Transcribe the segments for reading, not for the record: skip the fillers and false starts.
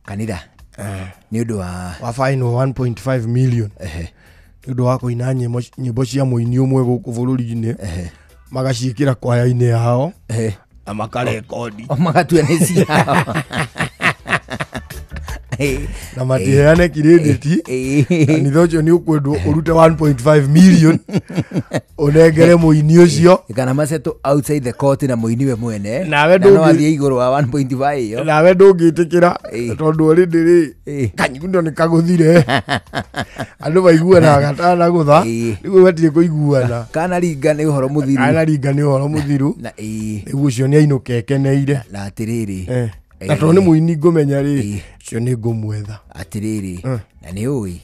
kanitha ni undu wa fine 1.5 million ndu wa kuina nyimbo cia muini umwe guku bururi-ini magaciikira kwaya-ini yao na makarekodi magatua ni ciao na matiheane credit kanitha ucio ni ukwendwo urute 1.5 million unengere muini ucio kana maceto outside the court na muini we mwene nawe no athie iguru wa 1.5 iyo nawe ndungitikira tondu already kanyundo ni kaguthire andu baiguana gatana gutha nigu batie kuiguana kana ringa ni uhoro muthiru na nigu ucio ni ainuka ekeneire na atiriri na to ni muini ngumenya ri cio ni ngumwetha atiriri na ni ui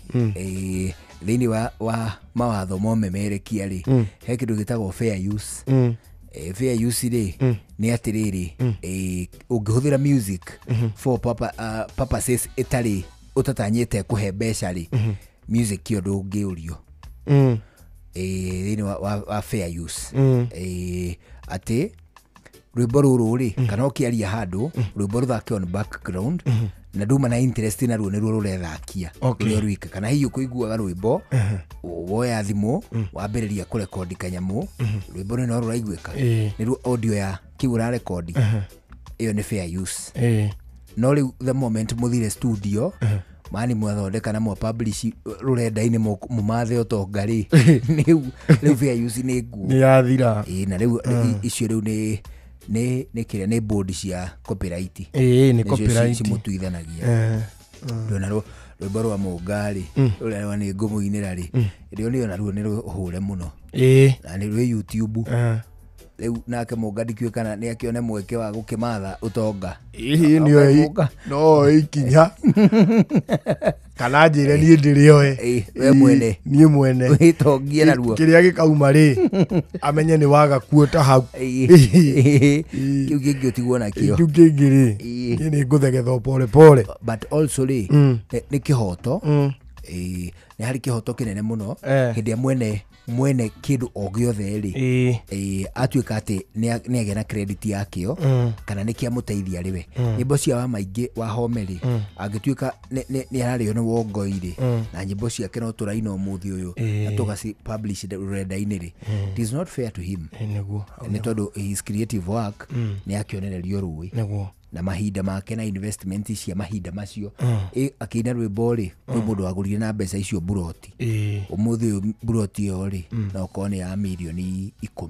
thini wa mawatho momemerekia ri he kindu gitagwo fair use fair use ri ni atiriri ungihuthira music for purposes itari utatanyite kuhe mbeca ri music kio ndungiurio thini wa fair use ati rwimbo ruru ri kana ukiaria handu rwimbo ruthake on background na nduma na interest na ruo niruo rurethakia kile rwika kana hiyo kuiguaga rwimbo woya thimu wambiriria kurekodi kanyamu rwimbo no ruraiguika niruo audio ya kiura record iyo ni fair use no ri the moment muthire studio mani mwathondeka na mwa publish rurenda-ini mumathe utongari ni fair use ni ngu ni yathira na riu icio riu ni kiria ni board cia copyright ni copyright cimutuithanagia ndona rwimbo rwa mungari ruria ni ngumuinira ri rio ni ona ruo ni ruhure muno na ni rwi YouTube riu nake mungari kio kana ni akione mweke wa gukimatha utonga no ikinya kana njire ni ndirio we mwene ni mwene witongie na ruo kiria gikauma ri amenye ni waga kuota hau kiu kingi utigwo na kio kiu kingi ri ni nguthegetho pole pole but also ri ni kihoto ni hari kihoto kinene muno hindi ya mwene kindu o giothe ri atuika ati ni agena credit yakio kana ni kia muteithia riwe nyimbo cia wa maingi wa homeri angituika ni arario ni wongoiri na nyimbo cia keno turaino muthi uyu na tugaci publish rurenda-ini ri it is not fair to him niguo ni tondu his creative work ni akionererio rui niguo na mahinda make na investment cia mahinda macio akina rwimbo ri kwi mundu agurire na mbeca icio buroti umuthi buroti yo ri na ukone ya milioni 10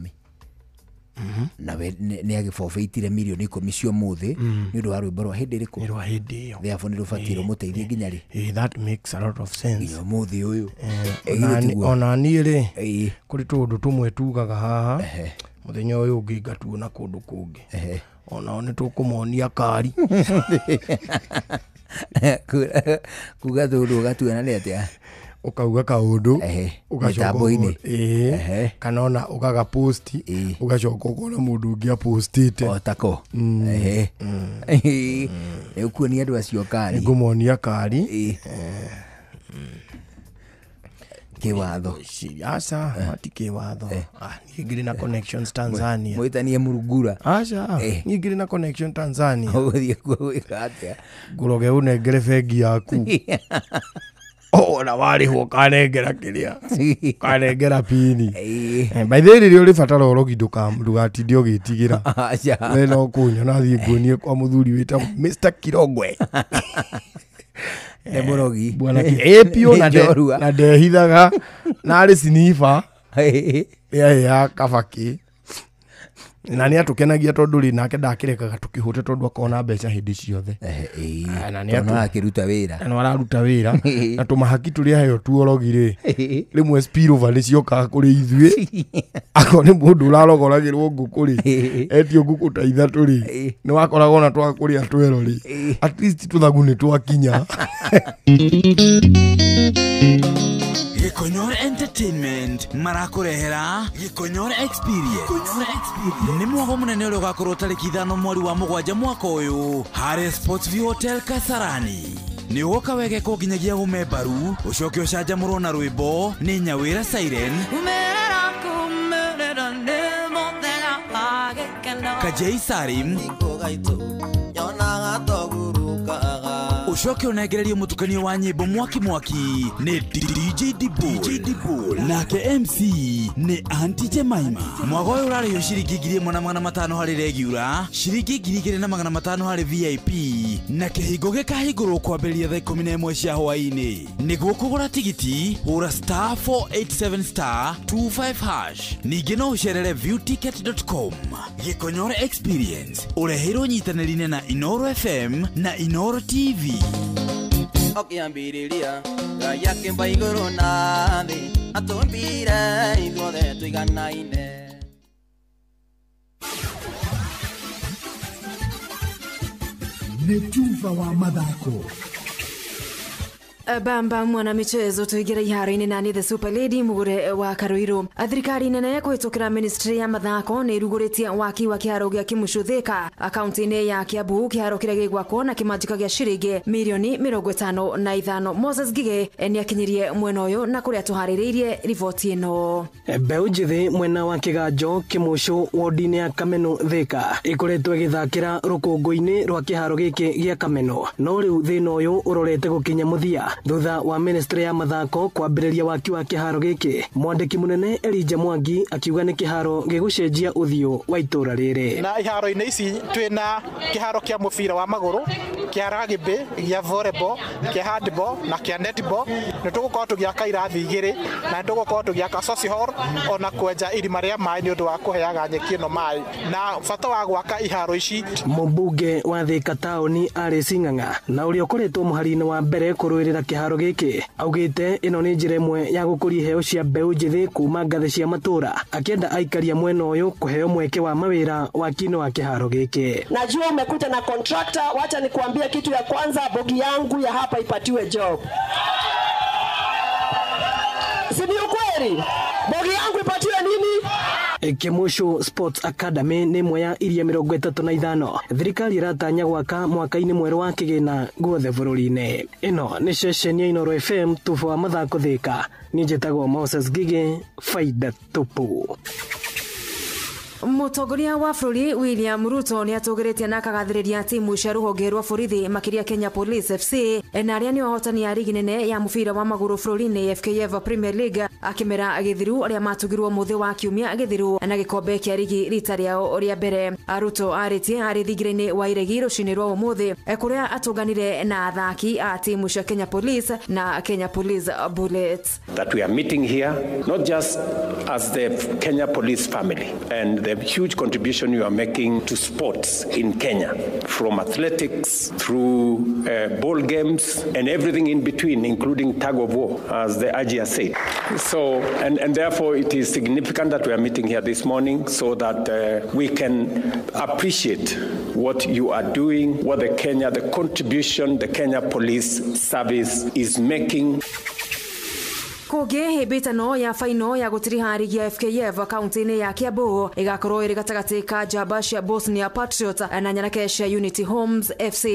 na we ni agiforfeitire milioni 10 cio muthi ni undu wa rwimbo rwa hindi riku ni rwa hindi yo therefore ni rufatiro muteithie nginya ri that makes a lot of sense yo muthi uyu ona ni ri kuri tundu tumwe tugaga haha muthenya uyu ungi ngatuona kundu kungi ona ni tukumonia kari kuga tundu gatuana ni atia ukauga kaundu ugacoka kana ona ugaga post ugacoka ukona mundu ungi a postite otako ni ukuonia andu acio kari ngumonia kari kiwatho aca mati kiwatho ni ngiri na connections Tanzania mwitanie murugura aca ni ngiri na connection Tanzania uthie kuwika atia nguroge unengere bengi yaku na warihwo kanengera kiria kanengera pini by the way rio ri fatara orogi ndugatinde ugitigira we no kunyona thie nguonie kwa muthuri wita Mr. Kirogwe murogi bwana pio na ndehithaga na ari snifa ya kabaki na ni atukenagia tondu ri nake ndakirekaga tukihute tondu akona mbeca hindi ciothe na ni akiruta wira na araruta wira na tumahaki turi hayo tuorogi ri rimwe spirova ni ciokaga kuri ithuĩ akone mundu urarogoragirwo nguku ri etio nguku ta ithatu ri ni wakoragwo na twakuria twero ri at least tuthagu ni twakinya Gikonyore Entertainment marakurehera Gikonyore Experience ni mwago munene uri ugakorwo tariki 5 mweri wa 7 mwaka uyu Hare Sports View Hotel Kasarani ni ugoka wege kunginyagia umembaru ucoke ucanjamurwo na rwimbo ni Nyawira Siren Kajei Sarim ucoke unegererie mutukanio wa nyimbo mwaki ni DJ Dibu nake MC ni Auntie Jemima. Mwago uyu urarihio ciringi 1,500 hari regular, ciringi 2,500 hari VIP, na kihingo gikahingurwo kwambĩrĩria thaa 11 cia hwaĩ-inĩ. Nĩguo kũgũra tigiti hũra *487*25#. Ningĩ no ũcerere viewticket.com. Gĩkonyore Experience ũreheirwo nyitanĩri-inĩ na Inoro FM na Inoro TV. Okiambĩrĩria Ngai akĩmba igũrũ na thĩ atũmbire ithuothe tũiganaine. Netuva wa mathako. Bamba mwana michezo tuigira iharo-inĩ nani the Super Lady mugure wa Karuiro. Thirikari nene kuhitukira ministry ya mathako ni iruguritie waki wa kiharo gia Kimucuthika akaunti-inĩ ya Kiambu, kiharo kiria gigwakwo na kimanjika gia ciringi milioni 55. Moses Gige ni akinyirie mwena uyu na kuria tuhaririirie riboti ino. Mbeũ njithi mwena wa Kiganjo Kimucu wodi-inĩ ya Kameno Thika ikoretwo igithakira rũkũngũ-inĩ rwa kiharo giki gia Kameno, no riu thina uyu urorete gukinya muthia thutha wa ministry ya mathako kwambĩrĩria waki wa kiharo giki. Mwandĩki munene Elijah Mwangi akiuga ni kiharo gigucenjia uthio wa itura rĩrĩ. Na iharo-inĩ ici twina kiharo kia mubira wa maguru, kia rugby, kia volleyball, kia handball na kia netball. Nĩ tũgũkorwo tũgĩaka irathi igĩrĩ na nĩ tũgũkorwo tũgĩaka social hall ona kwenja irima rĩa maĩ nĩ ũndũ wa kũheaga nyeki ĩno maĩ. Na bata wa gwaka iharo ici, mũmbunge wa Thika taũni Alice Ng'ang'a na ũrĩa ũkoretwo mũhari-inĩ wa mbere kũrũĩrĩra kiharo giki augite ino ni njira imwe ya gũkũria heo cia mbeũ njithi kuma ngathĩ cia matũra, akienda aikaria mwena uyu kuheo mweke wa mawira waki-inĩ wa kiharo giki. Najua umekuja na contractor, wacha nikuambie kitu ya kwanza, bogi yangu ya hapa ipatiwe job. Si ni ukweli? Bogi yangu ipatiwe nini? Kimucu Sports Academy ni imwe ya iria 35 thirikari iratanya gwaka mwaka-inĩ mwerũ wa kĩgĩna guothe bũrũri-inĩ. Ino ni ceceni ya Inoro FM, tufu wa mathako Thika. Ni njĩtagwo Moses Gige, faida tupu. Mutongoria wa bũrũri William Ruto ni atũgĩrĩtie na akagathĩrĩria timu cia rũhonge rwa borithi makiria Kenya Police FC na arĩa nĩo ahotani a rigi nene ya mũbira wa magũrũ bũrũri-inĩ FKF Premier League, akĩmera Gĩthiru arĩa matugirwo mũthĩ wa kiumia Gĩthiru na gĩkombe kĩa rigi rita rĩao rĩa mbere. Ruto arĩtie arĩ thingira-inĩ wa iregi rũcinĩ rwa ũmũthĩ kũrĩa atũnganire na athaki a timu cia Kenya Police na Kenya Police Bullets. That we are meeting here not just as the Kenya Police family and the huge contribution you are making to sports in Kenya, from athletics through ball games and everything in between, including tug of war, as the IG has said. So, and therefore it is significant that we are meeting here this morning so that we can appreciate what you are doing, what the contribution the Kenya Police Service is making. Kuge hebitano ya faino ya gutiriha rigi ya FKF akaunti-inĩ ya Kiambu igakorwo ĩrĩ gatagatĩ ka njamba cia Bosnia Patriots na nyanake cia Unity Homes FC.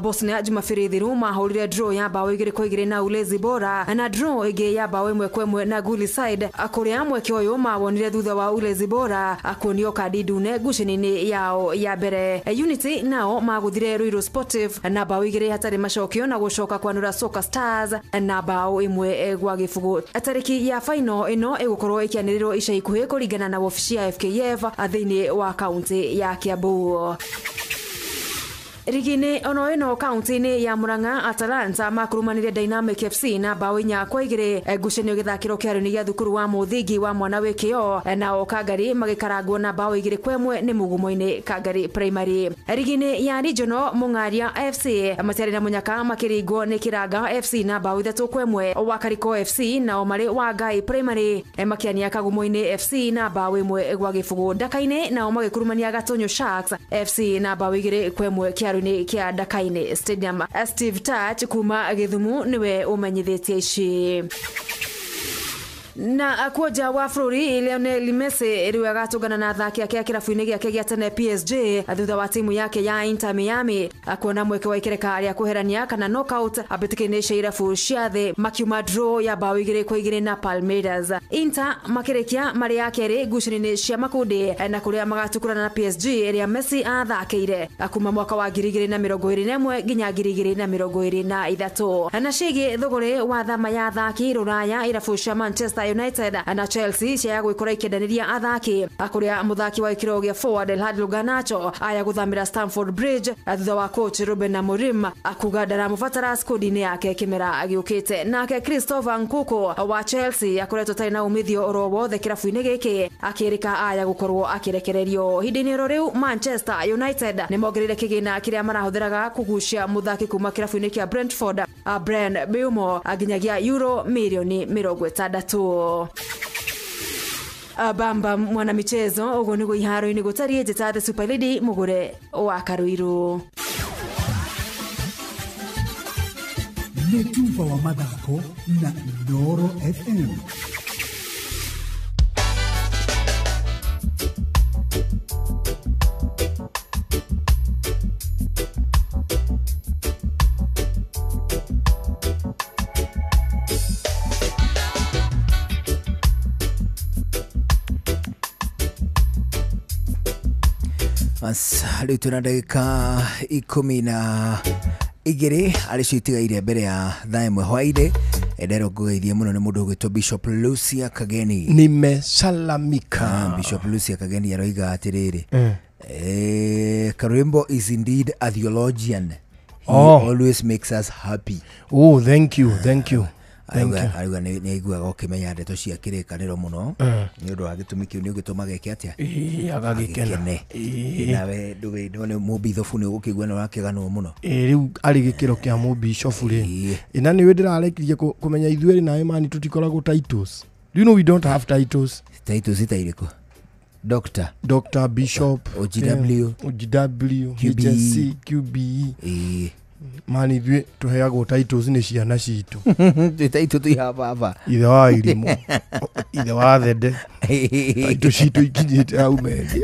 Bosnia Jumapili thiru mahũrire draw ya bao 2-2 na Ulezi Bora na draw ĩngĩ ya bao 1-1 na Guli Side, kũrĩa mweke ũyũ mawonire thutha wa Ulezi Bora kuonio kadi ndune ngucanio-inĩ yao ya mbere. Unity nao maguthire Ruiru Sportive na bao 2 hatarĩ macokio na gũcoka kwanũra Soka Stars na bao 1 gwa gĩbũgũ. Tariki ya faino ino ĩgũkorwo ĩkĩanĩrĩrwo ica ikuhĩ kũringana na wobici ya FKF thĩinĩ wa kaunti ya Kiambu. Rigine ono ino kaunti-inĩ ya Murang'a Atalanta makurumanire Dynamic FC na bao 4-2 ngucanio gĩthakĩro kĩarĩ gĩa thukuru wa mũthingi wa mwana wĩkĩo, nao Kangari magĩkarangwo na bao 2-1 nĩ Mugumo-inĩ Kangari Primary. Rigine ya Regional Mung'aria FC matiarĩ na mũnyaka makĩringwo nĩ Kiranga FC na bao 3-1. Wakariko FC nao marĩ wa Ngai Primary makĩania Kagumo-inĩ FC na bao 1 gwa gĩbũgũ. Ndaka-inĩ nao magĩkurumania Gatonyo Sharks FC na bao 2-1 kĩaro-inĩ kĩa Ndaka-inĩ Stadium. Steve Touch kuma Githumu niwe umenyithĩtie ici. Na kuoja wa Flori Lionel Messi riu agatungana na athaki ake kirabu-ini giake gia tene PSG thutha wa timu yake ya Inter Miami akuona mweke wa ikereka ria kuherania kana knockout abitikini cia irabu cia thi makiuma draw ya bao 2-2 na Palmeiras. Inter makirekia mari ya keri ngucanio-ini cia makundi na kuria magatukurana na PSG ria Messi athakire akuma mwaka wa 2021 nginya 2023. Na cigi thogore wa thama ya athaki ruraya irabu cia Manchester United na Chelsea cia gwikora ikendaniria athaki akuria muthaki wa ikiro gia forward Elhad Garnacho aya guthamira Stamford Bridge thutha wa coach Ruben Amorim akuga ndaramubatara skodi-ini yake kimera agiukite. Nake Christopher Nkunku wa Chelsea akoretwo tari na umithio oro wothe kirabu-ini giki akirika aya gukorwo akirekererio. Hindini ro riu Manchester United ni mongerere kigina kiria marahuthiraga kugucia muthaki kuma kirabu-ini kia Brentford Bryan Mbeumo aginyagia euro milioni 60. Bamba mwana michezo ugo nigo iharo-ini gutarie njita the Super League mugure wa Karuiru. Mutumba wa mathako na Inooro FM. Riu tuna ndagika 12 alicio itigaire mbere ya thaa imwe hwaire. Ndero ngugeithie muno ni mundu ugwitwo Bishop Lucia Kageni. Nimesalamika. Bishop Lucia Kageni aroiga atiriri Karwimbo is indeed a theologian. He always makes us happy. Oh, thank you. Ayuga ni igua ukimenya ndeto cia kirikaniro muno ni undu wa gitumi kiu ni ugituma geke atia agagikena nawe nduge ndone mubithofu ni ugukigwa na wakigano muno riu ari gikiro kia mubishofu ri ina ni we ndirarekirie kumenya ithueri nawe mani tutikoragwo titles. Do you know we don't have titles? Titles itairiko Doctor, Bishop, OGW, HSC, QBE. Mani thwe tuheagwo titles ni ciana citu. Title tu hapa. Ithe wa irimu. Ithe wa thende. Titles citu ikinyite au mendi.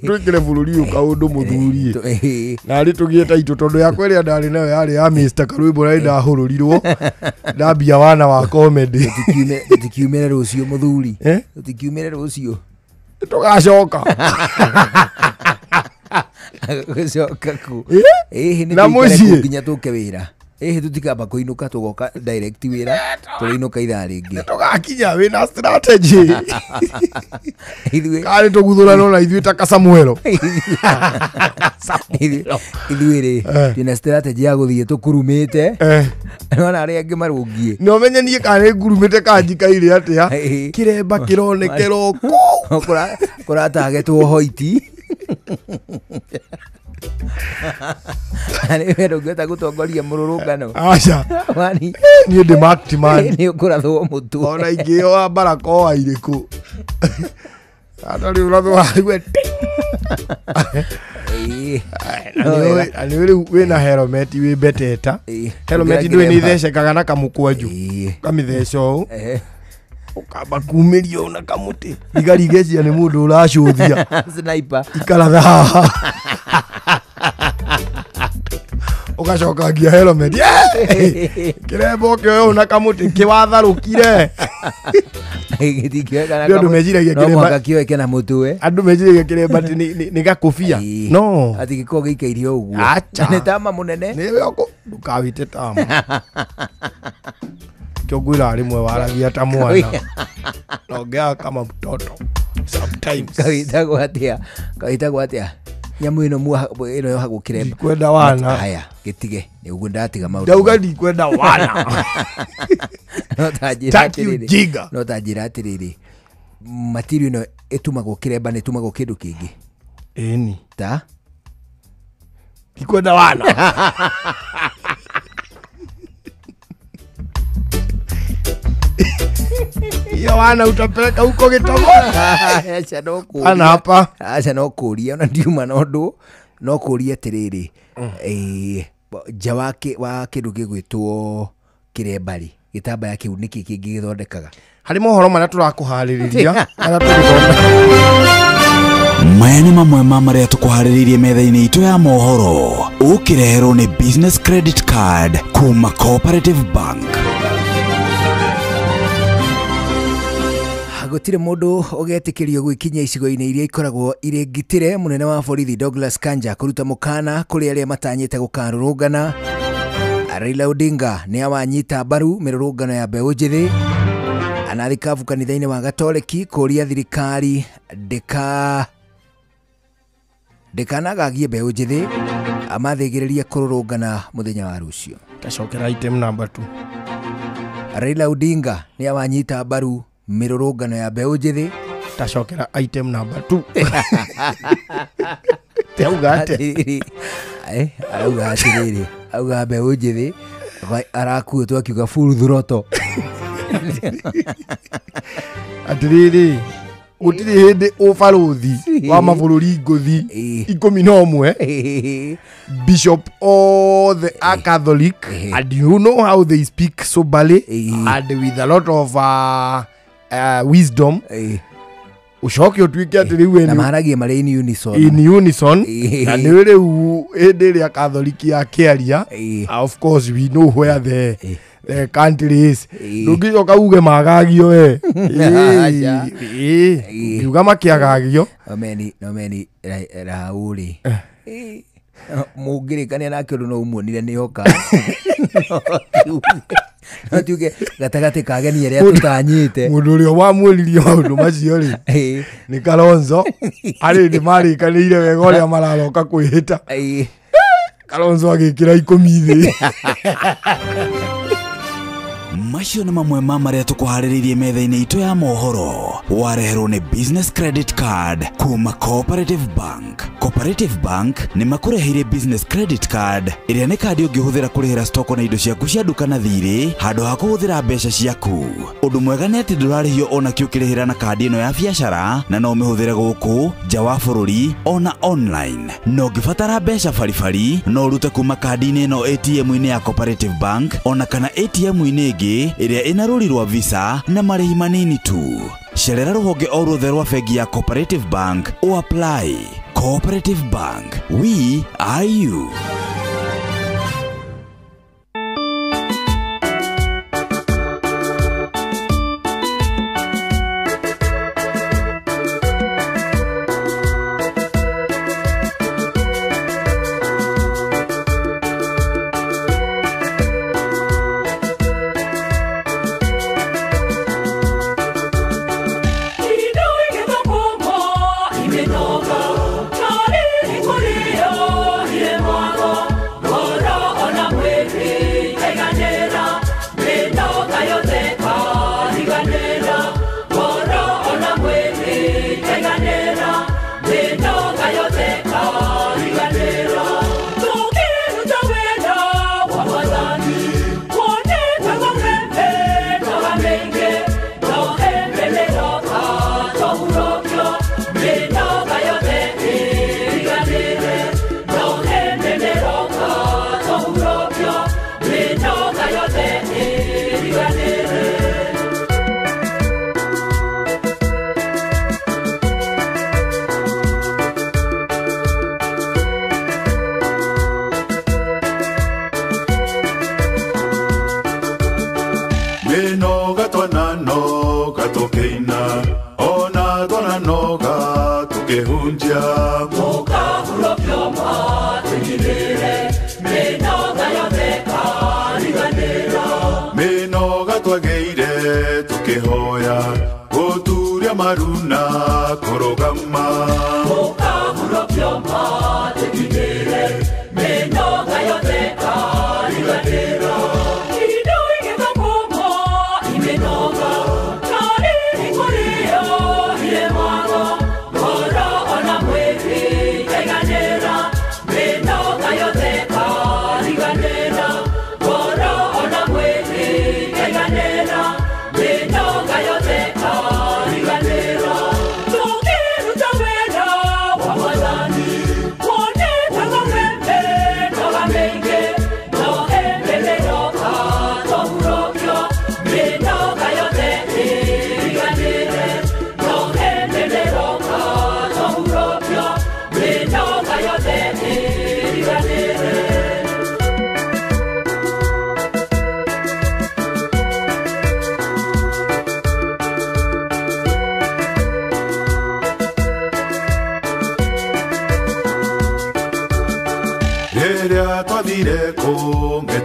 Twikire bururi ukaundu muthurie. Na ari tugie title tondu yakwa ria ndari nayo yari ya Mr. Karwimbo rai ndahururirwo. Ndambia wana wa comedy. Tikiumire rucio muthuri. Tikiumire rucio. Tugacoka. Gacoka ku. Ni nginya tuke wira. Tutikamba kuinuka tugoka direct wira. Turiinuka ithaa ringi. Tugakinya wina strategy. Kari tuguthura no na ithuĩ ta Kasamuelo. Ithuĩ twina strategy ya guthie tukurumite. Nona ari angi marungie. No menye nie kare ngurumite kanjikaire atia. Kiremba kironekero ko. Kuratagetwo hoiti. Ani wero geta gutongoria mururungano. Acha. Wani ni de marked man. Ni ukurathwo mutu. Ona ingio wa barako wa iriku. Atari urathwo haigwe. Ani we na helmet we beteta. Helmet ndwe ni thecekaga na kamukwanju. Kamitheco. Ukamba kumirio na kamuti. Igarigecia ni mundu uracuthia. Sniper. Ikaratha. Ugacoka ngia helmet. Kirembo kio na kamuti kiwatharukire. Gitikega na kamuti. Mejiragia kiremba. No kio ekena mutu Andu mejiragia kiremba ni gakofia. No. Ati giko gikairio uguo. Ni tama munene. Ni weko ndukawite tama. Kogwira rimwe waragia ta mwana. Nogea kama mtoto. Sometimes. Kawita gwatia. Nyamu ino yo hagukiremba. Kwenda wana. Haya, gitige. Ni ugu ndatiga maundu. Ndauga ndi kwenda wana. No tajira atiriri. Material ino etumagwo kiremba ni tumagwo kindu kingi. Eni. Ta? Kwenda wana. Iyo wana utapeleka huko Gitomo. Acha no kuria. Ana hapa. Acha no kuria ona ndiuma nondu no kuria tiriri. Jawake wa kindu gigwitwo kirembari. Gitambaya kiu niki kingi githondekaga. hari mohoro maria turakuhaririria ara turithoma maya nĩ mamwe ma marĩa tũkũharĩrĩirie metha-inĩ itũ ya mohoro ũkĩreherwo nĩ business credit card kuma Cooperative Bank. Gũtirĩ mũndũ ũgetĩkĩrio gwĩkinyia icigo-inĩ iria ikoragwo irĩ ngitĩre. Mũnene wa borithi Douglas Kanja kũruta mũkana kũrĩ arĩa matanyĩte gũkarũrũngana. Raila Odinga nĩ awanyita mbaru mĩrũrũngano ya mbeũ njĩthĩ. Anathikabu kanitha-inĩ wa Gatoleki kũria thirikari ndekanagagie mbeũ njĩthĩ amathĩgĩrĩria kũrũrũngana mũthenya wa rũciũ. Kacokera item number 2. Raila Odinga nĩ awanyita mbaru mirurungano ya mbeũ njĩthĩ. Tacokera item number 2. Teuga ate arauga atirĩrĩ, auga mbeũ njĩthĩ arakuĩtwo akiuga full throttle. Atirĩrĩ gũtirĩ hĩndĩ ũbarũthi wa mabũrũri ngũthi 11 bishop all the are Catholic and you know how they speak soberly and with a lot of wisdom. Ucoke utuike ati riu na maharagie mari in unison na nĩ rĩu hĩndĩ ĩrĩa Catholic ya Kĩaria. Of course we know where the country is. Ndũngĩcoka uge magagio we uga makĩagagio no meni Raũrĩ mũngĩrĩkania nake ũndũ no ũmuonire nĩ oka no tuge gatagatĩ ka ageni arĩa tũtanyĩte. Mũndũ ũrĩa wamwĩririe maũndũ macio rĩ nĩ Kalonzo. Arĩ nĩ marĩkanĩire wega ũrĩa mararoka kwĩhĩta. Kalonzo agĩkĩra 10 thĩ. Macio nĩ mamwe ma marĩa tũkũharĩrĩirie metha-inĩ itũ ya mohoro wareherwo nĩ business credit card kuma Cooperative Bank. Cooperative Bank nĩ makũreheire business credit card ĩrĩa nĩ kandi ũngĩhũthĩra kũrĩhĩra stoko na indo ciaku cia nduka na thirĩ handũ ha kũhũthĩra mbeca ciaku. Ũndũ mwega nĩ atĩ ndũrarĩhio ona kĩ ũkĩrĩhĩra na kandi ĩno ya biacara na no ũmĩhũthĩre gũkũ nja wa bũrũri ona online. No ũngĩbatara mbeca baribari no ũrute kuma kandi-inĩ ĩno ATM-inĩ ya Cooperative Bank ona kana ATM-inĩ ĩngĩ ĩrĩa ĩna rũri rwa visa na marĩhi manini tu. Cerera rũhonge o ruothe rwa bengi ya Cooperative Bank o apply. Cooperative Bank, we are you. Okay.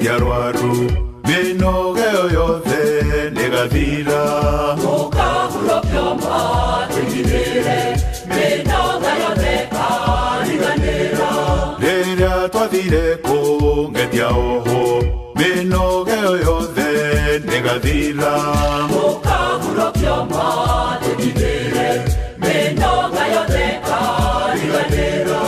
tiarwaru minoge yothe negathira mukahulo kyoma tigirire minoge yothe kariganira rĩrĩa twathire kũngetia oho minoge yothe negathira mukahulo kyoma tigirire minoge yothe kariganira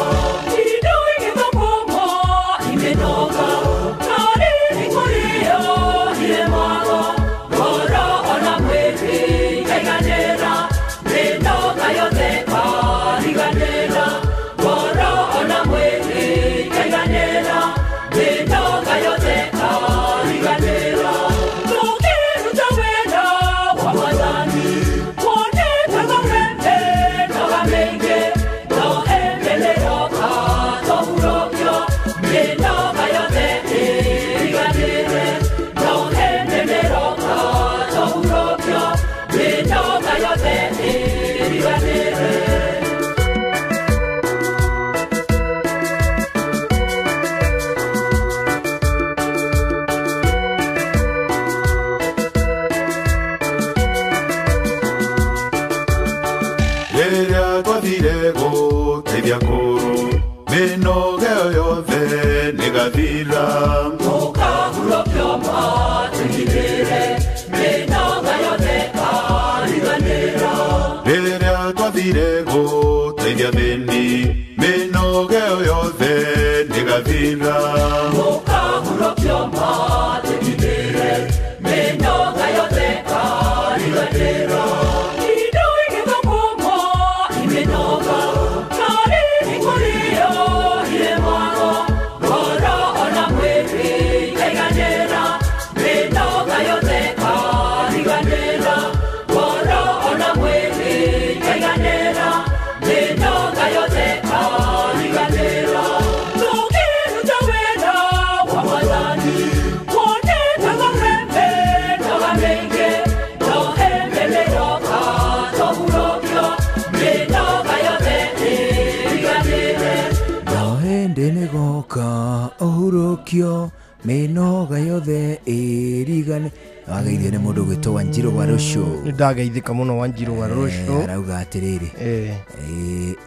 ohurokio minoga yothe irigane agaithio ni mundu gwitwo Wanjiru wa Rusho. Ndageithika muno Wanjiru wa Rusho. Arauga atiriri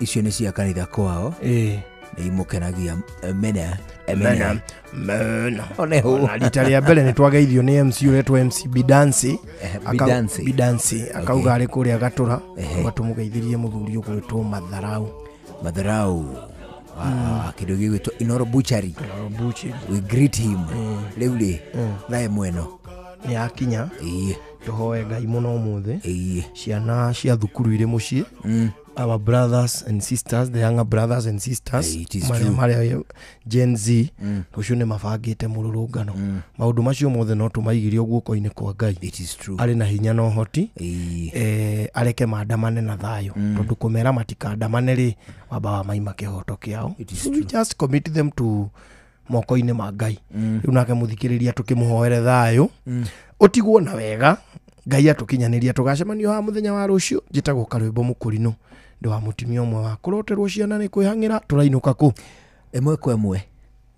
icio ni cia kanitha kwao ni imukenagia mena oneho na rita rĩa mbere ni twageithio ni MC uretwo MC Bidansi akauga ari kuria gatura gatumugeithirie muthuri ugwitwo Matharau kidogo gwitwo Inoro Butchery. We greet him leuli nae mweno ni akinya tuhoe Ngai muno muthe ciana cia thukuru ire mucie our brothers and sisters, the younger brothers and sisters Maria Gen Z ucio ni mabangite mururungano maundu macio mothe no tumaigirie guoko-ini kwa Ngai. It is true. Ari na hinya no hoti areke maandamane na thayo tondu kumera matikandamane ri wamba wa maima kihoto kiao. We just commit them to moko-ini ma Ngai. Riu nake muthikiriria tukimuhoere thayo utigwo na wega Ngai atukinyaniria tugacemanio ha muthenya wa rucio njitagwo Karwimbo Mukurino ndo wa mutimia umwe wa kuroterwo ciana ni kwihangira turainuka ku emwe kwa emwe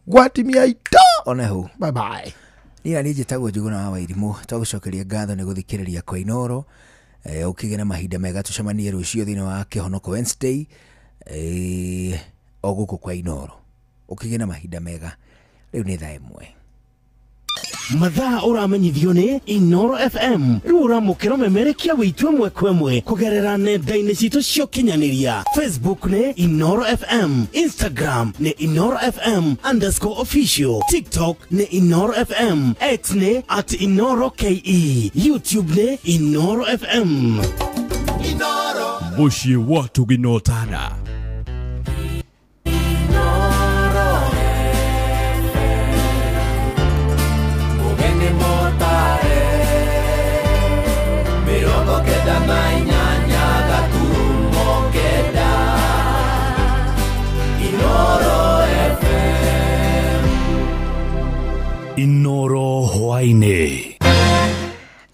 gwatimia ito oneho bye bye ni njitagwo Njuguna wa Wairimu twagucokeria ngatho ni guthikiriria kwa Inoro ukigena mahinda mega tucemanie rucio thina wa Kihonoko Wednesday oguko kwa Inoro ukigena mahinda mega riu ni thaa imwe mathaa uramenyithio ni Inoro FM rura mukiro memerekia witwe mwe kwemwe kugerera nenda-ini citu cio kinyaniria Facebook ni Inoro FM, Instagram ni Inoro FM_official, TikTok ni Inoro FM, X ni @InoroKE, YouTube ni Inoro FM. Inoro mushie watu ginotana Inoro Hwaine.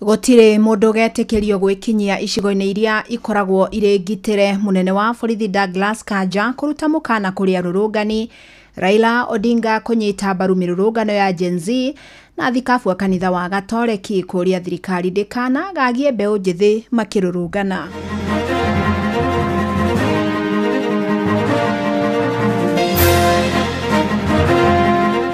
Gotire mundu getekerio gwikinyia icigo-ini iria ikoragwo ire ngitire. Munene wa borithi Douglas Kanja kuruta mukana kuri arurungani. Raila Odinga kunyita mbaru mirurungano ya Gen Z na thikabu kanitha wa Gatoreki kuria thirikari ndikana gagie mbeu njithi makirurungana.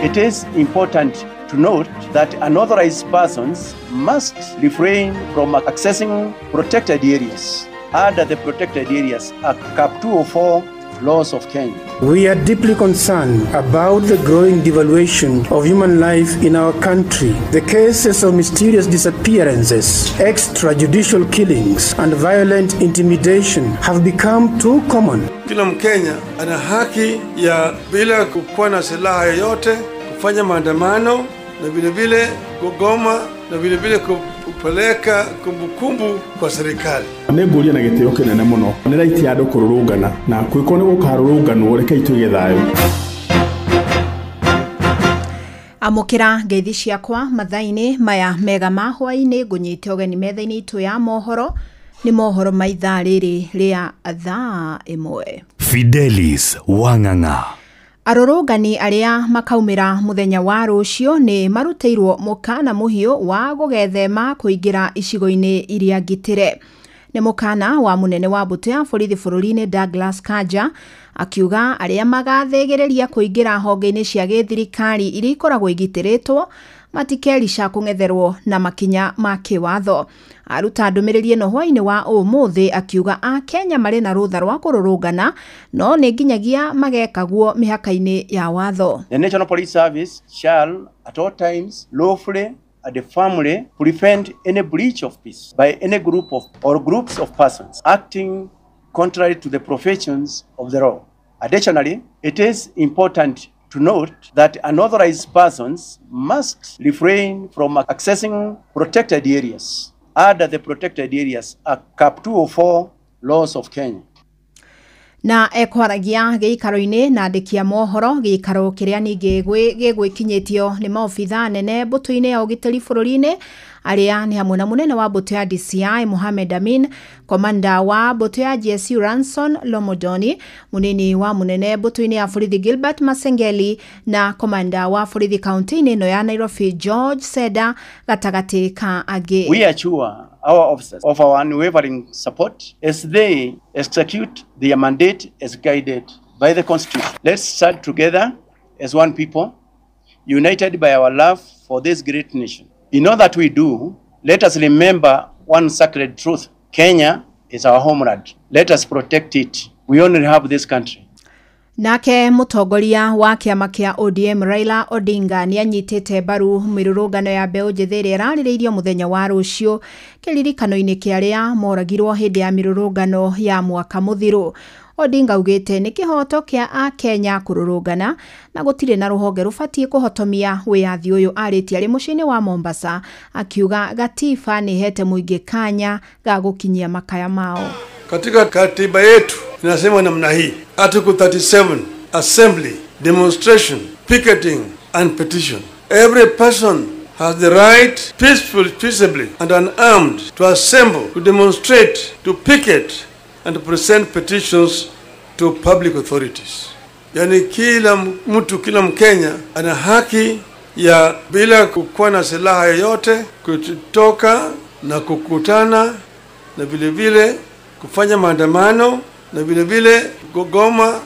It is important to note that unauthorized persons must refrain from accessing protected areas under the Protected Areas Act, Cap 204 laws of Kenya. We are deeply concerned about the growing devaluation of human life in our country. The cases of mysterious disappearances, extrajudicial killings, and violent intimidation have become too common. Kila Mkenya ana haki ya bila kukuwa na silaha yoyote kufanya maandamano na vile vile kugoma na vile vile kupeleka kumbukumbu kwa serikali. Neguria na gitio kinene muno ni raiti andu kururungana na kwiko ni gukarurunganwo reke ituge thayo. Amukira ngeithi ciakwa mathaini maya mega mahwa-ini ngunyite ogeni metha-ini itu ya mohoro ni mohoro maitha riri ria thaa imwe. Fidelis Wang'ang'a. Arorongani aria makaumira muthenya wa rucio ni maruteirwo mukana muhio wa gugethema kuingira icigo-ini iria ngitire. Ni mukana wa munene wa mbutu ya borithi bururi-ini Douglas Kanja akiuga aria magathegereria kuingira honge-ini cia githirikari iria ikoragwo igitiritwo matikerica kung'etherwo na makinya ma kiwatho. Aruta ndumiriri ino hwa-ini wa umuthi akiuga a Kenya mari na rutha rwa kururungana no ni nginyagia magekagwo mihaka-ini ya watho. The National Police Service shall at all times lawfully and firmly prevent any breach of peace by any group of or groups of persons acting contrary to the provisions of the law. Additionally, it is important to note that unauthorized persons must refrain from accessing protected areas under the Protected Areas Act, Cap 204 laws of Kenya. Na ekwaragia giikaro-ini na ndikia mohoro giikaro kiria ningi gigwikinyitio ni maofitha nene mbutu-ini ya ugitiri bururi-ini aria ni hamwe na munene wa mbutu ya DCI Mohamed Amin, komanda wa mbutu ya GSU Ranson Lomodoni, munini wa munene mbutu-ini ya borithi Gilbert Masengeli na komanda wa borithi kaunti-ini ino ya Nairobi George Seda gatagati ka agi. We assure our officers of our unwavering support as they execute their mandate as guided by the Constitution. Let's stand together as one people, united by our love for this great nation. In all that we do, let us remember one sacred truth. Kenya is our homeland. Let us protect it. We only have this country. Nake mutongoria wa kiama kia ODM Raila Odinga ni anyitite mbaru mirurungano ya mbeu njithi iria iraririirio muthenya wa rucio kiririkano-ini kiaria moragirwo hindi ya mirurungano ya mwaka muthiru. Odinga ugite ni kihoto kia a Kenya kururungana na gutire na ruhonge rubatie kuhotomia wiyathi uyu ariti ari mucini wa Mombasa akiuga gatiba ni hete muingi kanya ga gukinyia makaya mao. Katika katiba yetu inasema namna hii, Article 37, assembly, demonstration, picketing and petition. Every person has the right peaceably and unarmed to assemble, to demonstrate, to picket and to present petitions to public authorities. Yani kila mtu, kila Mkenya ana haki ya bila kukuwa na silaha yoyote kutoka na kukutana na vile vile kufanya maandamano na vile vile kugoma.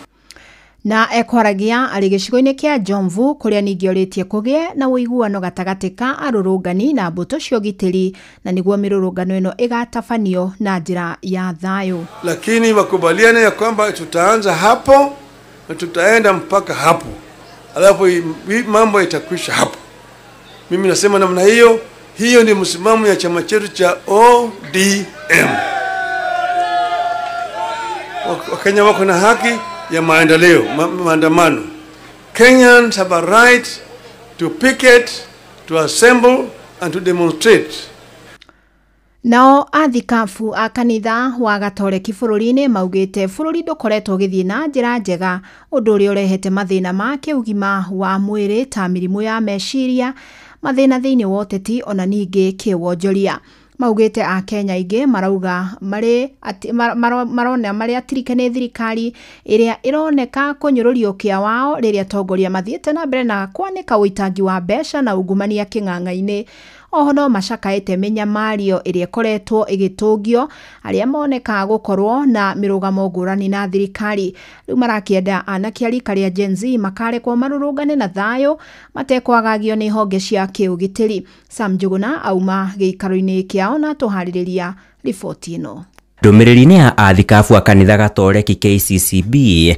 Na ekwaragia ari gicigo-ini kia Jomvu kuria ningi oritie kugie na uiguano gatagati ka arurungani na mbutu cio gitiri na niguo mirurungano ino igatabanio na njira ya thayo. Lakini wakubaliane ya kwamba tutaanza hapo na tutaenda mpaka hapo, alafu mambo itakwisha hapo. Mimi nasema namna hiyo, hiyo ni msimamo ya chama chetu cha ODM. Wakenya wako na haki ya maendeleo, maandamano. Kenyans have a right to picket, to assemble and to demonstrate. Nao athikabu a kanitha wa Gatoreki bururi-ini maugite bururi ndukoretwo githii na njira njega undu uria urehete mathina ma kiugima wa mwiri ta mirimu ya meciria mathina thiini wa uteti ona ningi kiwonjoria. Maugite a Kenya ingi marauga marona mari atirike ni thirikari iria ironeka kunyururio kia wao riria tongoria mathiete na mbere na kwanika uitangi wa mbeca na ungumania king'ang'a-ini. Oho no macakaite minyamario iria koretwo igitungio aria moneka gukorwo na mirugamo ngurani na thirikari. Riu marakienda anake arika ria Gen Z makarekwo marurungane na thayo matekwagagio ni honge cia kiugitiri. Sam Njuguna auma giikaro-ini kiao na tuhaririria riboti ino. Ndumiriri-ini ya athikabu a kanitha gatoreki KCCB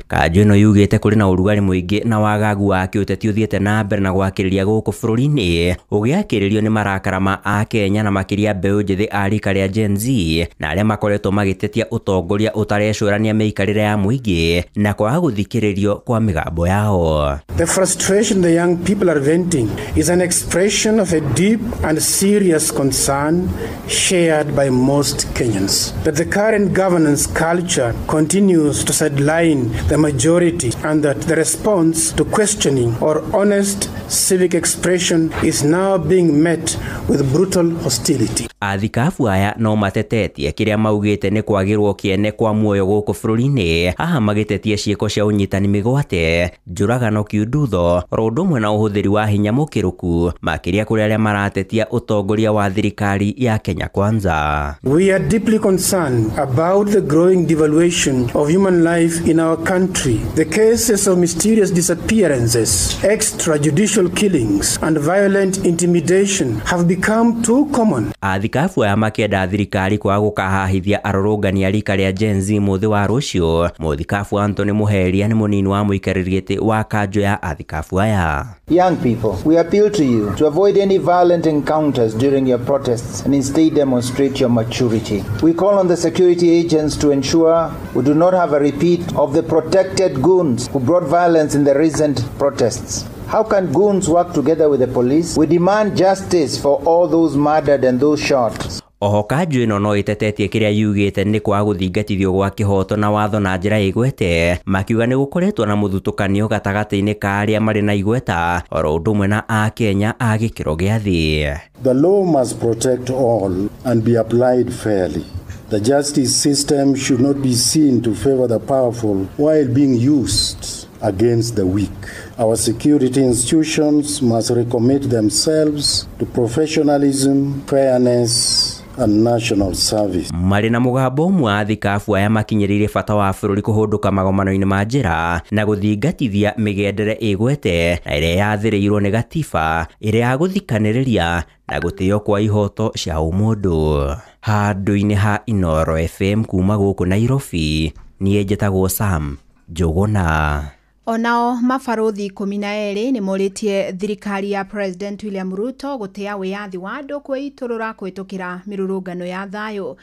kanjo ino yugite kuri na urugari muingi na wagagu wa kiuteti uthiete na mbere na gwakiriria guku bururi-ini ugiakiririo ni marakara ma a Kenya na makiria mbeu njithi a rika ria Gen Z na aria makoretwo magitetia utongoria utarecurania miikarire ya muingi na kwaga guthikiririo kwa migambo yao. The frustration the young people are venting is an expression of a deep and serious concern shared by most Kenyans. That the current governance culture continues to sideline the majority and that the response to questioning or honest civic expression is now being met with brutal hostility. Athikabu aya no matetetie kiria maugite ni kwagirwo kiene kwa muoyo guku bururi-ini. Haha magitetie ciiko cia unyitani migwate, njuragano kiundutho, rondumwe na uhuthiri wa hinya mukiruku makiria kuri aria maratetia utongoria wa thirikari ya Kenya Kwanza. We are deeply concerned about the growing devaluation of human life in our country. The cases of mysterious disappearances, extrajudicial killings and violent intimidation have become too common. Athikabu aya makienda thirikari kwa gukahahithia arorongani a rika ria Gen Z muthi wa rucio. Muthikabu Anthony Muheria ni munini wa muikaririete wa kanjo ya athikabu aya. Young people, we appeal to you to avoid any violent encounters during your protests and instead demonstrate your maturity. We call on the security agents to ensure we do not have a repeat of the protected goons who brought violence in the recent protests. How can goons work together with the police? We demand justice for all those murdered and those shot. Oho kanjo ino no itetetie kiria yugite ni kwa guthingatithio gwa kihoto na watho na njira igwete, makiuga ni gukoretwo na muthutukanio gatagati-ini ka aria mari na igweta oro ndumwe na a Kenya a gikiro gia thi. The law must protect all and be applied fairly. The justice system should not be seen to favor the powerful while being used against the weak. Our security institutions must recommit themselves to professionalism, fairness, and national service. Mari na mugambo umwe athikabu aya makinyiririe bata wa bururi kuhunduka magomano-ini ma njira na guthingatithia migendere igwete na iria yathiriirwo ni gatiba iria ya guthikaniriria na gutio kwa ihoto cia umundu. Handu-ini ha Inoro FM kuma guku Nairobi, nie njitagwo Sam Njuguna. Onao mabarothi 12 ni moritie thirikari ya President William Ruto gutea wiyathi wa andu kwiturura kwitukira mirurungano ya thayo.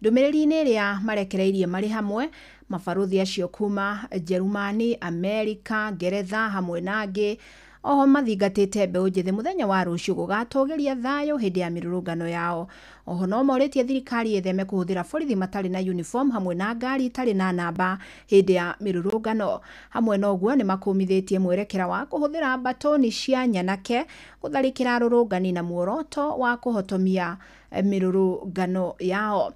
Ndumiriri-ini ria marekereirie mari hamwe mabarothi acio kuma Jerumani, Amerika, Ngeretha hamwe na angi oho mathingatite mbeu njithi muthenya wa rucio gugatogeria thayo hindi ya mirurungano yao. Oho no moritie thirikari etheme kuhuthira borithi matari na uniform hamwe na ngari itari na namba hindi ya mirurungano. Hamwe no guo ni makumithitie mwerekera wa kuhuthira batoni cia nyanake gutharikira arurungani na muoroto wa kuhotomia mirurungano yao.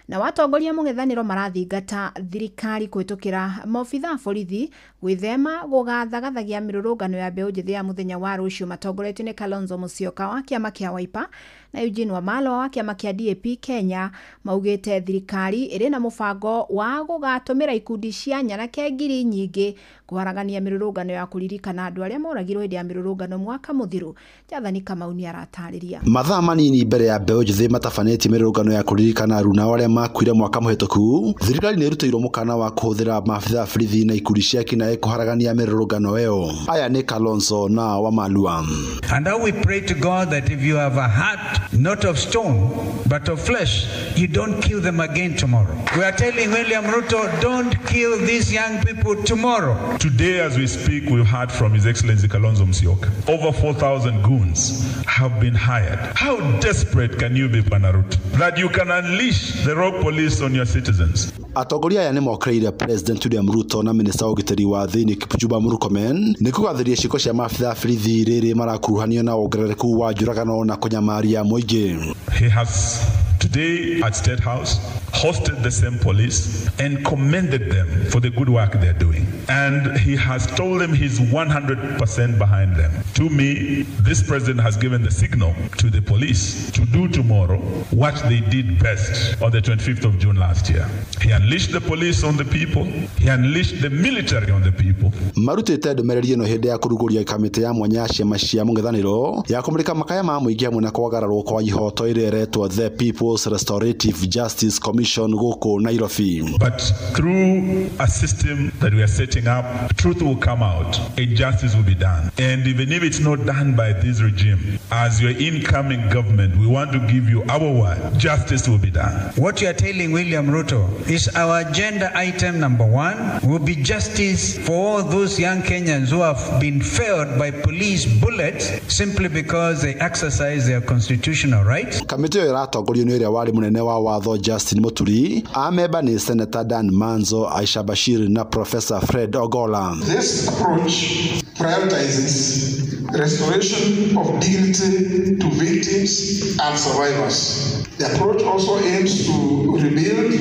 Na watongoria mung'ethaniro marathingata thirikari kwitukira maobitha borithi gwithema gugathagathagia mirurungano ya mbeu njithi ya muthenya wa rucio matongoretio ni Kalonzo Musyoka wa kiama kia Wiper na Eugene Wamalwa wa kiama kia DAP Kenya. Maugite thirikari iri na mubango wa gugatumira ikundi cia nyanake ngiri nyingi kuharagania mirurungano ya kuririkana andu aria moragirwo hindi ya mirurungano mwaka muthiru. Jathani Kamauni aratariria. Mathaa manini mbere ya mbeu njithi matafanĩtie mirurungano ya kuririkana aruna aria makuire mwaka muhituku, thirikari ni rutirwo mukana wa kuhuthira maabitha borithi na ikundi cia kinae kuharagania mirurungano ĩyo. Aya ni Kalonzo na Wamalwa. And now we pray to God that if you have a heart not of stone, but of flesh, you don't kill them again tomorrow. We are telling William Ruto, don't kill these young people tomorrow. Today, as we speak, we've heard from His Excellency Kalonzo Musyoka. Over 4,000 goons have been hired. How desperate can you be, Bwana Ruto, that you can unleash the rogue police on your citizens? Atongoria aya nimokereire President William Ruto na Minister Ugiteri wa Thiini Kipchumba Murkomen ni kugathiria ciiko cia maabitha borithi riri marakuruhanio na ongerereku wa njuragano na kunyamaria muingi. He has today at State House hosted the same police and commended them for the good work they're doing. And he has told them he's 100% behind them. To me, this president has given the signal to the police to do tomorrow what they did best on the 25th of June last year. He unleashed the police on the people. He unleashed the military on the people. Marutite ndumereri ino hindi ya kuruguria kamite ya mwanya ciama cia mung'ethaniro ya kumurika makaya ma muingi hamwe na kwagararwo kwa ihoto iria iretwo the People's Restorative Justice Commission guku Nairobi. But through a system that we are setting up, truth will come out and justice will be done. And even if it's not done by this regime, as your incoming government, we want to give you our word, justice will be done. What you are telling William Ruto is our agenda item number 1 will be justice for all those young Kenyans who have been failed by police bullets simply because they exercise their constitutional rights. Kamiti yo iratongorio ni uria wari munene wa watho Justin Muturi, ameba ni Senator Dan Manzo, Aisha Bashir na Professor Fred Ogola. This approach prioritizes restoration of dignity to victims and survivors. The approach also aims to rebuild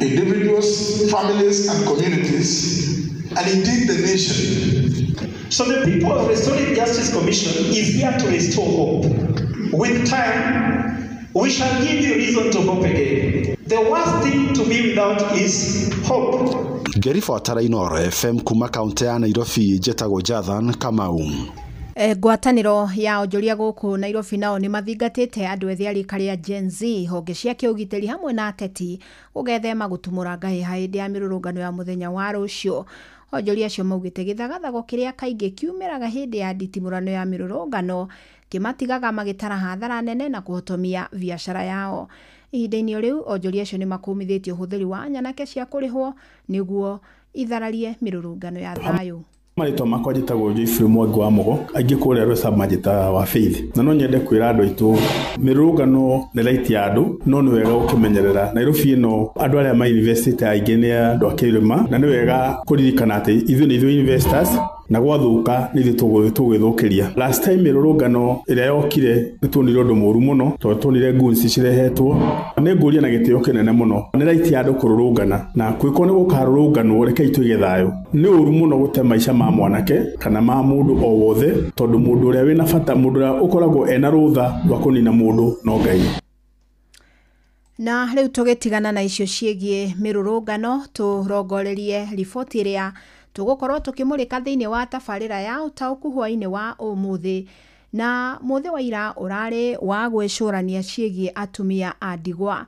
individuals, families, and communities, and indeed the nation. So the People of Restorative Justice Commission is here to restore hope. With time, we shall give you reason to hope again. The worst thing to be without is hope. Geri Fatara Inoro FM kuma kaunti ya Nairobi, Jetago Jathan Kamau. Ngwataniro ya onjoria guku Nairobi nao ni mathingatite andu ethi ari karia Gen Z honge cia kiugiteri hamwe na ateti ugethema gutumura ngai haindi ya mirurungano ya muthenya wa rucio. Onjoria acio maugite githagathago kiria kaingi kiumiraga hindi ya nditimurano ya mirurungano kimatigaga magitara hathara nene na kuhotomia biashara yao. Ihinda-inĩ riu onjoria acio ni makumithĩtie ũhũthĩri wa nyanake cia kũrĩhwo nĩguo ithararie mirurungano ya thayu. Marito makwa jitagwo Jeffrey Mwangi wa Mogo aingi kuria Rosa Majita wa Faith na no nyende kwira andu aitu mirurungano ni right ya andu no ni wega ukimenyerera Nairobi ino andu aria ma university aingi ni andu akirima na ni wega kuririkana ati ithu ni ithu investors na gwathuka ni tugithukiria. Last time mirurungano iria yokire nitunire undu muru muno to tunire gunsi cirehetwo ni nguria na gitio kinene muno ni right ya andu kururungana na kwiko ni gukarurunganwo reke itwige thayo ni uru muno gute maisha ma mwanake kana ma mundu o wothe tondu mundu uria wina bata mundu uria ukoragwo ena rutha rwa kunina mundu no ngai. Na riu tugitigana na icio ciegie mirurungano turongorerie riboti iria tugukorwo tukimurika thiini wa tabarira ya utauku hwaini wa umuthi na muthi wa ira urari wa gwicurania ciegie atumia a ndigwa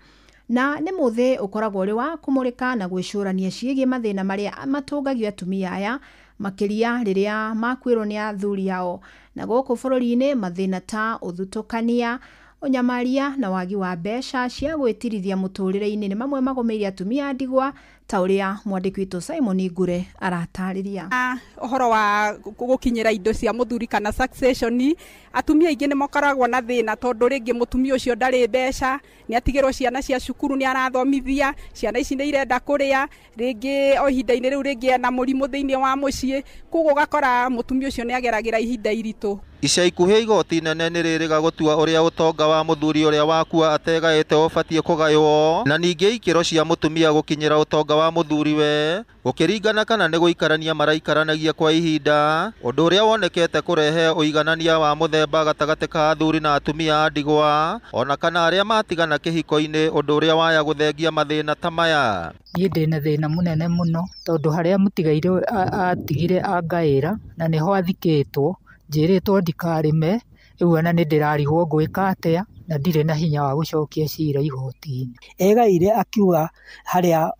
na ni muthi ukoragwo ri wa kumurika na gwicurania ciegie mathina maria matungagio atumia aya makiria riria makwirwo ni athuri yao na guku bururi-ini mathina ta uthutukania unyamaria na wagi wa mbeca cia gwitirithia muturire-ini ni mamwe magomeire atumia ndigwa ta uria mwandiki witu Simon Ngure aratariria. Ohoro wa gukinyira indo cia muthuri kana succession atumia aingi ni mokaragwo na thina tondu ringi mutumia ucio ndari mbeca ni atigirwo ciana cia cukuru ni arathomithia ciana ici ni irenda kuria ringi o ihinda-ini riu ringi na murimu thiini wa mucii kugo gakora mutumia ucio ni ageragira ihinda iritu. Ica ikuhĩ igoti nene nĩ rĩrĩga gũtua ũrĩa ũtonga wa mũthuri ũrĩa wakua ategaĩte ũbatiĩ kũgaywo na ningĩ ikĩro cia mũtumia gũkinyĩra ũtonga wa mũthuri we gũkĩringana kana nĩ gũikarania maraikaranagia kwa ihinda ũndũ ũrĩa wonekete kũrehe ũiganania wa mũthemba gatagatĩ ka athuri na atumia a ndigwa ona kana arĩa matigana kĩhiko-inĩ ũndũ ũrĩa waya gũthengia mathĩna ta maya. Niĩ ndĩna thĩna mũnene mũno tondũ harĩa mũtigaire atigire angaĩra na nĩho athikĩtwo njiritwo ndikarime riu ana ni ndirarigwo gwika atia na ndire na hinya wa gucokia cira igoti-ini. Egaire akiuga haria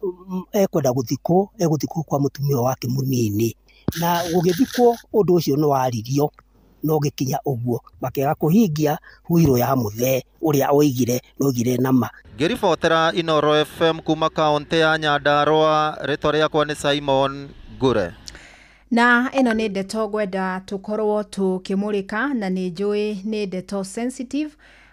ekwenda guthikwo kwa mutumia wake munini na gugithikwo undu ucio ni waririo no gikinya uguo makega kuhingia huiro ya muthe uria oigire nogire nama. Ngiribotera Inoro FM kuma kaunti ya Nyandarua, rĩtwa rĩakwa nĩ Simon Ngure. Na ĩno nĩ ndeto gwenda tukorwo tukimurika na nĩ njũĩ nĩ ndeto sensitive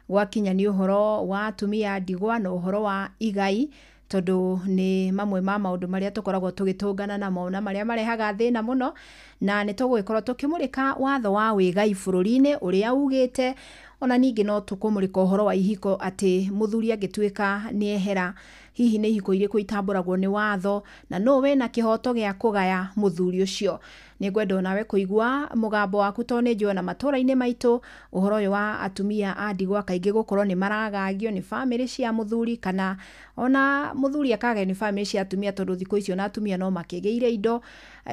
gwakinya nĩ ũhoro wa atumia ndigwa na ũhoro wa igai, tondu ni mamwe ma maundu maria tukoragwo tugitungana namo na maria marehaga thina muno, na ni tugwikorwo tukimurika watho wa wigai bururi-ini uria ugite ona ningi no tukumurika uhoro wa ihiko ati muthuri agituika ni ehera hihi ni ihiko iriku itamburagwo ni watho na no we na kihoto gia kugaya muthuri ucio. Ni gwenda nawe kuigua mugambo waku to ni njona matura-ini maitu uhoro uyu wa atumia a ndigwa kaingi gukorwo ni maragagio ni family cia muthuri kana ona muthuri akagaya ni family cia atumia, tondu thiko icio na atumia no makigeire indo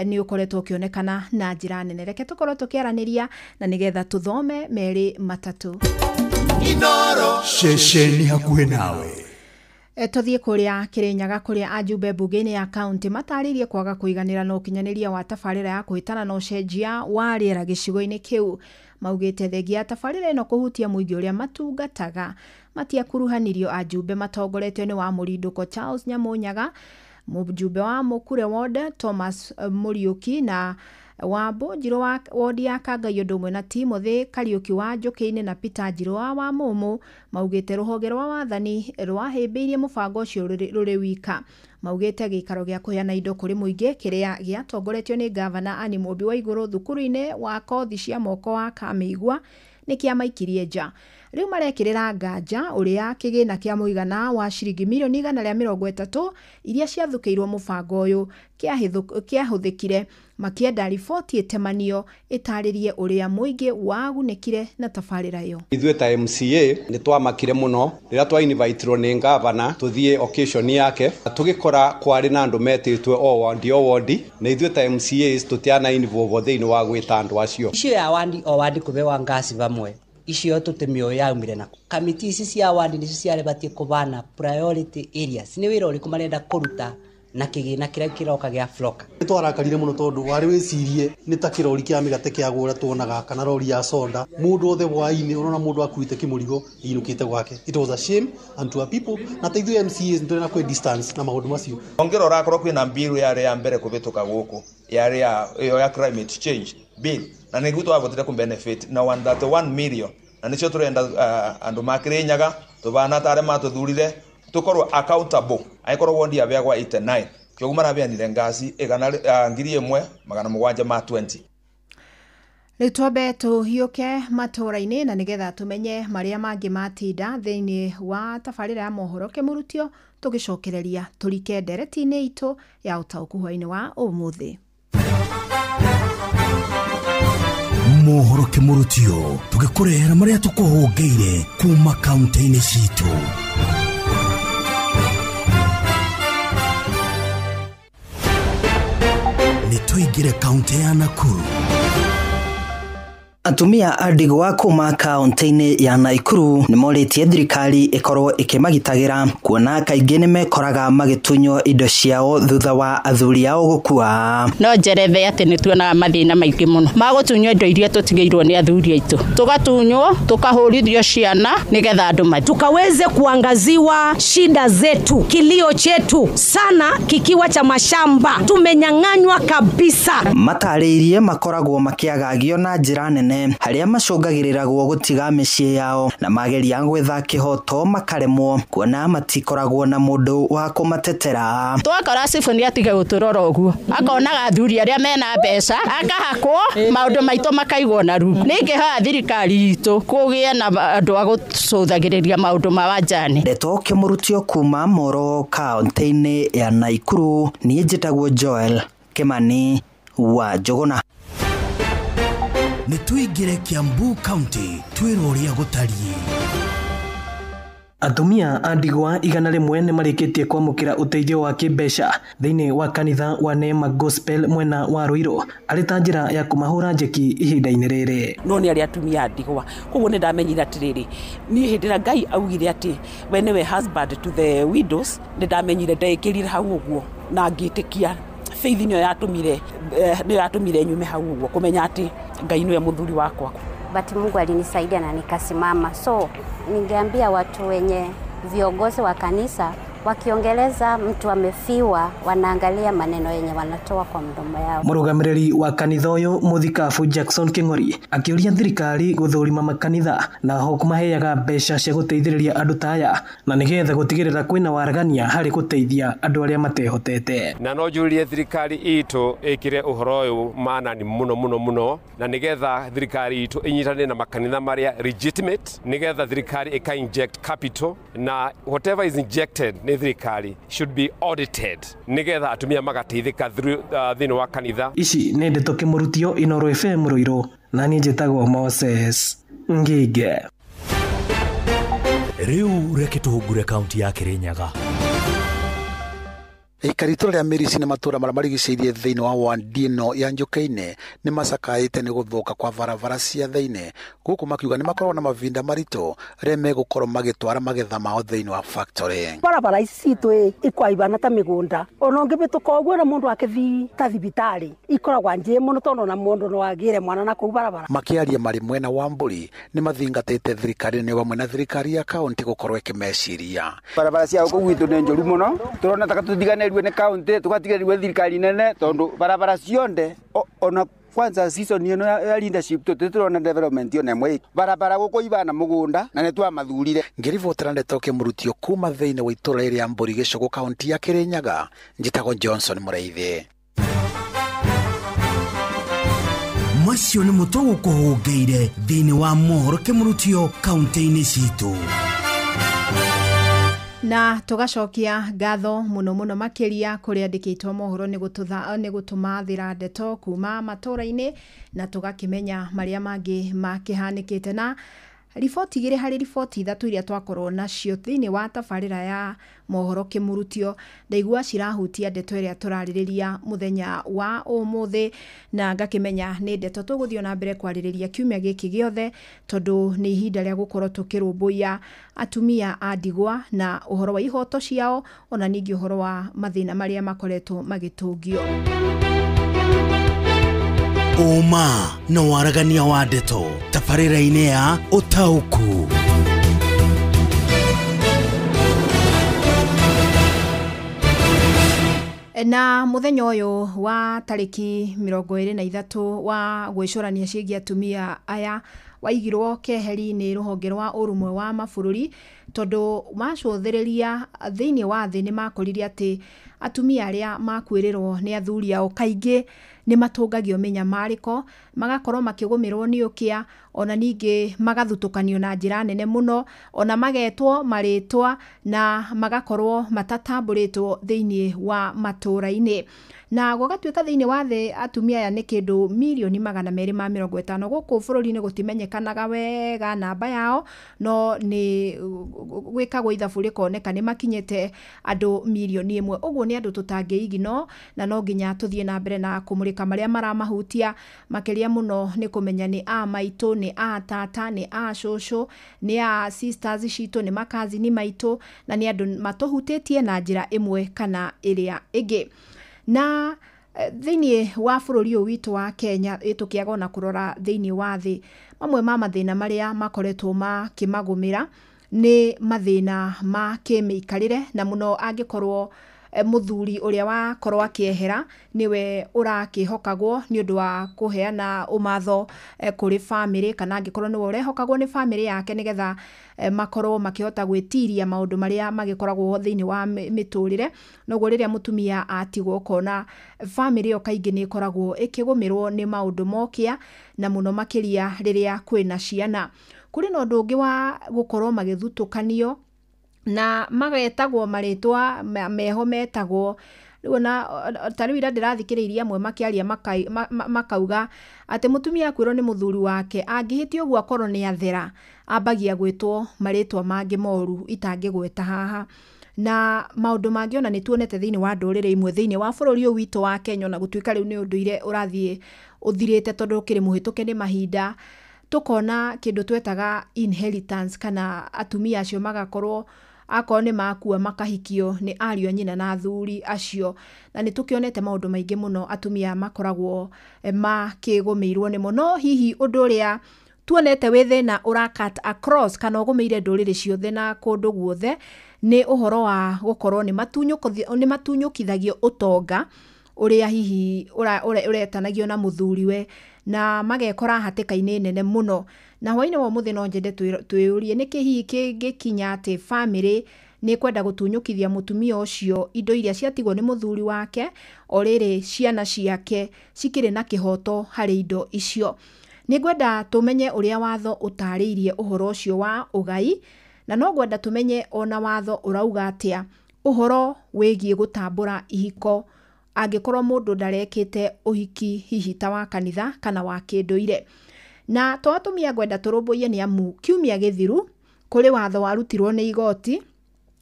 ni ukoretwo ukionekana na njira nene. Reke tukorwo tukiaraniria na nigetha tuthome meri matatu. Inoro shesheni hakuhe nawe. Tuthie kuria Kirinyaga kuria ajumbe bunge-ini ya kaunti mataririe kwaga kuiganira na ukinyaniria wa tafarira ya kuhitana na ucenjia wa riera gicigo-ini kiu. Maugite thengia tafarira ino kuhutia muingi uria matungataga matiakuruhanirio. Ajumbe matongoretio ni wa Murinduko Charles Nyamunyaga, mujumbe wa Mukure Ward Thomas Muriuki na Wambo Njiro wa wodi ya Kangaio ndumwe na Timothy Kariuki wa Njuki-ini na Peter Njiro wa Mumu. Maugite ruhonge rwa wathani rwahimbiirie mubango ucio ruri wika. Maugite gikaro gia kuheana indo kuri muingi kiria giatongoretio ni Governor Anne Mumbi wa Iguru thukuru-ini wa kothi cia moko wa Kamigwa ni kiamaikirie nja. Riu marekirira nganja uria kigina kia muigana wa shilingi milioni 130 iria ciathukiirwo mubango uyu kiahuthikire, makienda riboti itemanio itaririe uria muingi wagunekire na tafarira yo. Ithuĩ ta MCA ni twamakire muno rĩrĩa twa invite-irwo nĩ governor tuthie occasion yake, tugikora kwari na andu metitwe o ward na ithuĩ ta MCAs tutiana involve thĩinĩ wa gwĩta andu acio. Icio ya ward kubewa ngasi bamwe icio tutemio yaumire na kamiti ici cia ward nicio ciarebatie kubana priority areas ni wira uriku marenda kuruta na kigina kiria kiroka gia floka. Twarakarire muno tondu wari wicirie ni ta kirori kia migate kia gura tuonaga kana rori ya soda mundu othe bwaini urona mundu akuite kimurigo inukite gwake. It was a shame and to our people na taithu MCAs ndona kwa distance na maundu macio. Ongero rakorwo kwina mbiru ya mbere kubituka guku ya climate change bill na niguo twabotire ku benefit na 131 million na nicio turenda andu makirinyaga tubana tare matuthurire tukorwo accountable aikorwo wondi ya begwa 89 kyo gumana bianire ngasi igana 1720. Ritwabe tuhiuke matura-ini na nigetha tumenye maria mangi matinda thiini wa tafarira ya mohoro kimurutio tugicokereria turike ndereti-ini itu ya utauku hwaini wa umuthi. Mohoro kimurutio tugikurehera maria tukuhungeire kuma kaunti-ini citu. Nituigire kaunti ya Nakuru. Atumia a ndigwa kuma kaunti-ini ya Nakuru ni moritie thirikari ikorwo ikimagitagira kuona kaingi ni mekoraga magitunyo indo ciao thutha wa athuri ao gukua. No njerethe ati ni tuona mathina maingi muno magutunyo indo iria tutigeirwo ni athuri aitu, tugatunyo tukahurithio ciana nigetha andu mati tukaweze kuangaziwa shida zetu, kilio chetu sana kikiwa cha mashamba tumenyang'anywa kabisa. Mataririe makoragwo makiagagio na njira nene haria macungagiragwo gutiga micii yao na mageria gwetha kihoto makaremwo kuona matikoragwo na mundu wa kumatetera. Twakora Sifuni atige guturora uguo akonaga athuri aria mena mbeca akahakwo maundu maitu makaigwo na rungu. Ningihoya thirikari itu kugie na andu a gucuthagiriria maundu ma wajane. Ndeto kimurutio kuma Moro kaunti-ini ya Nakuru. Ni njitagwo Joel Kimani wa Jogona. Nituigire Kiambu County twiroria gutarie. Atumia a ndigwa 100 ni marikitie kwamukira uteithio wa kibeca thiini wa kanitha wa Neema Gospel mwena wa Ruiru arita njira ya kumahura njeki ihinda-ini riri. No ni ari atumia a ndigwa koguo ni ndamenyira atiriri ni hindira Ngai augire ati we niwe husband to the widows ni ndamenyire ndekirire hau uguo na ngitikia faith ni yatumire nyume hau uguo kumenya ati Ngai niwe muthuri wakwa. But Mungu alinisaidia na nikasimama. So ningeambia watu wenye viongozi wa kanisa wakiongeleza mtu amefiwa, wanaangalia maneno yenye wanatoa kwa mdomo yao. Murugamiriri wa kanitha uyu Muthikabu Jackson King'ori akiuria thirikari guthurima makanitha na ho kumaheaga mbeca cia guteithĩrĩria andu taya na nigetha gutigirira kwina waragania hari guteithia andu aria matehotete. Na no jurie thirikari itu ikire uhoro uyu maana ni muno na nigetha thirikari itu inyitane na makanitha maria legitimate, nigetha thirikari ika inject capital na whatever is injected thirikari should be audited nigetha atumia magateithika thini wa kanitha. Ici nĩ ndeto Kimurutio Inooro FM Ruiru na niĩ njĩtagwo Moses Ngige. Rĩu reke tũhungure kaunti ya Kirinyaga. Ikaritura rĩa Mĩrici na matũra marĩa marigicĩirie thĩinĩ wa wandi ĩno ya Njũkĩ-inĩ nĩ macakaĩte nĩ gũthũka kwa barabara cia thĩinĩ, gũkũ makiuga nĩ makoragwo na mavinda maritũ rĩrĩa megũkorwo magĩtwara magetha mao thĩinĩ wa factory. Barabara ici citũ ikwaibana ta mĩgũnda, ona ũngĩbĩtũka ũguo na mũndũ akĩthiĩ ta thibitarĩ ikoragwo njĩ mũno tondũ na mũndũ no agĩre mwana na kũu barabara. Makĩaria marĩ mwena wa Mbũri nĩ mathingatĩte thirikari nĩ hamwe na thirikari ya kaunti gũkorwo ĩkĩmeciria. Barabara cia gũkũ gwitũ nĩ njũru mũno, tũrona taka tũtiganĩrwo nĩ kaunti tukatiganĩrwo thirikari nene tondũ barabara cionde ona kwanza season ino ya leadership tutirona development yo nemwe barabara guko ibana mugunda na netwa mathurire. Ngirivotera Ndeto Kimurutio kuma thĩinĩ wa itũra rĩa Mbũri Gĩcũgũ kaunti ya Kirinyaga, njĩtagwo Johnson Mũraithi. Macio nĩ mũtogo kũhũngeire thĩinĩ wa mohoro Kimurutio kaunti-inĩ citũ. Na tugacokia ngatho muno makiria kuri andikitwo mohoro ni gutumathira ndeto kuma matũra-inĩ na tugakimenya maria mangi makihanikite na riboti igire hari riboti ithatu iria twakorwo nacio thiini wa tabarĩra ya mohoro Kimurutio ndaigua cirahutia ndeto iria turarĩrĩria muthenya wa ũmũthĩ na ngakimenya ni ndeto tuguthio na mbere kwarĩrĩria kiumia gĩkĩ gĩothe tondu ni ihinda rĩa gukorwo tukirũmbũiya atumia a ndigwa na uhoro wa ihoto ciao ona ningĩ uhoro wa mathĩna maria makoretwo magĩtũngio. Uma na waragania wa ndeto tabarĩra-inĩ ya ũtaũku. Na muthenya ũyũ wa tarĩki 23 wa gwĩcũrania ciĩgiĩ atumia aya waigirwo keheri nĩ rũhonge rwa ũrũmwe wa mabũrũri tondu macũthĩrĩria thĩinĩ wa thĩ nĩ makoririe atĩ atumia arĩa makwĩrĩrwo nĩ athuri ao kaingĩ nĩ matũngagio mĩnyamarĩko magakorwo makĩgũmĩrwo nĩ ũkĩa ona ningĩ magathutũkanio na njĩra nene mũno ona magetwo marĩtwa na magakorwo matatambũrĩtwo thĩinĩ wa matũra-inĩ na gũgatuĩka thĩinĩ wa thĩ atumia aya nĩ kĩndũ milioni 250 gũkũ bũrũri-inĩ gũtimenyekanaga wega namba yao no nĩ gwĩkagwo ithabu rĩkoneka nĩ makinyĩte andũ milioni 1 ũguo nĩ andũ tũtangĩigino na no nginya tũthiĩ na mbere na kũmũrĩka marĩa maramahutia makĩria mũno nĩ kũmenya nĩ a maitũ nĩ a tata nĩ a cũcũ nĩ a sisters citũ nĩ makazini maitũ na nĩ andũ matũhutĩtie na njĩra ĩmwe kana ĩrĩa ĩngĩ. Na thĩinĩ wa bũrũri ũyũ witũ wa Kenya tũkĩaga ona kũrora thĩinĩ wa thĩ mamwe ma mathĩna marĩa makoretwo makĩmagũmĩra nĩ mathĩna ma kĩmĩikarĩre na mũno angĩkorwo muthuri uria wakorwo akiehera niwe urakihokagwo ni undu wa kuheana umatho kuri family kana angikorwo niwe urehokagwo ni family yake nigetha makorwo makihota gwitiria maundu maria magikoragwo thiini wa miturire noguo riria mutumia atigwo kona family yo kaingi ni ikoragwo ikigumirwo ni maundu mokia na muno makiria riria kwina ciana kuri no ndungi wa gukorwo magithutukanio na magetagwo maritwa meho metagwo na tariu ira ndirathikiriria amwe makiaria makauga ati mutumia kwiro ni muthuri wake angihitio uguo akorwo ni athera ambagia gwitwo maritwa mangi moru itangigweta haha na maundu mangi ona nituonete thiini wa ndurire imwe thiini wa bururi uyu witu wa Kenya na gutuika riu ni unduire urathie uthirite tondu kiri muhituke ni mahinda tukona kindu twetaga inheritance kana atumia acio magakorwo akorwo nĩ makua makahikio nĩ ariũ a nyina na athuri acio, na nĩ tũkĩonete maũndũ maingĩ mũno atumia makoragwo makĩgũmĩirwo nĩmo. No hihi ũndũ ũrĩa tuonete wĩ thĩna ũrakat across kana ũgũmĩire ndũrĩrĩ ciothe na kũndũ guothe nĩ ũhoro wa gũkorwo nĩ matunyũkithagio ũtonga ũrĩa hihi ũretanagio na mũthuriwe na magekora hatĩka-inĩ nene mũno. Na hwainĩ wa mũthĩ no njende twĩyũrie nĩkĩ hihi kĩngĩkinya atĩ bamĩrĩ nĩ kwenda gũtunyũkithia mũtumia ũcio indo iria ciatigwo nĩ mũthuri wake, o rĩrĩ ciana ciake cikĩrĩ na kĩhoto harĩ indo icio. Nĩ ngwenda tũmenye ũrĩa watho ũtarĩirie ũhoro ũcio wa ũgai, na no ngwenda tũmenye ona watho ũrauga atĩa ũhoro wĩgiĩ gũtambũra ihiko angĩkorwo mũndũ ndarekĩte ũhiki hihi ta wa kanitha kana wa kĩndũire. Na to atumia ngwenda tũrũmbũiye nĩ amu kiumia gĩthiru kũrĩ watho warutirwo nĩ igoti,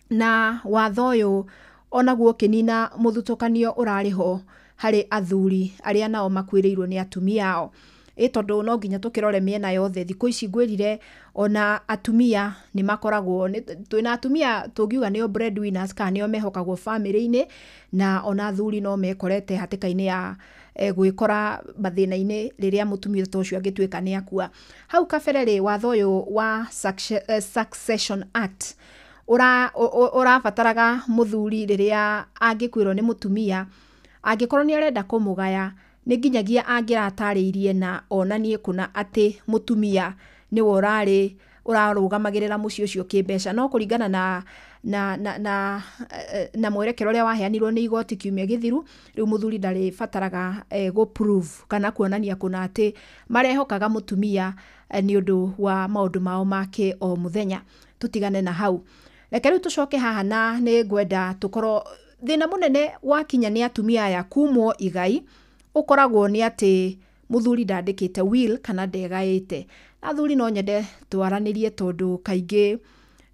na watho ũyũ onaguo ũkĩnina mũthutũkanio ũrarĩ ho harĩ athuri arĩa nao makuĩrĩirwo nĩ atumia ao. Tondũ no nginya tũkĩrore mĩena yothe thikũ ici ngwĩrire ona atumia nĩ makoragwo twĩna atumia tũngiuga nĩo breadwinners kana nĩo mehokagwo bamĩrĩ-inĩ, na ona athuri no mekorete hatĩka-inĩ ya gwĩkora mathĩna-inĩ rĩrĩa mũtumia ũcio angĩtuĩka nĩ akua. Hau kabere watho ũyũ wa Succession Act ũrabataraga mũthuri rĩrĩa angĩkuĩrwo nĩ mũtumia, angĩkorwo nĩ arenda kũmũgaya nĩ nginyagia angĩratarĩirie na onanie kuna atĩ mũtumia nĩwe ũrarũgamagĩrĩra mũciĩ ũcio kĩmbeca. No kũringana na mwerekero ũrĩa waheanirwo nĩ igoti kiumia gĩthiru, rĩu mũthuri ndarĩbataraga gũ-prove kana kuonania kuna atĩ marehokaga mũtumia nĩ ũndũ wa maũndũ mao make o mũthenya. Tũtigane na hau, reke rĩu tũcoke haha, na nĩ ngwenda tũkorwo thĩna mũnene wakinya nĩ atumia aya kumwo igai ũkoragwo nĩ atĩ mũthuri ndandĩkĩte will kana ndegaĩte. Athuri no nyende twaranĩrie tondũ kaingĩ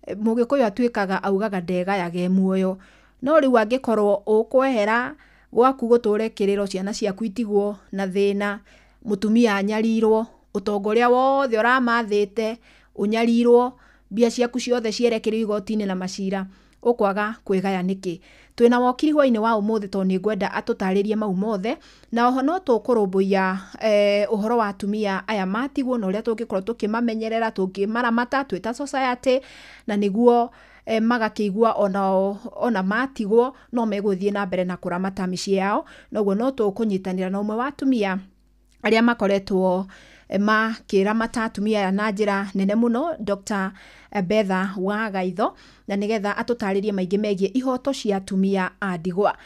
mũgĩkũyũ atuĩkaga augaga ndegayage muoyo, no rĩu angĩkorwo ũkwehera gwaku gũtũre kĩrĩro, ciana ciaku itigwo na thĩna, mũtumia anyarirwo, ũtonga ũrĩa wothe ũramathĩte ũnyarirwo, mbia ciaku ciothe cierekerio igoti-inĩ na macira, ũkwaga kwĩgaya nĩkĩ? Twĩna wokiri hwainĩ wa ũmũthĩ tondũ nĩ ngwenda atũtarĩrie mau mothe, na oho no tũkũrũmbũiya ũhoro wa atumia aya matigwo na ũrĩa tũngĩkorwo tũkĩmamenyerera, tũngĩmaramata twĩ ta society, na nĩguo magakĩigua ona matigwo no megũthiĩ na mbere na kũramata mĩciĩ yao. Noguo no tũkũnyitanĩra na ũmwe wa atumia arĩa makoretwo makĩramata atumia aya na njĩra nene mũno, Dr. Betha Wagaitho, na nĩgetha atũtarĩrie maingĩ megiĩ ihoto cia atumia a ndigwa.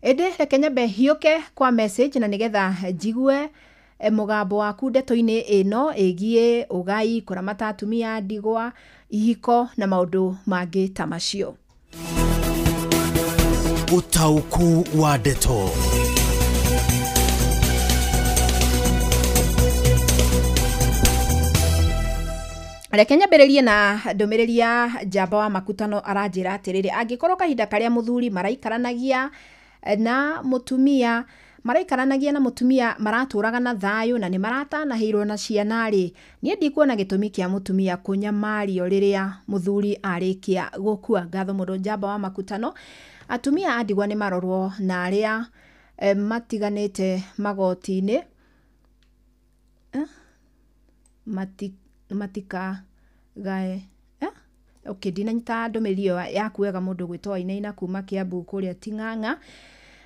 Ĩndĩ reke nyambe hiũke kwa message na nĩgetha njigue mũgambo waku ndeto-inĩ ĩno ĩgiĩ ũgai, kũramata atumia a ndigwa, ihiko na maũndũ mangĩ ta macio. Ũtaũku wa ndeto. Reke nyambĩrĩrie na ndũmĩrĩri ya Njamba wa Makutano aranjĩra atĩrĩrĩ, angĩkorwo kahinda karĩa mũthuri maraikaranagia na mũtumia maratũraga na thayũ na nĩ maratanahĩirwo na ciana rĩ, niĩ ndikuona gĩtũmi kĩa mũtumia kũnyamario rĩrĩa mũthuri arĩkia gũkua. Ngatho mũno Njamba wa Makutano. Atumia a ndigwa nĩ marorwo na arĩa matiganĩte magoti-inĩ matikagae. Okay, ndinanyita ndũmĩrĩri yaku wega mũndũ gwĩtwo Wainaina kuma Kiambu kũrĩa Ting'ang'a.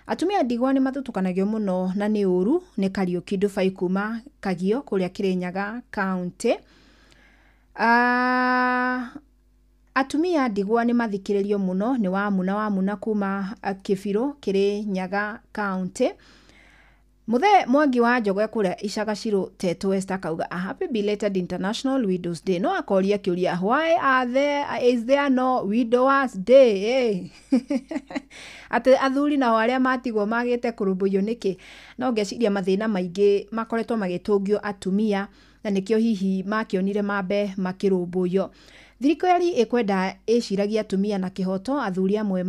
Atumia ndigwa nĩ mathutukanagio mũno na nĩ ũru nĩ Kariũki Ndubai kuma Kagio kũrĩa Kĩrĩnyaga County. Atumia ndigwa nĩ mathikĩrĩrio mũno nĩ Wamuna kuma Kĩbirũ Kĩrĩnyaga County. Muthe Mwangi wa Njogwe kũrĩa Icagacirũ Teto West akauga a happy belated International Widows Day. No akoria kĩũria, why is there no Widowers Day? Ate athuri nao arĩa matigwo magĩte kũrũmbũiyo nĩkĩ? No ngeciria mathĩna maingĩ makoretwo magĩtũngio atumia na nĩkĩo hihi makĩonire mambe makĩrũmbũiyo. Thirikari ĩkwenda ĩciragia atumia na kĩhoto, athuri amwe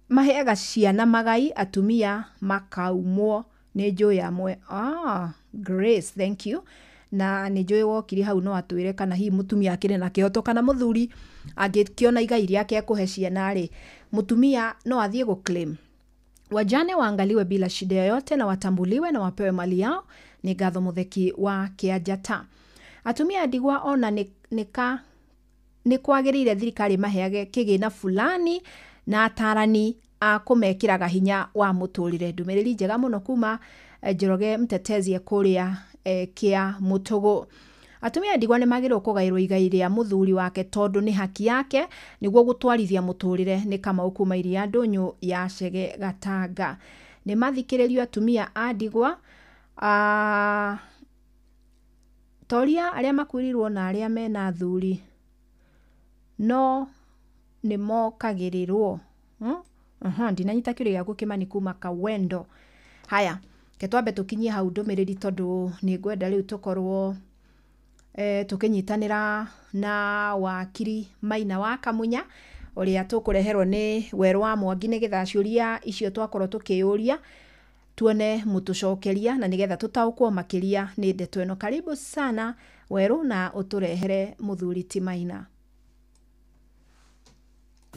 maheaga ciana magai, atumia makaumwo nĩ njũĩ amwe. Grace, thank you. na nĩ njũĩ wokiri hau no atwĩre kana hihi mũtumia akĩrĩ na kĩhoto kana mũthuri angĩkiona igai rĩake kũhe ciana rĩ mũtumia no athiĩ gũclaim. Wajane waangaliwe bila shida yoyote na watambuliwe na wapewe mali yao, ni Ngatho Mutheki wa Kianjata. Atumia ndigwa ona nĩ kwagĩrĩire thirikari maheage kĩgĩna fulani na atarani a kũmekĩraga hinya wa mũtũrĩre. Ndũmĩrĩri njega mũno kuma Njoroge mtetezi kũrĩa Kia Mũtũgũ. Atumia ndigwa nĩ magĩrĩirwo kũgaĩrwo igai rĩa mũthuri wake tondũ nĩ haki yake nĩguo gũtwarithia mũtũrĩre. Nĩ Kamau kuma Iria Ndũnyũ ya Chege Gatanga. Nĩ mathikĩrĩrio atumia a ndigwa toria arĩa makuĩrirwo na arĩa mena thuri no nĩ mokagĩrĩrwo. Ndinanyita kĩũria gĩaku Kĩmani kuma Kawendo. Haya, ketwambe tũkinyie hau ndũmĩrĩri tondũ nĩ ngwenda rĩu tũkorwo tũkĩnyitanĩra na wakiri Maina wa Kamunya ũrĩa tũkũreherwo nĩ Werũ wa Mwangi nĩgetha ciũria icio twakorwo tũkĩũria tuone mũtũcokeria na nĩgetha tũtaũkwo makĩria nĩ ndeto ĩno. Karibu sana Werũ na ũtũrehere mũthuri ti Maina.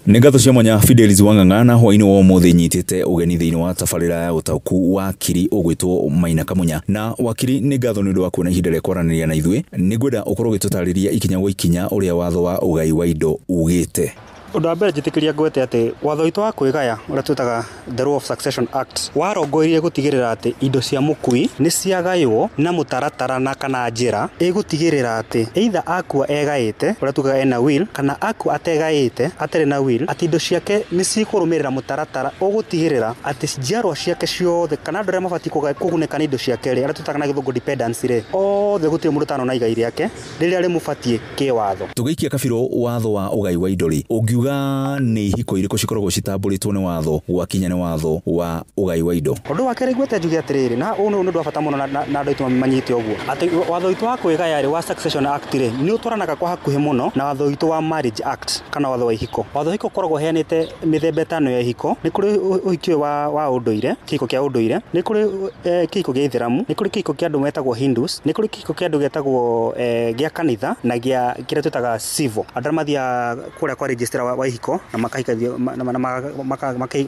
Nĩ ngatho cia mwanya Fidelis Wang'ang'ana hwainĩ wa ũmũthĩ nyitĩte ũgeni thĩinĩ wa tabarĩra ya ũtaũku wakiri ũgwĩtwo Maina Kamunya. Na wakiri nĩ ngatho nĩ ũndũ wa kuona ihinda rĩa kwaranĩria na ithuĩ. Nĩ ngwenda ũkorwo ũgĩtũtarĩria ikinya gwa ikinya ũrĩa watho wa ũgai wa indo ugĩte. Ũndũ wa mbere njĩtĩkĩria ngwete atĩ watho witũ wa kwĩgaya ũrĩa twĩtaga The Law of Succession Act warongoreirie gũtigĩrĩra atĩ indo cia mũkui nĩ ciagaywo na mũtaratara na kana njĩra ĩgũtigĩrĩra atĩ either akua egaĩte ũrĩa tugaga ena will kana akua ategaĩte atarĩ na will atĩ indo ciake nĩ cikũrũmĩrĩra mũtaratara ũgũtigĩrĩra atĩ njiarwa ciake ciothe kana andũ arĩa mabatiĩ kũgunĩka nĩ indo ciake rĩ arĩa twĩtaga na gĩthũngũ dependency rĩ othe gũtirĩ mũndũ ũtano na igai rĩake rĩrĩa rĩmũbatiĩ kĩwatho. Tũgĩikia kabirũ watho wa ũgai wa indo rĩ ũngiuga nĩ ihiko irĩkũ cikoragwo citambũrĩtwo nĩ watho gwakinya nĩ watho wa ũgai wa indo. Ũndũ wa kerĩ ngwete njuge atĩrĩrĩ na ũũ nĩ ũndũ wa bata mũno na andũ aitũ manyite ũguo atĩ watho witũ wa kwĩgaya rĩ wa Succession Act rĩ nĩ ũtwaranaga kwa hakuhĩ mũno na watho witũ wa Marriage Act kana watho wa ihiko. Watho wa ihiko ũkoragwo ũheanĩte mĩthemba ĩtano ya ihiko. Nĩ kũrĩ ũhiki wa ũndũire, kĩhiko kĩa ũndũire, nĩ kũrĩ kĩhiko gĩa Ithĩramu, nĩ kũrĩ kĩhiko kĩa andũ metagwo Hindus, nĩ kũrĩ kĩhiko kĩa andũ gĩtagwo gĩa kanitha na gĩa kĩrĩa twĩtaga civil. Andũ arĩa mathiaga kũrĩa kwa registrar wa ihiko na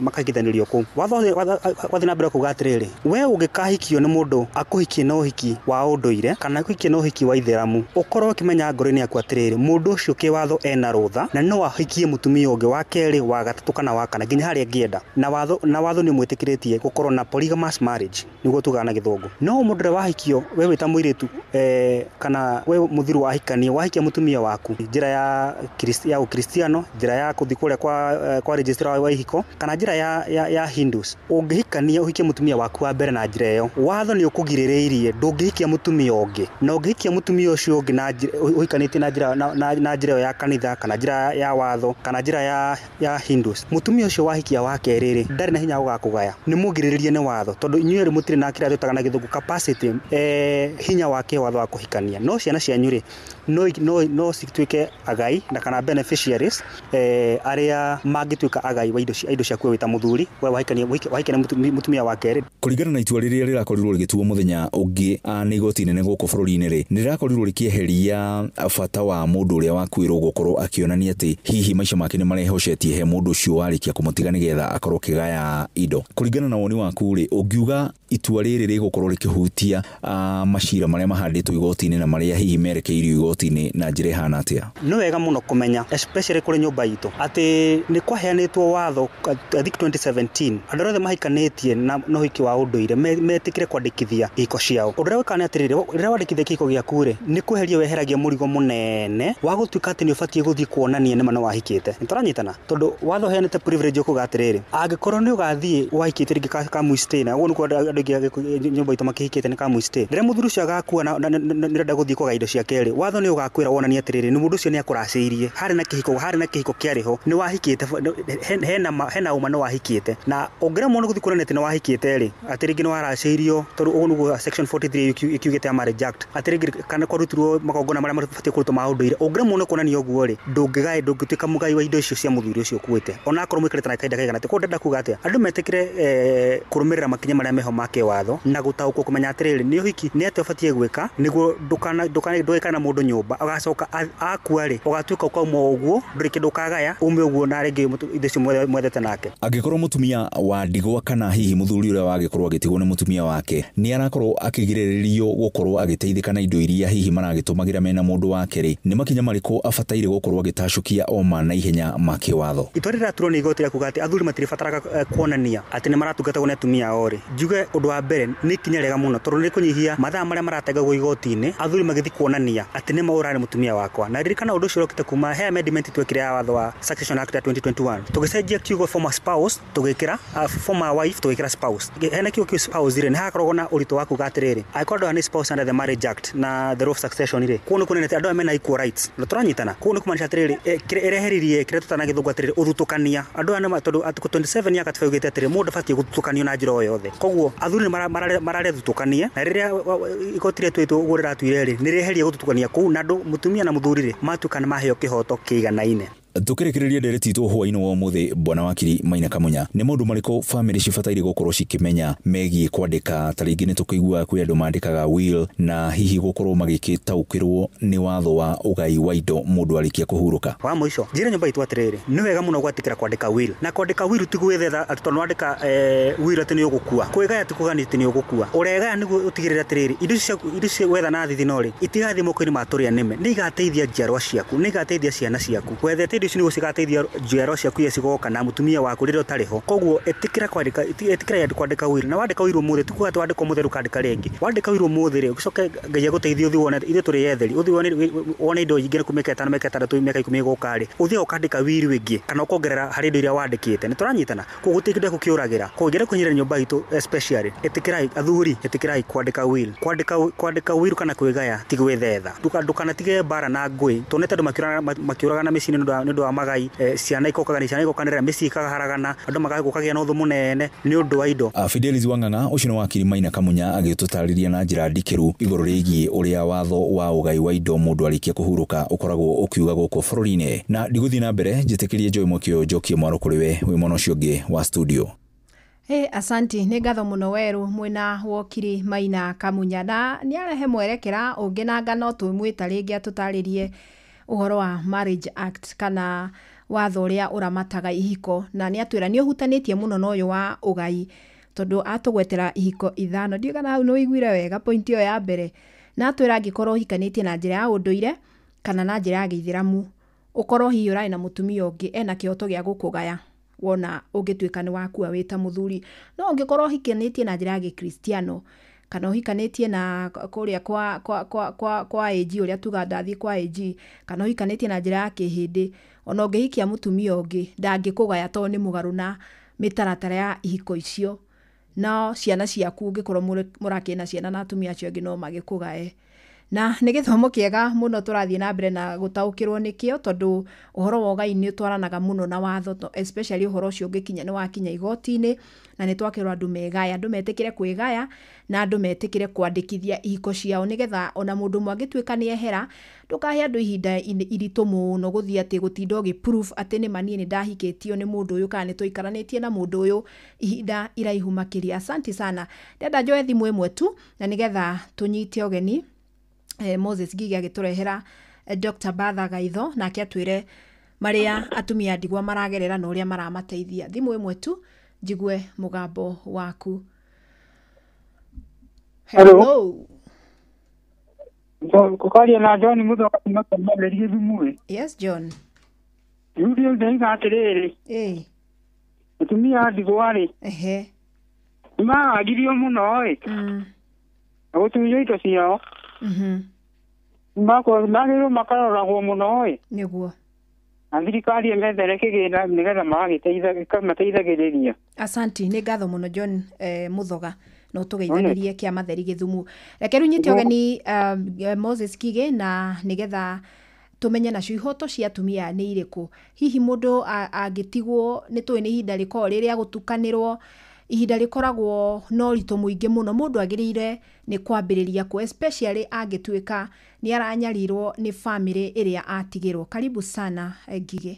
makahikithanĩrio kũu. Watho wathi na mbere kuuga atĩrĩrĩ we ũngĩkahikio nĩ mũndũ akũhikie na ũhiki wa ũndũire kana akũhikie na ũhiki wa Ithĩramu ũkorwo ũkĩmenya ngoro-inĩ yaku atĩrĩrĩ mũndũ ũcio kĩwatho ena rũtha na no ahikie mũtumia ũngĩ wa kerĩ wa gatatũ kana wa kana nginya harĩa angĩenda na watho nĩ mwĩtĩkĩrĩtie gũkorwo na polygamous marriage nĩguo tugaga na gĩthũngũ. No mũndũ ũrĩa wahikio we wĩta mũirĩtu kana we mũthiru wahikania wahikia mũtumia waku njĩra ya Ũkristiano, njĩra ya kuthi kũrĩa kwa registrar wa ihiko kana njĩra ya Hindus ũngĩhikania ũhikie mũtumia waku wa mbere na njĩra ĩyo watho nĩ ũkũgirĩrĩirie ndũngĩhikia mũtumia ũngĩ na ũngĩhikia mũtumia ũcio ũngĩ na ũhikanĩtie na njĩra ya kanitha kana njĩra ya watho kana njĩra ya Hindus mũtumia ũcio wahikia wa kerĩ ndarĩ na hinya gũgakũgaya nĩ mũgirĩrĩrie nĩ watho tondũ inyuĩ mũtirĩ na kĩrĩa twĩtaga na gĩthũngũ capacity hinya wake watho wa kũhikania. No ciana cianyu rĩ no cituĩke agai na kana beneficiaries arĩa mangĩtuĩka agai wa indo ciaku wĩta mũthuri we wahikania mũtumia wa kerĩ. Kũringana na itua rĩrĩa rĩrakorirwo rĩgĩtuo mũthenya ũngĩ nĩ igoti inene gũkũ bũrũri-inĩ rĩ nĩ rĩrakorirwo rĩkĩeheria bata wa mũndũ ũrĩa wakuĩrwo gũkorwo akĩonania atĩ hihi maica make nĩ marehocetie he mũndũ ũcio warĩkia kũmũtiga nĩgetha akorwo kĩgaya indo. Kũringana na woni waku rĩ ũngiuga itua rĩrĩ rĩgũkorwo rĩkĩhutia macira marĩa mahandĩtwo igoti-inĩ na marĩa hihi merekeirio igoti-inĩ na njĩra ihana atĩa? Nĩ wega mũno kũmenya especially kũrĩ nyũmba itũ atĩ nĩ kwaheanĩtwo watho I think 2017 andũ othe mahikanĩtie na ũhiki wa ũndũire metĩkĩre kwandĩkithia ihiko ciao. Ũndũ ũrĩa wĩkana atĩrĩrĩ rĩrĩa wandĩkithia kĩhiko gĩaku rĩ nĩ kweheria weheragia mũrigo mũnene wa gũtuĩka atĩ nĩ ũbatiĩ gũthiĩ kuonania nĩma nĩ wahikĩte. Nĩ tũranyitana tondũ watho ũheanĩte privilege ũkuga atĩrĩrĩ angĩkorwo nĩ ũgathiĩ wahikĩte rĩngĩ kamũistĩ na ũguo nĩkuo andũ aingĩ nyũmba itũ makĩhikĩte nĩ kamũistĩ rĩrĩa mũthuri ũcio agakua na nĩrenda gũthiĩ kũgaya indo ciake rĩ watho nĩ ũgakwĩra wonania atĩrĩrĩ nĩ mũndũ ũcio nĩ akũracĩirie harĩ na kĩhiko kiariho ni wahikite hena uma no wahikite na ongera mundu guthi kuranete no wahikite ri atiringi no araceirio tondu uguo section 43 ikiugite marriage act atiringi kana korutirwo makongona maria mabatie kurutwo maunduire ongera mundu kunania uguo ri ndungigae ndungituika mugai wa indo icio cia muthuri ucio kuite ona akorwo mwikirite na kaida kaigana ko ndenda kuga atia andu metikire kurumirira makinya maria meho make watho na gutaukwo kumenya atiriri ni uhiki ni atia batie gwika niguo ndukana mundu nyumba agacoka akua ri ugatuika ukauma uguo nduri kindu kagaya ume uguo na ringi indo cio mwethete nake angikorwo mutumia wa ndigwa kana hihi muthuri uria wagikorwo agitigwo ni mutumia wake ni arakorwo akigiriririo gukorwo agiteithika na indo iria hihi maragitumagira mena mundu wake ri ni makinya mariko abataire gukorwo agitashukia oma na ihenya make watho itwarira turwo ni igoti kuga ati athuri matiri fataraga kuonania ati ni maratungata ne tumia ori njuge undu wa mbere ni kinya rega muno tondu ni kunyihia mathaa maria marategagwo igoti-ini athuri magithi kuonania ati ni maurani mutumia wakwa na ririkana undu ucio rokite kuma he amendment twekire ya watho wa Succession Act 2021 tugicenjia kiugo former spouse tugikira former wife tugikira spouse hena kiugo spouse ire ni hakoragwo na urito waku gatiriri aikorwo ni spouse under the Marriage Act na the Law of Succession ire kuno kunene andu amena equal rights no turanyitana kuno kumanisha atiriri ireheririe kire tutana githungu atiriri uthutukania andu ana tondu 27 yaka tufugite atiriri mundu fatie guthutukanio na njira yothe koguo athuri marare thutukanie na riria igotire twetu ugurira twireri ni reherie guthutukania ku na andu mutumia na muthurire matukana maheo kihoto kiiganaine tukirikiria ndereti tu hwaini wa muthi bwana wakiri Maina Kamunya ni mundu mariko family cibataire gukorwo cikimenya megie kwandika taringi ni tukigua kwi andu mandikaga will na hihi gukorwo magikitaukirwo ni watho wa ugai wa indo mundu alikia kuhuruka wa mwisho njira nyumba itu atiriri ni wega muno gwatikira kwandika will na kwandika will tigwethetha atono andika will ati ni ugukua kwigaya tikugani ati ni ugukua urega ni utigirira atiriri indo cio wetha na thithi nori itigathi moko-ini maturia nime ni igateithia njiarwa ciaku ni igateithia ciana ciaku wethete ici ni gucigateithia njiarwa ciaku ia cigoka na mutumia waku rire utariho koguo etikira kwandika will na wandika will muthe tukuga twandika mutheru kandika rengi wandika will muthe ri ucoke ngai aguteithia uthi wona ithe turi yetheri uthi wona indo ingire kumeketa na meketa tu meka 10 gukari uthi ukandika will wingi kana ukongerera hari indo iria wandikite ni turanyitana kugutikide kukiuragira kugire kunyira nyumba itu especially etikirai athuri etikirai kwandika will kana kwigaya tigwethetha ndukana tige bara na ngui tonete andu makiuraga na micini ndu wa magai ciana ikokanira mĩciĩ ikaharagana andũ magagũkagia na ũthũ mũnene nĩ ũndũ wa indo. Fidelis Wang'ang'a ũcio nĩ wakiri Maina Kamunya agĩtũtarĩria na njĩra ndikĩru igũrũ rĩgiĩ ũrĩa watho wa ũgai wa indo mũndũ arĩkia kũhurũka ũkoragwo ũkiuga gũkũ bũrũri-inĩ na ndigũthiĩ na mbere njĩtĩkĩrie Joy Mwakio njokie mwaro kũrĩ we wĩ mwena ũcio ũngĩ wa studio. Asanti nĩ ngatho mũno weru mwena wokiri Maina Kamunya na nĩ arehe mwerekera ũngĩ na ngano twĩmwĩta rĩngĩ atũtarĩrie uhoro wa Marriage Act kana watho uria uramataga ihiko na ni atwira ni uhutanitie muno no yo wa ugai tondu atugwetera ihiko ithano ndiga na hau no igwire wega point yo ya mbere na atwira ngikorwo hikanitie na njira ya unduire kana na njira ya githiramu ukorwo hi urai na mutumia ungi ena kihoto gya gukugaya wona ungituika ni wakua wita muthuri no ngikorwo hikanitie na njira ya gikristiano kana uhikanitie na kuria kwa AG uria tuga ndathi kwa AG kana uhikanitie na njira ya kihindi ona ungihikia mutumia ungi ndangikugaya to ni mugaru na mitaratara ya ihiko icio no ciana ciaku ungikorwo murakina ciana na atumia acio angi no magikugae na nĩ gĩthomo kĩega mũno tũrathiĩ na mbere na gũtaũkĩrwo nĩkĩo tondu ũhoro wa ũgai nĩ twaranaga mũno na watho especially ũhoro ũcio ũngĩkinya nĩ wakinya igoti-inĩ na nĩ twakĩrwo andũ megaya andũ metĩkĩre kwĩgaya na andũ metĩkĩre kwandĩkithia ihiko ciao nĩgetha ona mũndũ ũmwe angĩtuĩka nĩ ehera ndũkahe andũ ihinda iritũ mũno gũthiĩ atĩ gũtinda ũgĩ-proof atĩ nĩ mani nĩ ndahikĩtio nĩ mũndũ ũyũ kana nĩ tũikaranĩtie na mũndũ ũyũ ihinda iraihu makĩria. Asante sana ndenda njoe thimũ ĩmwe tu na nĩgetha tũnyite ũgeni Moses Gigi agĩtũrehera Dr. Batha Gaitho nake atwĩre maria atumia ndigwa maragerera na ũrĩa maramateithia. Thimũ ĩmwe tu njigue mũgambo waku. Hello. Kukaria na John Muthoka kumamerige thimũ. Yes John. Yuri ndenga atiriri. Atumia ndigwa ri. Nĩmaragirio mũno na gũtunywo indo ciao. Magĩrwo makaroragwo mũno nĩguo na thirikari emethere kĩgĩna nĩgetha magateithagĩrĩria. Asanti nĩ ngatho mũno John Muthoga no tũgeithanirie kĩa matheri Gĩthumu. Reke rĩu nyite ũgeni Moses Kige na nĩgetha tumenye nacio ihoto cia atumia nĩ irĩkũ. Hihi mũndũ angĩtigwo nĩ tũĩ nĩ ihinda rĩkoragwo rĩrĩa gũtukanĩrwo, ihinda rĩkoragwo no ritũ mũingĩ mũno, mũndũ agĩrĩire nĩ kwambĩrĩria ku, especially angĩtuĩka nĩ aranyarirwo nĩ family ĩrĩa atigĩrwo. Karibu sana Ngigĩ.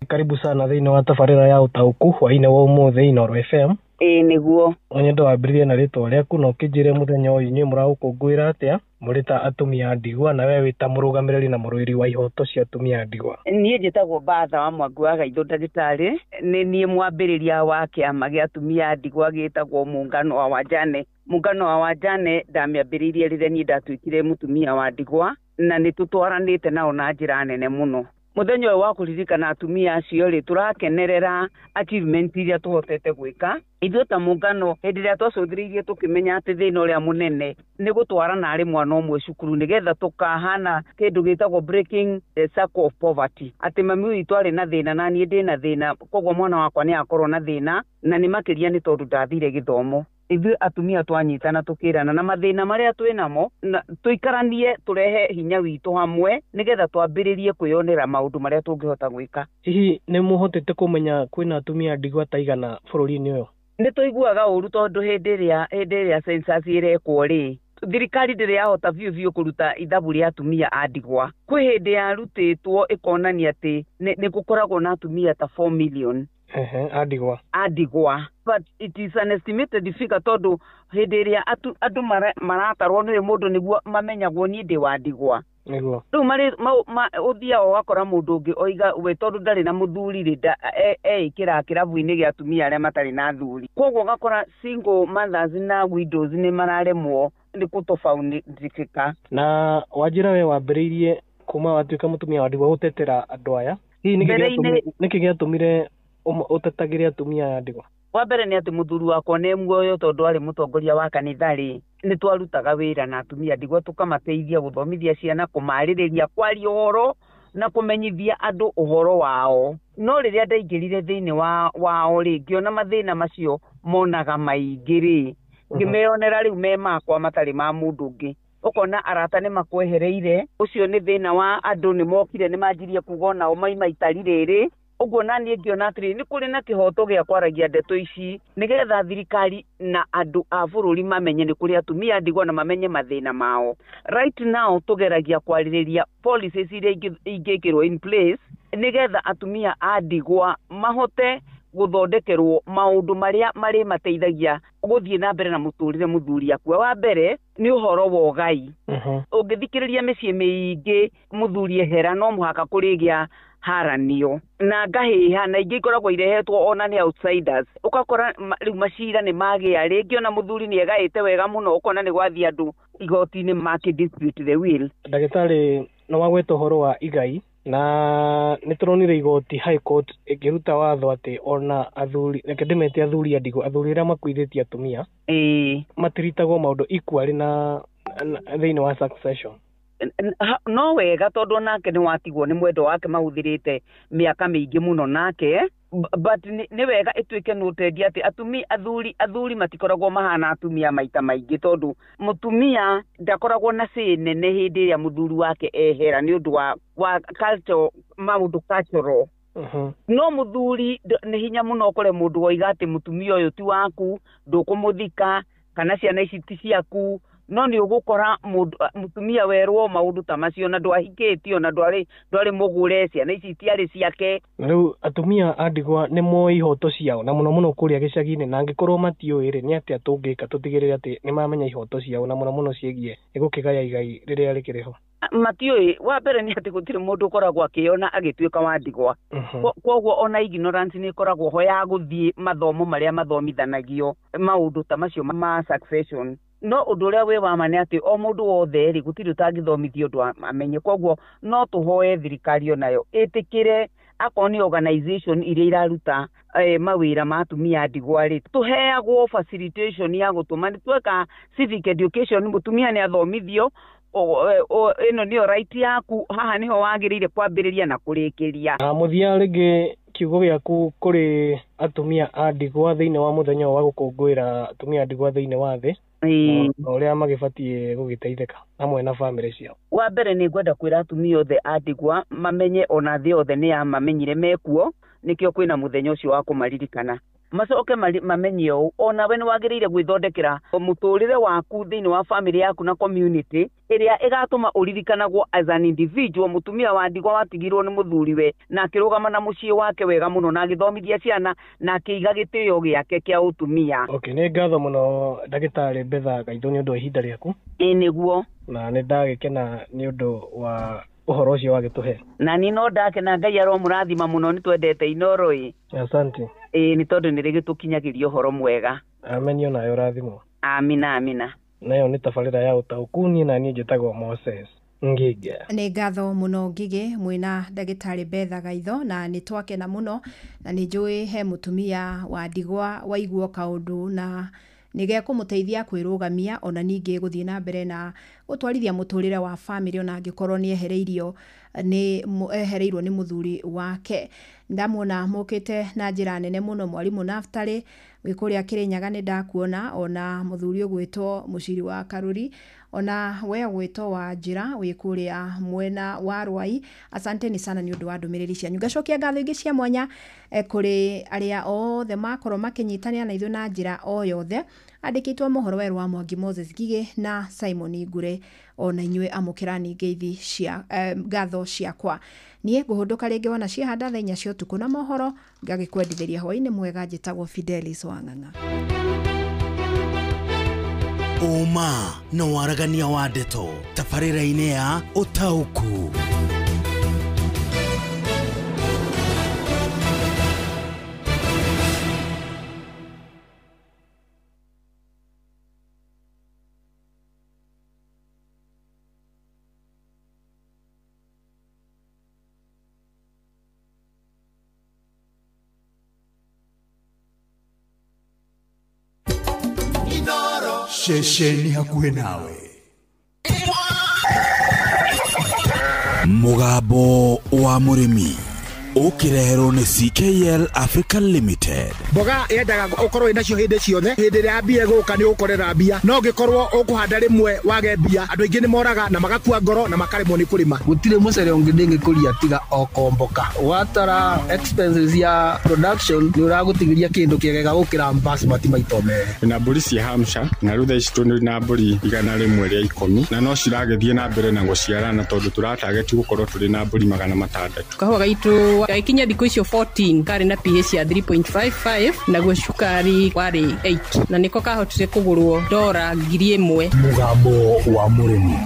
Karibu sana thĩinĩ wa tabarĩra ya ũtaũku hwaĩ-inĩ wa ũmũthĩ Inooro FM. Nĩguo. Nyenda wambĩrĩrie na rĩtwa rĩaku na ũkĩnjĩre mũthenya ũyũ inyuĩ mũraũkũngũĩra atĩa mũrĩ ta atumia a ndigwa, na we wĩ ta mũrũgamĩrĩri na mũrũĩri wa ihoto cia atumia a ndigwa? Niĩ njĩtagwo Batha wa Mwangi wa Gaithũ ndagĩtarĩ, nĩ niĩ mwambĩrĩria wa kĩama gĩa atumia a ndigwa gĩtagwo Muungano wa Wajane. Muungano wa Wajane ndamĩambĩrĩirie rĩrĩa niĩ ndatuĩkire mũtumia wa ndigwa, na nĩ tũtwaranĩte nao na njĩra nene mũno. Mũthenya ũyũ wa kũririkana atumia acio rĩ, tũrakenerera achievement iria tũhotete gwĩka. Ithuĩ ta mũngano hĩndĩ ĩrĩa twacũthĩrĩirie tũkĩmenya atĩ thĩna ũrĩa mũnene nĩ gũtwarana arĩ mwana ũmwe cukuru, nĩgetha tũkahana kĩndũ gĩtagwo breaking the circle of poverty. Atĩ mami witũ arĩ na thĩna na niĩ ndĩ na thĩna, koguo mwana wakwa nĩ akorwo na thĩna, na nĩ makĩria nĩ tondũ ndathire gĩthomo. Ithuĩ atumia twanyitana tũkĩrana na mathĩna marĩa twĩ namo, tũikaranie tũrehe hinya witũ hamwe nĩgetha twambĩrĩrie kwĩyonera maũndũ marĩa tũngĩhota gwĩka. Hihi nĩ mũhotete kũmenya kwĩna atumia ndigwa ta igana bũrũri-inĩ ũyũ? Nĩ tũiguaga ũru tondũ hĩndĩ ĩrĩa census ĩrekwo rĩ, thirikari ndĩrĩ yahota biũ kũruta ithabu rĩa atumia a ndigwa. Kwĩ hĩndĩ yarutĩtwo ĩkonania atĩ nĩ gũkoragwo na atumia ta 4 million. Andigwa. But it is an estimated figure tondũ hĩndĩ ĩrĩa andũ maratarwo nĩ mũndũ nĩguo mamenyagwo niĩ ndĩ wa ndigwa. Nĩguo. Rĩu ũthiaga ũgakora mũndũ ũngĩ oiga we tondũ ndarĩ na mũthuri rĩ eĩkĩra kĩrabu-inĩ gĩa atumia arĩa matarĩ na thuri. Koguo ũgakora single mothers na widows nĩ mararemwo nĩ gũtobaundĩkĩka. Na Wanjĩra we wambĩrĩirie kuma watuĩka mũtumia wa ndigwa gũtetera andũ aya. Hihi nĩkĩ gĩatũmire ũtetagĩre atumia a ndigwa? Wa mbere nĩ atĩ mũthuri wakwa nĩ muoyo tondũ arĩ mũtongoria wa kanitha rĩ, nĩ twarutaga wĩra na atumia ndigwa tũkamateithia gũthomithia ciana, kũmarĩrĩria, kwaria ũhoro na kũmenyithia andũ ũhoro wao. No rĩrĩa ndaingĩrire thĩinĩ wao rĩ, ngĩona mathĩna macio monaga maingĩ rĩ, ngĩmeyonera rĩu me makwa matarĩ ma mũndũ ũngĩ. Ũkona arata nĩ makwehereire, ũcio nĩ thĩna wa andũ, nĩ mokire nĩ manjirie kuga nao maima itari rĩrĩ. Ũguo na niĩ ngĩona atĩrĩ nĩ kũrĩ na kĩhoto gĩa kwaragia ndeto ici nĩgetha thirikari na andũ a bũrũri mamenye nĩ kũrĩ atumia ndigwa na mamenye mathĩna mao. Right now tũgeragia kwarĩrĩria policies iria ingĩkĩrwo in place nĩgetha atumia a ndigwa mahote gũthondekerwo maũndũ marĩa marĩ mateithagia gũthiĩ na mbere na mũtũrĩre mũthuri akua. Wa mbere nĩ ũhoro wa ũgai. Ũngĩthikĩrĩria mĩciĩ mĩingĩ mũthuri ehera no mũhaka kũrĩgĩa haranio na ngahĩha na ingĩ ikoragwo irehetwo ona nĩ outsiders. Ũgakora rĩu macira nĩ magĩa, rĩngĩ ona mũthuri nĩ egaĩte wega mũno, ũkona nĩ gwathiĩ andũ igoti-inĩ makĩ-dispute the will. Ndagĩtarĩ no wagweta ũhoro wa igai, na nĩ tũronire igoti High Court ĩkĩruta watho atĩ ona athuri, reke ndĩmete athuri a ndigwa, athuri arĩa makuithĩtie atumia matiritagwo maũndũ equally na thĩinĩ wa succession. No wega tondũ nake nĩ watigwo nĩ mwendo wake mahũthĩrĩte mĩaka mĩingĩ mũno nake, but nĩ wega ĩtuĩke nĩ ũteithia atĩ athuri matikoragwo mahana atumia maita maingĩ, tondũ mũtumia ndakoragwo na say nene hĩndĩ ĩrĩa mũthuri wake ehera nĩ ũndũ wa culture, maũndũ cultural. No mũthuri nĩ hinya mũno ũkore mũndũ woiga atĩ mũtumia ũyũ ti waku, ndũkũmũthika kana ciana ici ti ciaku. No nĩ ũgũkora mũtumia werwo maũndũ ta macio na ndwahikĩtio na ndwarĩ mũgũre, ciana ici itiarĩ ciake. Rĩu atumia a ndigwa nĩ moĩ ihoto ciao na mũno mũno kũrĩa gĩcagi-inĩ, na angĩkorwo matiũĩ rĩ, nĩ atĩa tũngĩka tũtigĩrĩre atĩ nĩ mamenya ihoto ciao na mũno mũno ciĩgiĩ gũkĩgaya igai rĩrĩa rĩkĩrĩ ho? Matiũĩ. Wa mbere nĩ atĩ gũtirĩ mũndũ ũkoragwo akĩona agĩtuĩka wa ndigwa. Koguo ona ignorance nĩ ĩkoragwo ho ya gũthiĩ mathomo marĩa mathomithanagio maũndũ ta macio ma succession. No ũndũ ũrĩa wĩ wama nĩ atĩ o mũndũ wothe rĩ, gũtirĩ ũtangĩthomithio ũndũ amenye. Koguo no tũhoe thirikari onayo ĩtĩkĩre akorwo nĩ organization iria iraruta mawĩra ma atumia a ndigwa rĩ, tũheagwo facilitation ya gũtũma tweka civic education, mũtumia nĩ athomithio ĩno nĩyo right yaku, haha nĩho wagĩrĩire kwambĩrĩria na kũrĩkĩria. Mũthia rĩngĩ kiugo gĩaku kũrĩ atumia a ndigwa thĩinĩ wa mũthenya wa gũkũngũĩra atumia a ndigwa thĩinĩ wa thĩ, Uria magibatie gugiteithika hamwe na family ciao. Wa mbere ni ngwenda kwira atumia othe a ndigwa mamenye ona thĩ othe nĩ yamamenyire mekuo, nikio kwina muthenya ucio wa kumaririkana. Macoke mamenye ũũ, ona we nĩ wagĩrĩire gwĩthondekera mũtũrĩre waku thĩinĩ wa family yaku na community ĩrĩa ĩgatũma ũririkanagwo as an individual. Mũtumia wa ndigwa watigirwo nĩ mũthuriwe na akĩrũgama na mũciĩ wake wega mũno na agĩthomithia ciana na akĩiga gĩtĩo gĩake kĩa ũtumia. Okay, nĩ ngatho mũno ndagĩtarĩ Betha Gaitho nĩ ũndũ wa ihinda rĩaku. Nĩguo. Na nĩ ndagĩkena nĩ ũndũ wa ũhoro ũcio wagĩtũhe. Na ni no ndakena, Ngai aromũrathima mũno, nĩ twendete Inooro Asante. Nĩ tondũ nĩ rĩgĩtũkinyagĩria ũhoro mwega. Amenyo nayo rathimo. Amina amina. Nayo nĩ tabarĩra ya ũtaũku, niĩ na niĩ njĩtagwo Moses Ngige. Nĩ ngatho mũno Ngige mwĩna ndagĩtarĩ Betha Gaitho, na nĩ twakena mũno na nĩ njũĩ he mũtumia wa ndigwa waiguo kaũndũ na nige kũmũteithia kwĩrũgamia ona ningĩ gũthiĩ na mbere na gũtwarithia mũtũrĩre wa family ona angĩkorwo nĩ ehereirwo nĩ mũthuri wake. Ndamwona mũkĩte na njĩra nene mũno Mwarimũ Naftali wĩkũrĩa Kĩrĩnyaga, nĩ ndakuona ona mũthuri ũgwĩtwo Mũciri wa Karuri, ona we ũgwĩtwo wa njĩra wĩkũrĩa mwena wa Rwai. Asanteni sana nĩ ũndũ wa ndũmĩrĩri cianyu. Ngacokia ngatho ingĩ cia mwanya kũrĩ arĩa othe makorwo makĩnyitanĩra na ithuĩ na njĩra o yothe. Andĩkĩtwo mohoro werũ wa Mwangi Moses Ngige na Simon Ngure, ona inyuĩ amũkĩrani ngeithi cia ngatho ciakwa. Niĩ ngũhũndũka rĩngĩ wona ciahanda thaa 4 cia ũtukũ na mohoro ngagĩkwendithĩria hwaĩ-inĩ mwega. Njĩtagwo Fidelis Wang'ang'a. Uma na waragania wa ndeto tabarĩra-inĩ ya ũtaũku. Shesheni hakuhe nawe. Mugambo wa mũrĩmi ũkĩreherwo nĩ CKL Africa Limited. Mboga yendaga ũkorwo inacio hĩndĩ ciothe. Hĩndĩ ĩrĩa mbia gũka nĩ ũkorera mbia, no ũngĩkorwo ũkũhanda rĩmwe wage mbia, andũ aingĩ nĩ moraga na magakua ngoro na makaremwo nĩ kũrĩma. Gũtirĩ mũcere ũngĩ ndĩngĩkũria tiga o komboka. Watara expenses ya production nĩ ũragũtigĩria kĩndũ kĩegega gũkĩra basmati maito merĩ. Na mbũri cia Hampshire na rĩu thaa ici tũrĩ na mbũri 100 rĩa 10 na no ciragĩthiĩ na mbere na gũciarana tondũ tũratageti gũkorwo tũrĩ na mbũri 600. Kahũa gaitũ gaikinya thikũ icio 14 karĩ na pH ya 3.55 naguo cukari warĩ 8 na niko kahotire kũgũrwo $1,000. Mugambo wa mũrĩmi.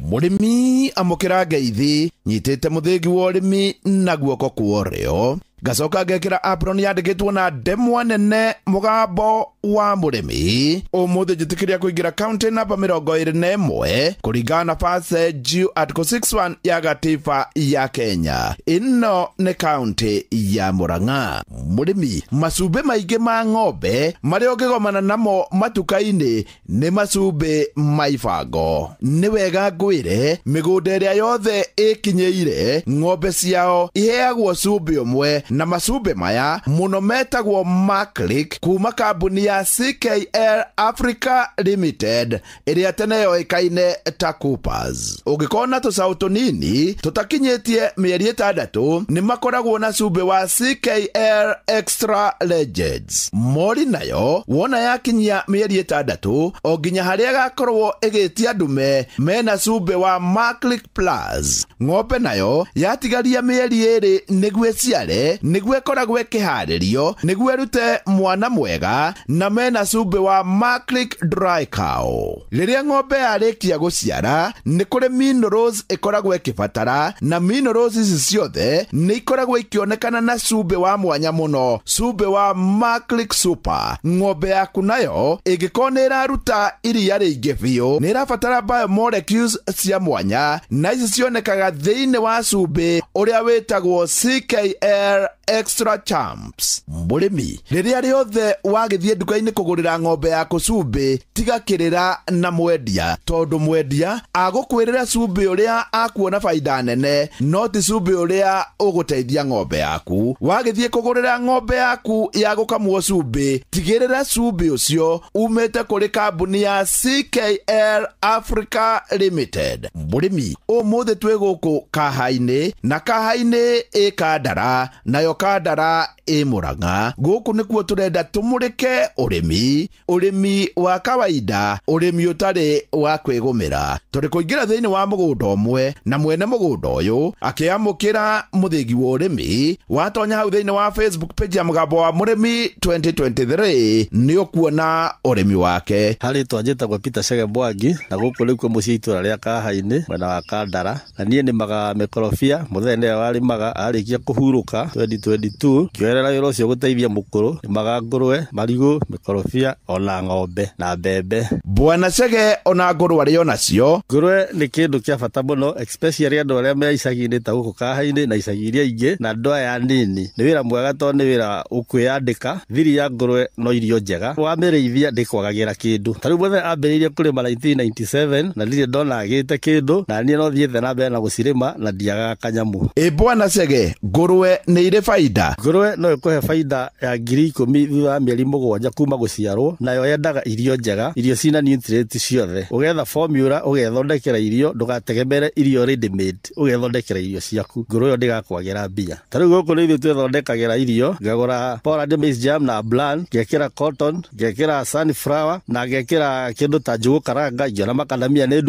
Mũrĩmi amũkĩra ngeithi nyitĩte mũthĩgi wa ũrĩmi na guoko kwa ũrĩo, ngacoka ngekĩra apron yandĩkĩtwo na ndemwa nene Mugambo wa mũrĩmi. Ũmũthĩ njĩtĩkĩria kũingĩra kaunti namba 21 kũringana na passage article 61 ya gatiba ya Kenya. Ĩno nĩ kaunti ya Murang'a. Mũrĩmi, macumbĩ maingĩ ma ng'ombe marĩa ũngĩgomana namo matuka-inĩ nĩ macumbĩ ma ibango. Nĩ wega ngwĩre mĩgũnda ĩrĩa yothe ĩkinyĩire ng'ombe ciao iheagwo cumbĩ ũmwe, na macumbĩ maya mũno metagwo Maclick kuma kambuni ya CKL Africa Limited ĩrĩa tene yoĩkaine ta Coopers. Ũngĩkorwo na tũcaũ tũnini tũtakinyĩtie mĩeri 6 nĩ makoragwo na cumbĩ wa CKL Extra Legends. Mori nayo wona yakinyia mĩeri 6 o nginya harĩa gakorwo ĩgĩtia ndume mena cumbĩ wa Maclick Plus. Ng'ombe nayo yatigaria mĩeri 2 nĩguo ĩciare nĩguo ĩkoragwo ĩkĩharĩrio nĩguo ĩrute mwana mwega na mena cumbĩ wa Maclick Dry Cow. Rĩrĩa ng'ombe yarĩkia gũciara nĩ kũrĩ minerals ĩkoragwo ĩkĩbatara, na minerals ici ciothe nĩ ikoragwo ikĩonekana na cumbĩ wa mwanya mũno, cumbĩ wa Maclick Super. Ng'ombe yaku nayo ĩngĩkorwo nĩ ĩraruta iria rĩingĩ biũ nĩ ĩrabatara biomolecules cia mwanya, na ici cionekaga thĩinĩ wa cumbĩ ũrĩa wĩtagwo CKL Extra Champs. Mũrĩmi, rĩrĩa rĩothe wagĩthiĩ nduka nduka-inĩ kũgũrĩra ng'ombe yaku cumbĩ tigakĩrĩra na mwendia, tondũ mwendia agũkwĩrĩra cumbĩ ũrĩa akuona baida nene, no ti cumbĩ ũrĩa ũgũteithia ng'ombe yaku. Wagĩthiĩ kũgũrĩra ng'ombe yaku ya gũkamwo cumbĩ, tigĩrĩra cumbĩ ũcio umĩte kũrĩ kambuni ya CKL Africa Limited. Mũrĩmi, ũmũthĩ twĩ gũkũ Kaha-inĩ, na Kaha-inĩ ĩ Kandara, nayo Kandara ĩ Murang'a. Gũkũ nĩkuo tũrenda tũmũrĩke ũrĩmi wa kawaida, ũrĩmi ũtarĩ wa kwĩgũmĩra. Tũrĩ kũingĩra thĩinĩ wa mũgũnda ũmwe na mwene mũgũnda ũyũ akĩamũkĩra mũthĩgi wa ũrĩmi. Watonya hau thĩinĩ wa Facebook page ya Mũgambo wa Mũrĩmi 2023 nĩ ũkuona ũrĩmi wake. Harĩ twanjĩtagwo Peter Chege Mwangi, na gũkũ nĩkuo mũciĩ itũra rĩa Kaha-inĩ mwena wa Kandara, na niĩ nĩmaga mĩkorobia. Mũthenya nĩwe warĩmaga arĩkia kũhurũka 2022, kĩoerera wĩra ũcio gũteithia mũkũrũ, nĩmaga ngũrwe, marigũ, mĩkorobia ona ng'ombe na mbembe. Bwana Chege ona ngũrwe arĩ onacio. Ngũrwe nĩ kĩndũ kĩa bata mũno, especially andũ arĩa me icagi-inĩ ta gũkũ Kaha-inĩ na icagi iria ingĩ, na andũ aya nini. Nĩ wĩra mwega tondũ nĩ wĩra ũkwĩyandĩka. Thiri ya ngũrwe no irio njega, wamĩrĩithia ndĩkwagagĩra kĩndũ. Ta rĩu mũthenya ambĩrĩirie kũrĩma 1997 na ndirĩ ndona agĩte kĩndũ, na niĩ no thiĩte na mbere na gũcirĩma na ndiagaga kanyamũ. Bwana Chege, ngũrwe nĩ irĩ baida? Ngũrwe no ĩkũhe baida ya 10,000 thutha wa mĩeri 7 kuma gũciarwo, nayo yendaga irio njega, irio cina nutrients ciothe. Ũgetha formula, ũgethondekera irio, ndũgategemere irio ready made, ũgethondekera irio ciaku. Ngũrwe ĩyo ndĩgakwagĩra mbia. Ta rĩu gũkũ nĩ ithuĩ twĩthondekagĩra irio, ngagũra Poland maize germ na bland, ngekĩra cotton, ngekĩra sunflower, na ngekĩra kĩndũ ta njũgũ karanga, ingĩona makadamia nĩ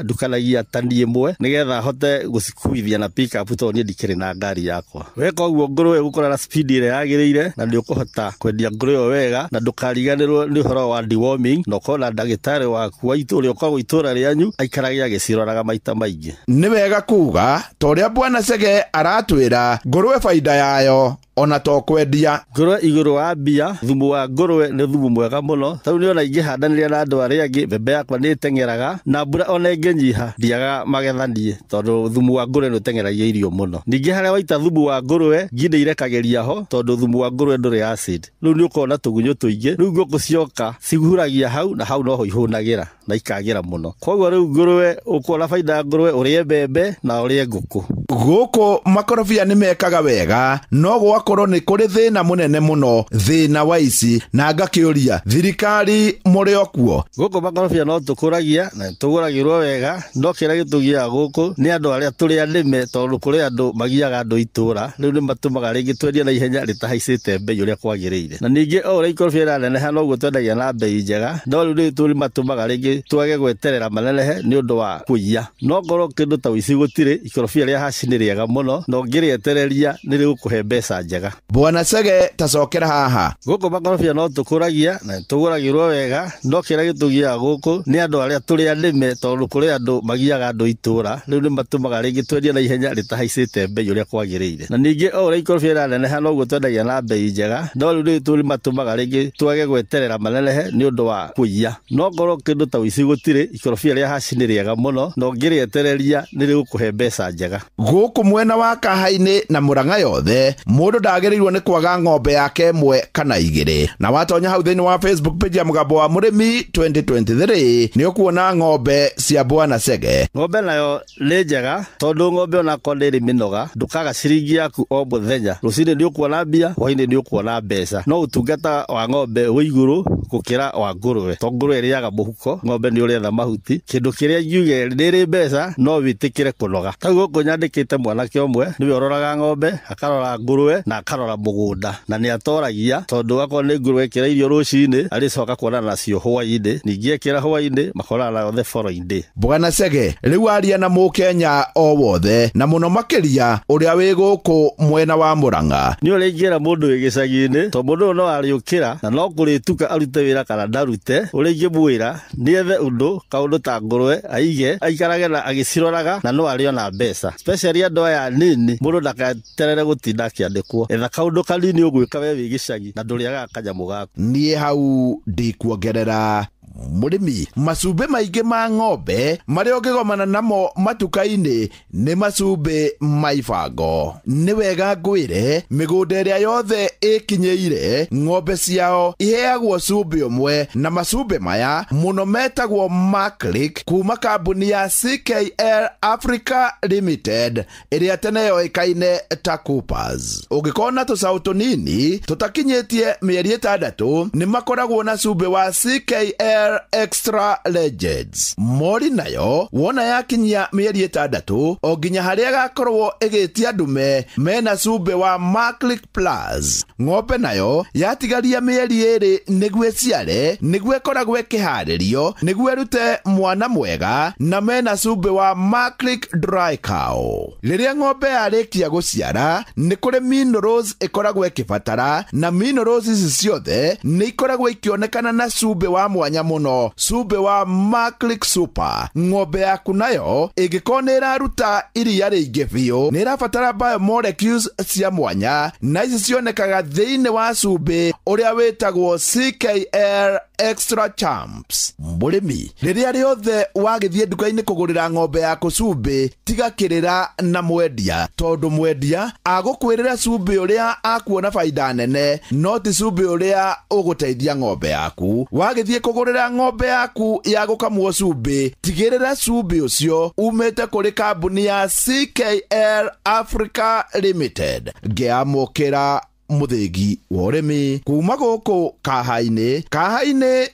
ndukanagia tani ĩmwe nĩgetha hote gũcikuithia na pick up, tondũ niĩ ndikĩrĩ na ngari yakwa. Weka ũguo ngũrwe ũgũkora na speed ĩrĩa yagĩrĩire, na nĩ ũkũhota kwendia ngũrwe ĩyo wega, na ndũkariganĩrwo nĩ ũhoro wa deworming, na ũkorwo na ndagĩtarĩ waku wa itũra ũkoragwo itũra rĩanyu aikaragia agĩciroraga maita maingĩ. Nĩ wega kuga ta ũrĩa Bwana Chege aratwĩra, ngũrwe baida yayo ona to kwendia. Ngũrwe igũrũ wa mbia, thumu wa ngũrwe nĩ thumu mwega mũno. Ta rĩu nĩona ingĩhandanĩria na andũ arĩa angĩ, mbembe yakwa nĩ ĩteng'eraga, na mbura ona ĩngĩnyiha ndiagaga magetha niĩ, tondũ thumu wa ngũrwe nĩ ũteng'eragia irio mũno. Ningĩ harĩa waita thumu wa ngũrwe, ngi irekagĩria ho, tondũ thumu wa ngũrwe ndũrĩ acid. Rĩu nĩ ũkorwo na tũgunyũ tũingĩ, rĩu ngũkũ cioka cihuragia hau, na hau noho ihũnagĩra na ikagĩra mũno. Koguo rĩu ngũrwe ũkuona baida ya ngũrwe, ũrĩe mbembe na ũrĩe ngũkũ. Gũkũ makorobia nĩ mekaga wega, no gwakorwo nĩ kũrĩ thĩna mũnene mũno, thĩna wa ici, na ngakĩũria thirikari mũrĩ o kuo? Gũkũ makorobia no tũkũragia na tũgũragĩrwo wega, no kĩrĩa gĩtũgiaga gũkũ nĩ andũ arĩa tũrĩ anĩme, tondũ kũrĩ andũ magiaga andũ itũra, rĩu nĩ matũmaga rĩngĩ twendia na ihenya rĩtahaicĩte mbei ũrĩa kwagĩrĩire. Na ningĩ o ũrĩa ikorobia rĩraneneha noguo twendagia na mbei njega, no rĩu nĩ matũmaga rĩngĩ twage gweterera manenehe nĩ ũndũ wa kũiya. No ngorwo kĩndũ ta ũici gũtirĩ, ikorobia rĩa haci nĩ rĩega mũno, no ngĩrĩetereria nĩ rĩgũkũhe mbeca njega. Bwana Chege, tacokera haha. Gũkũ makorobia no tũkũragia na tũgũragĩrwo wega, no kĩrĩa gĩtũgiaga gũkũ nĩ andũ arĩa tũrĩ anĩme, tondũ kũrĩ andũ magiaga andũ itũra, rĩu nĩ matũmaga rĩngĩ twendia na ihenya rĩtahaicĩte mbei ũrĩa kwagĩrĩire. Na ningĩ o ũrĩa ikorobia rĩraneneha noguo twendagia na mbei njega, no rĩu nĩ matũmaga rĩngĩ twage gweterera manenehe nĩ ũndũ wa kũiya. No ngorwo kĩndũ ta ũici gũtirĩ, ikorobia rĩa haci nĩ rĩega mũno, no ngĩrĩetereria nĩ rĩgũkũhe mbeca njega. Gũkũ mwena wa Kaha-inĩ na Murang'a yothe, mũndũ ndagĩrĩirwo nĩ kwaga ng'ombe yake ĩmwe kana igĩrĩ. Na watonya hau thĩinĩ wa Facebook page ya Mũgambo wa Mũrĩmi 2023 nĩ ũkuona ng'ombe cia Bwana Chege. Ng'ombe nayo nĩ njega, tondũ ng'ombe onakorwo ndĩrĩ mĩnoga, ndũkaga ciringi yaku o mũthenya. Rũcinĩ nĩ ũkuona mbia, hwaĩ-inĩ nĩ ũkuona mbeca. No ũtungata wa ng'ombe wĩ igũrũ gũkĩra wa ngũrwe, to ngũrwe ĩrĩaga mũhuko, ng'ombe nĩ ũrĩetha mahuti. Kĩndũ kĩrĩa ngiuge nĩrĩ mbeca no wĩtĩkĩre kũnoga. Ta gũkũ nyandĩkĩte mwanake ũmwe, nĩwe ũroraga ng'ombe, akarora ngũrwe na akarora mũgũnda, na nĩ atoragia, tondũ akorwo nĩ ngũrwe ĩkĩra irio rũcinĩ, arĩcoka kuonana nacio hwaĩ-inĩ, ningĩ ĩkĩra hwaĩ-inĩ makorana nayo the following day. Bwana Chege, rĩu aria na Mũkenya o wothe, na mũno makĩria ũrĩa wĩ gũkũ mwena wa Murang'a. Nĩ ũrĩa ingĩra mũndũ wĩ gĩcagi-inĩ, tondũ mũndũ ũyũ no arĩũkĩra na no kũrĩtuka arute wĩra kana ndarute. Ũrĩa ingĩmwĩra nĩ ethe ũndũ, kaũndũ ta ngũrwe aige, aikarage na agĩciroraga, na no arĩ ona mbeca, especially andũ aya nini, mũndũ ndagaterere gũtinda akĩandĩkwo. Etha kaũndũ kanini ũgwĩka we wĩ gĩcagi na ndũrĩagaga kanyamũ gaku. Niĩ hau ndikuongerera. murimi macumbi maingi ma ng'ombe maria ungigomana namo matuka-ini ni macumbi ma ibango. Ni wega ngwire migunda iria yothe ikinyeire ng'ombe ciao iheagwo cumbi umwe, na macumbi maya muno metagwo Maclick kuma kambuni ya CKL Africa Limited iria tene yoikaine ta Coopers. Ungikona tucau tunini tutakinyitie mieri 6 ni makoragwo na cumbi wa CKL Extra Legends. Mori nayo wona yakinyia mieri 6 o nginya haria gakorwo igitia ndume mena cumbi wa Maclick Plus. Ng'ombe nayo yatigaria mieri 2 niguo ciare niguo ikoragwo ikiharirio niguo erute mwana mwega na mena cumbi wa Maclick Dry Cow. Riria ng'ombe yarikia guciara ni kuri minerals ikoragwo ikibatara, na minerals ici ciothe ni ikoragwo ikionekana na cumbi wa mwanya muno, cumbi wa Maclick Super. Ng'ombe yaku nayo ingikona iraruta iria ringi biu ni irabatara biomolecules cia mwanya, na ici cionekaga thiini wa cumbi uria witagwo CKL Extra Champs. Murimi riria riothe wagithie nduka-ini kugurira ng'ombe yaku cumbi, tigakirira na mwendia, tondu mwendia agukwirira cumbi uria akuona faida nene, no ti cumbi uria uguteithia ng'ombe yaku. Wagithie kugurira ng'ombe yaku ya gukamwo cumbi, tigirira cumbi ucio umite kuri kambuni ya CKL Africa Limited. Ngiamukira muthigi wa urimi kuma guku Kahaine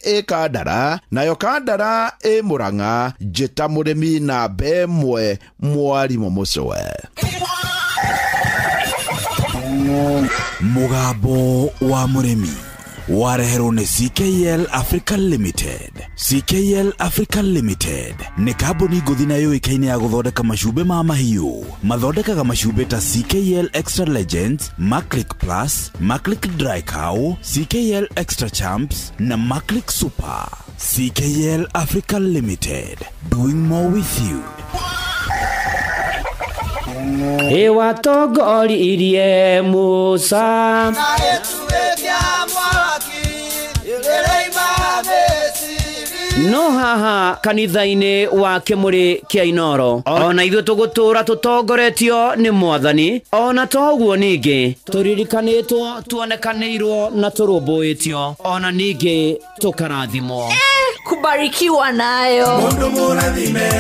e Kandara, nayo Kandara e Murang'a. Njita murimi na bemwe Mwarimu Mucwe. Mugambo wa murimi wareherwo ni CKL Africa Limited. CKL Africa Limited ni kambuni nguthi na yoikaine ya guthondeka macumbi ma mahiu. Mathondekaga macumbi ta CKL Extra Legends, Maclick Plus, Maclick Dry Cow, CKL Extra Champs na Maclick Super. CKL Africa Limited, doing more with you. Ewa togori irie Musa no haha kanitha-ini wa Kimuri kia Inoro, ona ithuĩ tũgũtũra tũtongoretio nĩ Mwathani, ona toguo ningĩ tũririkanĩtwo, tuonekanĩirwo na tũrũmbũĩtio, ona ningĩ tũkarathimwo. Kubarikiwa nayo mundu mũrathime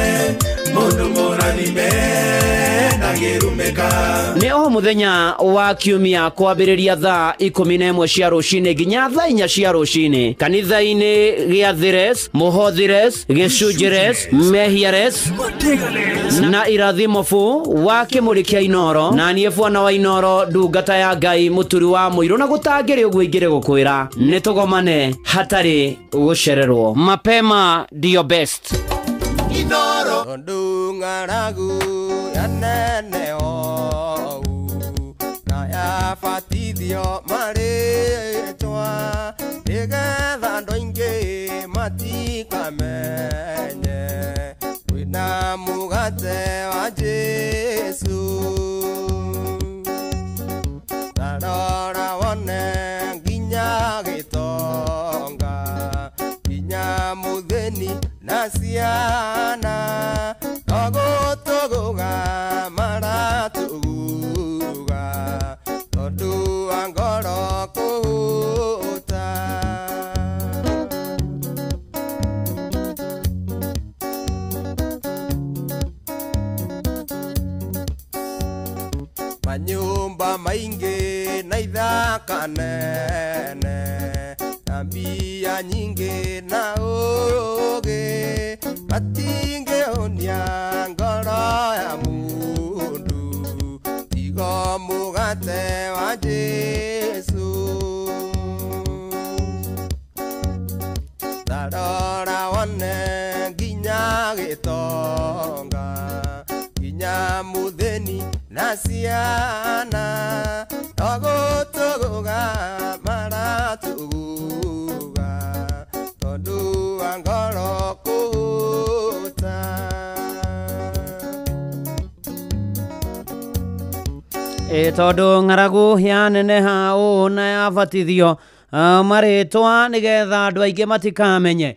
ndagĩrumĩka. Nĩ o mũthenya wa kiumia kwambĩrĩria thaa 11 cia rũcinĩ nginya thaa 4 cia rũcinĩ kanitha-inĩ gĩa Thires, Mũhothires, Gĩcunjĩres, Mehiares na Irathimofu wa Kimuri kia Inoro. Na niĩ Bwana wa Inoro, ndungata ya Ngai mũturi wa mũirũ, na gũtangĩrĩ ũguo ingĩrĩ gũkwĩra nĩ tũgomane hatarĩ gũcererwo. Mapema ndio best. Inoro ndung'aragu ya nene o na ya fatithio marĩtwa nĩgetha andũ aingĩ matikamenye kwĩna mũgate wa Jesu. Tarora wone nginya gĩtonga, nginya mũthĩni na ciana tũgũtũgũga maratũguga tondũ wa ngoro kũhũta. Manyũmba maingĩ na ithaka nene na mbia nyingĩ na ũgĩ matingĩhonia ngoro ya mũndũ tiga mũgate wa Jesu. Tarora wone nginya gĩtonga, nginya mũthĩni na ciana tũgũtũgũga maratũguga tondũ wa ngoro kũhũta. Tondũ ng'aragu yaneneha ũũ na yabatithio marĩtwa nĩgetha andũ aingĩ matikamenye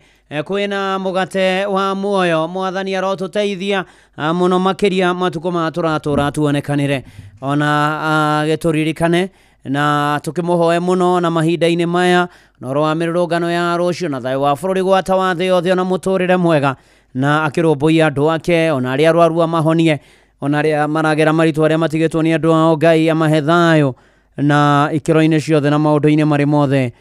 kwina mugate wa muoyo mwathani arotuteithia muno makiria matuko maturatura tuonekanire ona geturirikane na tukimuhoe muno na mahinda-ini maya noro wa mirurungano ya rucio na thayo wa bururi gwata wa thi yothe ona muturire mwega na akirumbuia andu ake ona aria arwaru amahonie ona aria maragera maritu aria matigitwo ni andu ao Ngai amahe thayo na ikiro-ini ciothe na maundu-ini mari mothe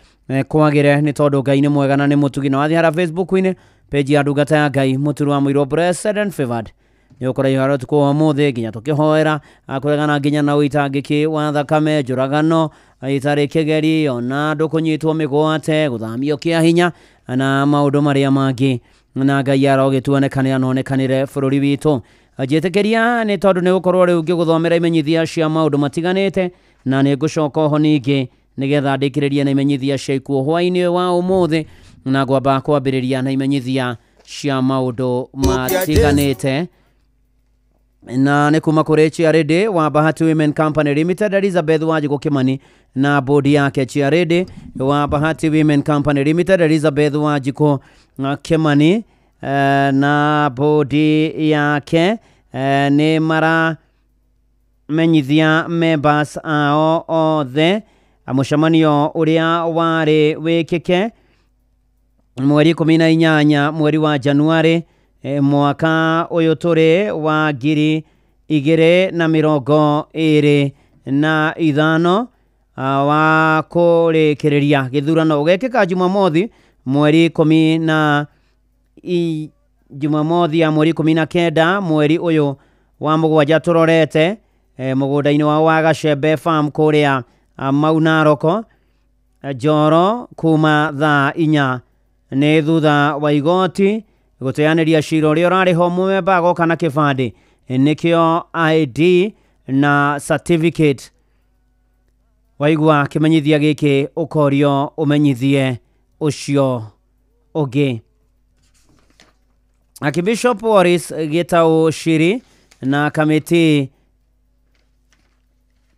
kwagire ni tondu Ngai ni mwega na ni mutugi na wathi hara Facebook-ini page ya ndungata ya Ngai muturu wa mwiro blessed and favored ni ukora yaro tuko amothe nginya tukihoera akuregana nginya na uitangiki wa thakame njuragano itari kigeri ona ndukunyitwo migwate guthamio kia hinya na maundu maria mangi na Ngai arogituonekanira nonekanire bururi witu ajitekeria ni tondu ni gukorwo riu ngiguthomera imenyithia cia maundu matiganite na ni ngucoka ho ningi nigetha ndikiririe na imenyithia cia ikuo hwaini wa umuthi na gwamba kwambiriria na imenyithia cia maundu matiganite na ni kuma kuri Chiarede wa Bahati Women Company Limited Elizabeth Wanjigu Kimani na bodi yake. Chiarede wa Bahati Women Company Limited Elizabeth Wanjigu Kimani na bodi yake ni mara menyithia members ao othe mucemanio uria wari wikike mweri 18 mweri wa Januari mwaka uyu turi wa 2025 wa kurikiriria githurano ugekika Jumamothi mweri 10 na Jumamothi ya mweri 19 mweri uyu wa mugwanja turorete mugunda-ini wa Gacembe Farm kuria Maunaroko Joro kuma thaa 4 ni thutha wa igoti guteaniria cira uria urariho mumemba agoka na kibandi nikio ID na certificate waigua kimenyithia giki ukorio umenyithie ucio ugi. Akibishop Waris Gitau Shiri na kamiti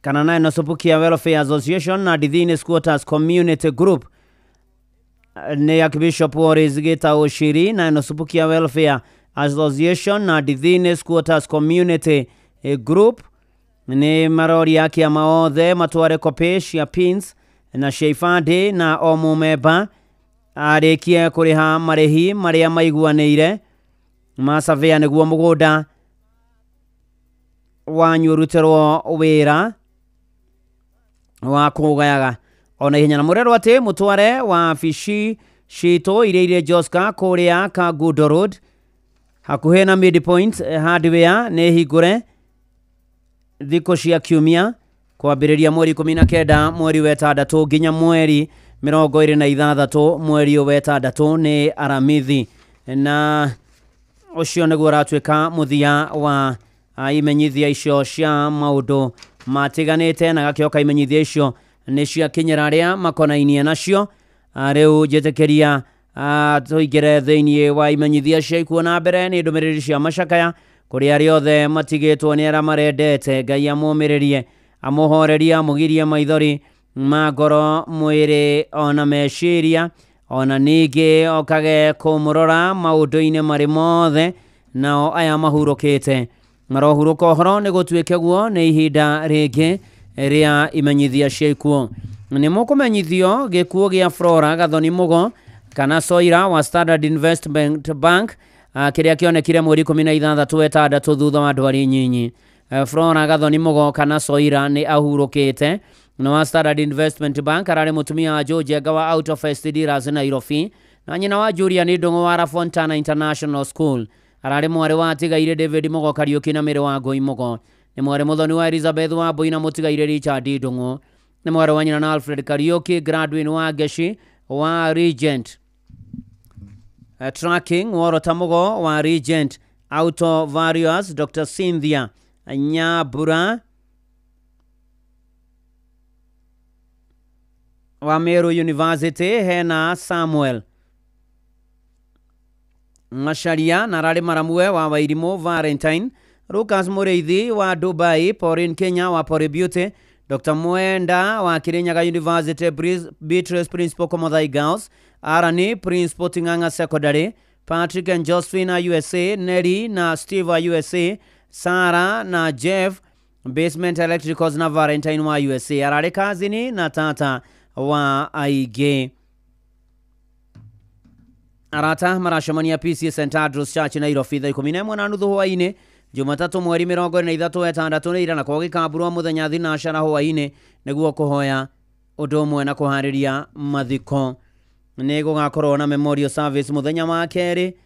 kana nayo Nasubukia Welfare Association na Dithini Squatters Community Group ni Akibishop Waris Gitau Shiri na Nasubukia Welfare Association na Dithini Squatters Community Group ni marori yake ya maothe matware kopi cia pins na sheifandi na o mumemba arikie kuriha marihi maria maiguanire masavea niguo mugunda wanyuruterwo wira wa kugayaga ona hinya na murero ati mutware wa fishi shito ireire Joska kuria ka Good Road hakuhe na midpoint hardware ne higure thiko cia kiumia kwambiriria mweri 19 mweri wa 6 nginya mweri 26 mweri wa 6 ni aramithi na ucio niguo ratwika muthia wa imenyithia icio cia maundu matiganite na gakioka imenyithia icio ni cia kinyira ria makonainie nacio riu jetekeria tuigere thiini wa imenyithia cia ikuona mbere ni ndumiriri cia macakaya kuri ari othe matigitwo ni ara marendete Ngai amumiririe amuhoreria mugirie maithori magoro mwiri ona meciria ona ningi okage kumurora maundu-ini mari mothe nao aya mahurukite marohuruka horo ni gutwike guo ni ihinda ringi ria imenyithia cia ikuo ni mukumenyithio gikuo gia Flora Gathoni Mugo kana Soira wa Standard Investment Bank kiria kionekire mweri 16 thutha wa ndwari nyinyi. Flora Gathoni Mugo kana Soira ni ahurukite no wa Standard Investment Bank arari mutumia wa George Gawa out of STD Nairobi na nyina wa Julia ni ndongo wa Fontana International School arari mwari wa tigaire David Mugo Kariuki na mere wa Ngoi Mugo ni mwari muthoni wa Elizabeth wa Boi na mutigaire Richard Ndongo ni mwari wa nyina na Alfred Kariuki Gradwin wa Geshi wa Regent Tracking Worota Mugo wa Regent Auto Various Dr. Cynthia Nyabura wa Meru University hena Samuel Masharia na rari maramue wa Wairimu Valentine Lucas Mureithi wa Dubai Pauline Kenya wa Pori Beauty Dr. Mwenda wa Kirinyaga University, Beatrice Principal Komothai Girls, Arani Principal Ting'ang'a Secondary, Patrick and Josephine USA, Nelly na Steve wa USA, Sarah na Jeff Basement Electricals na Valentine wa USA. Arare kazini na tata wa aige. Arata maracemania PCA St Andrews Church Nairobi thaa 11:30 hwaini Jumatatu mweri 23 ira na kwa gikamburu muthenya thinacara hwaini niguo kuhoya undu umwe na kuhariria mathiko. Ni gugakorwo na memorial service muthenya wa keri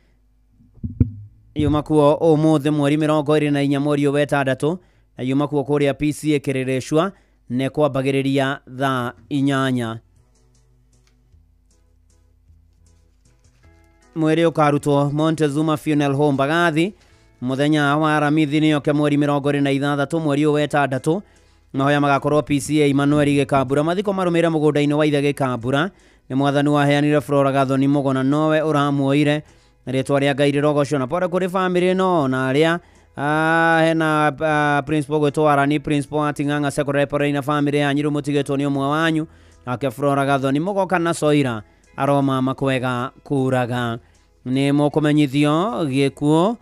yuma kuo umuthi mweri 24 mweri wa 6 na yuma kuo kuria PCA Kirereshwa ne kwambagiriria thaa 8. Mweri ukarutwo Montezuma Funeral Home Bagathi muthenya wa aramithi niyo ke mweri 26 mweri wa 6 mahoya magakorwo PCA Emmanuel Gikambura mathiko marumire mugunda-ini wa ithe Gikambura ni mwathani waheanire Flora Gathoni Mugona nowe uramuoire ritwa ria Ngai rirogocio na pore kuri family no na aria hena principal gwetwo Arani principal ating'ang'a secondary pore na family ya nyiru mutigetwo ni umwe wanyu nake Flora Gathoni Mugoka na Soira aroma makwega kuraga. Ni mukumenyithio gikuo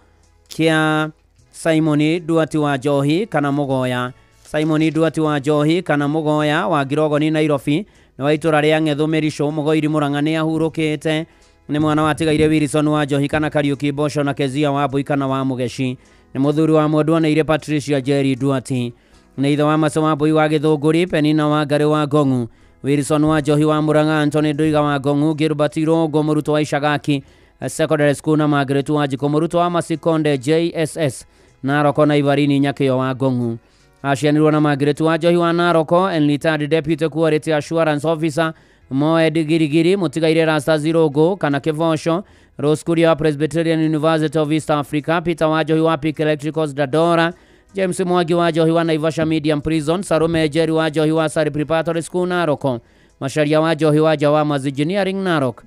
kia Simon Duati wa Njohi kana Mugoya. Simon Duati wa Njohi kana Mugoya wa Girogoni Nairobi na waitura ria Ng'ethu Merisho Mugoiri Murang'a ni ahurukite. Ni mwana wa Tigaire Wilson wa Njohi kana Kariuki Bosho na Kezia wa Mbui kana wa Mugeshi. Ni muthuri wa Mwendwa na ire Patricia Jerry Duati. Ni ithe wa Maso wa Mbui wa Githunguri, Penina wa Ngari wa Ngong'u, Wilson wa Njohi wa Murang'a, Anthony Nduiga wa Ngong'u, Gilbert Irongo Muruto wa Ishagaki Secondary School na Margaret wa Njiko Muruto wa Masikonde JSS Naroko na Ivarini Nyakio wa Ngong'u. Acianirwo na Margaret wa Njohi wa Naroko and retired Deputy Quality Assurance Officer Moed Girigiri Mutigaire Rasta Zirogo kana Kivosho Rose Kuria Presbyterian University of East Africa, Peter wa Njohi wa Peak Electricals Dadora, James Mwangi wa Njohi wa Naivasha Medium Prison, Sarume Jerry wa Njohi wa Sari Preparatory School Naroko, Masharia wa Njohi wa Jawama Engineering Narok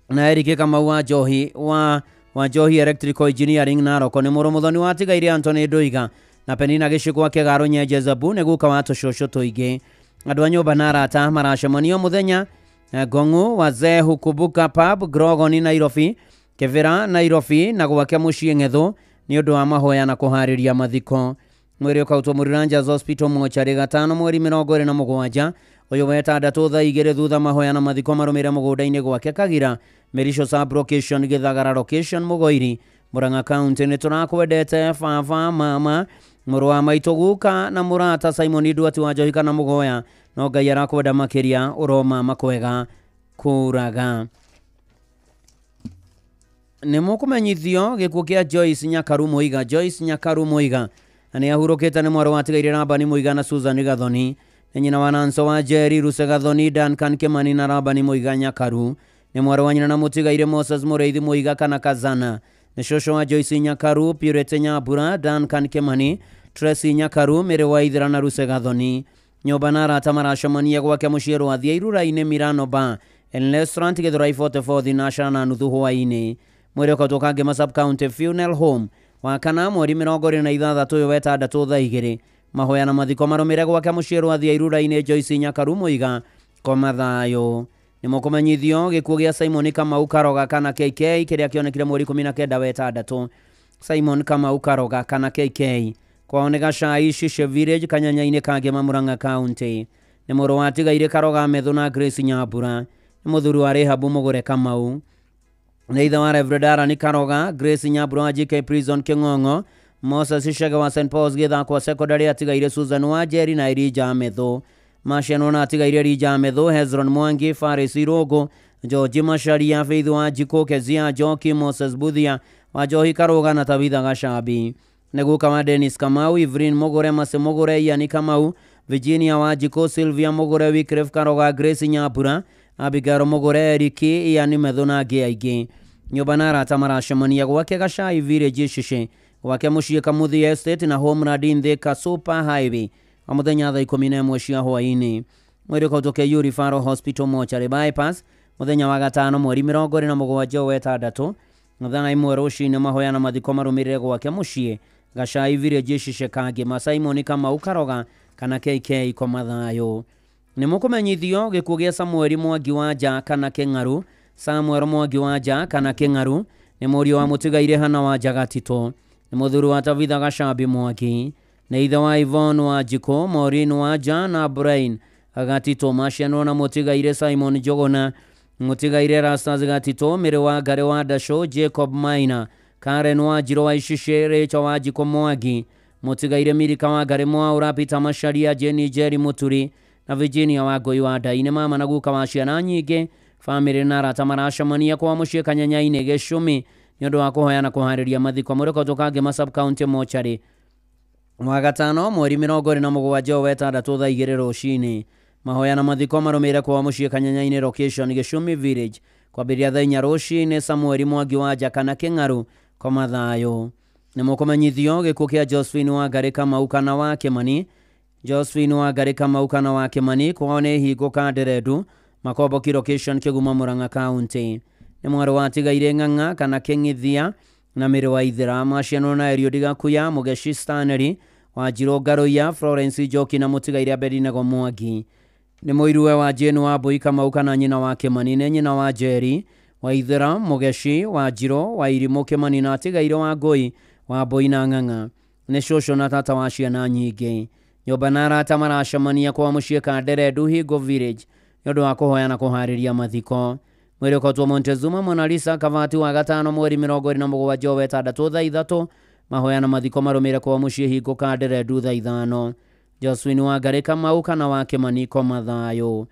na Erike Kamau wa Njohi wa Njohi Electrical Engineering Naroko. Ni muromuthoni wa Tigaire Anthony Nduiga na Penina Gicikwa Kegaro Nyenje Zabu neguka wa tushosho tuige. Andu a nyumba na arata maracemanio muthenya Ngong'u wazee hukubuka pub Grogoni Nairobi, Kevera Nairobi na gwake mucii Ng'ethu ni undu wa mahoya na kuhariria mathiko. Mweri ukautwo Muranjas Hospital Mochari gatano mweri 27 uyu wa 6 thaa 2 thutha mahoya na mathiko marumire mugunda-ini gwake Kagira Merisho Sub Location Githagara Location Mugoiri Murang'a County. Ni turakwendete baba mama muru wa maitu guka na murata Simon Duati wa Njohi kana Mugoya no Ngai arakwenda makiria uroma makwega kuraga. Ni mukumenyithio gikuo kia Joyce Nyakaru Muiga. Joyce Nyakaru Muiga ni ahurukite ni mwaro wa Tigaire Rabani Muiga na Susan Gathoni. Ni nyina wa Nanso wa Jerry Ruse Gathoni, Duncan Kimani na Rabani Muiga Nyakaru. Ni mwaro wa nyina na Mutigaire Moses Mureithi Muiga kana Kazana. Ni shosho wa Joyce Nyakaru, Purete Nyabura, Duncan Kimani, Tracy Nyakaru, Mere wa Ithira na Ruse Gathoni. Nyumba na arata maracemania gwake muciĩ Rwathia Irura-inĩ Mirano Bar and Restaurant Githurai 44 thinacara na nuthu hwainĩ. Mweri ũkautwo Kangema Sub County Funeral Home wa kana mweri 26 uyu wa 6 thaa 2 mahoya na mathiko marumire gwake muciĩ Rwathia Irura-inĩ Joyce Nyakaru Muiga koma thayo. Ni mukumenyithio gikuo gia Simon Kamau Karoga kana KK kiria kionekire mweri 19 wa 6. Simon Kamau Karoga kana KK kwaoneka Cai Shishe Village Kanyanya-inĩ Kangema Murang'a County. Ni muru wa Tigaire Karoga Methu na Grace Nyambura. Ni muthuri wa Rehabu Mugure Kamau. Ni ithe wa Reverend Arani Karoga, Grace Nyambura wa JK Prison King'ong'o, Moses Shega wa St Paul's Githakwa Secondary Tigaire Susan wa Jerry na Irija Methu. Masheno na Tigaire Irija Methu, Hezron Mwangi, Faris Irogo, George Masharia, Faith wa Jiko, Kezia Joki, Moses Budhia wa Njohi Karoga na Tabitha Gashabi. Neguka wa Dennis Kamau, Ivrin Mugure, Mase Mugure, Yani Kamau, Virginia wa Jiko, Sylvia Mugure, Wycliffe Karoga, Grace Nyambura, Abigail Mugure, Eriki, Yani Methu na angĩ aingĩ. Nyũmba na arata maracemania gwake Gacai Village Shishe gwake muciĩ Kamuthi Estate na Homeland Thika Super Highway wa muthenya thaa 11 cia hwainĩ. Mweri ũkautwo Yuri Faro Hospital Mochari Bypass muthenya wa gatano mweri 27 wa 6 thaa 1 rũcinĩ mahoya na mathiko marũmĩrĩre gwake muciĩ Gacai Village Shishe Kangema Simon Kamau Karoga kana KK Komathayo. Nĩ mũkũmenyithio gĩkuũ gĩa Samuel Mwangi Wanja kana Kĩng'aru. Samuel Mwangi Wanja kana Kĩng'aru nĩ mũriũ wa mũtigaire Hana Wanja Gatito. Nĩ mũthuri wa Tabitha Gacambi Mwangi. Nĩ ithe wa Yvonne Wanjikũ, Maureen Wanja na Brian Gatito. Maciarwo na mũtigaire Simon Njogona, mũtigaire Rastas Gatito, Mĩrĩ wa Ngare wa Ndasho, Jacob Maina, Karen Wanjiro wa Icishe, Rachel Wanjikũ Mwangi, mũtigaire Mirika wa Ngare Mwaura, Peter Macharia, Jenny Jerry Muturi na Virginia Wangui wa Ndai. Nĩ mama na guka wa ciana nyingĩ, bamĩrĩ na arata maracemania kwa mũciĩ Kanyanya-inĩ Gĩcũmi nĩ ũndũ wa kũhoya na kũharĩria mathiko. Mũrĩko tũkangĩma sub county mochari wa gatano mweri 27 wetandatũ thaa 2 rũcinĩ. Mahoya na mathiko marũmĩrĩre kwa mũciĩ Kanyanya-inĩ location Gĩcũmi village kwambĩrĩria thaa 4 rũcinĩ. Samuel Mwangi Wanja kana Kĩng'aru Komathayo. Nĩ mũkũmenyithio gĩkuũ kĩa Josephine Wangari Kamau kana wa Kĩmani. Josephine Wangari Kamau kana wa Kĩmani kwao nĩ hingo Kanderendu Makomboki location Kĩguma Murang'a county. Nĩ mwarĩ wa tigaire Ng'ang'a kana Kĩng'ithia na Mĩrĩ wa Ithera. Maciarwo na Eliud Gakuya, Mugeshi Stanley, Wanjirũ Ngaruya, Florence Njoki na mũtigaire Abednego Mwangi. Nĩ mũiruwe wa Jane Wambui Kamau kana nyina wa Kĩmani. Nĩ nyina wa Jerry wa Ithera, Mugeshi, Wanjirũ wa Irimũ Kĩmani na tigaire wa Ngũi Wambui na Ng'ang'a. Nĩ cũcũ na tata wa ciana nyingĩ. Nyũmba na arata maracemania kwa mũciĩ Kanderendu Hingo village nĩ ũndũ wa kũhoya na kũharĩria mathiko. Mwĩrĩ ũkotwo Montezuma Mona Lisa Kavati wa gatano mweri 27 wetandatũ thaa 3. Mahoya na mathiko marũmĩrĩre kwa mũciĩ Hingo Kanderendu thaa 5. Josephine Wangari Kamau kana wa Kĩmani Komathayo.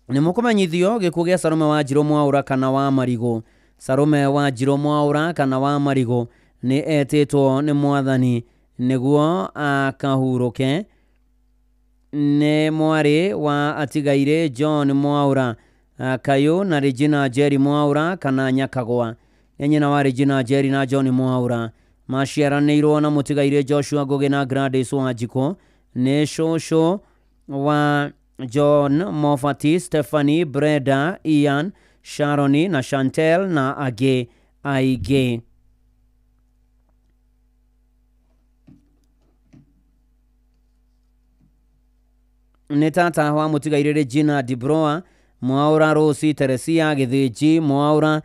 Nĩ mũkũmenyithio gĩkuũ gĩa Sarume Wanjirũ Mwaura kana wa Marigũ. Sarume Wanjirũ Mwaura kana wa Marigũ nĩ etĩtwo nĩ Mwathani nĩguo akahurũke. Nĩ mwarĩ wa atigaire John Mwaura Kayo na Regina Jerry Mwaura kana Nyakagwa. Nĩ nyina wa Regina Jerry na John Mwaura. Maciaranĩirwo na mũtigaire Joshua Ngũgĩ na Gladys Wanjikũ. Nĩ cũcũ wa John Mofati, Stephanie, Brenda, Ian, Sharoni na Chantel na angĩ aingĩ. Nĩ tata wa mũtigaire Regina Dibroa Mwaura, Rosi Teresia Gĩthĩnji Mwaura,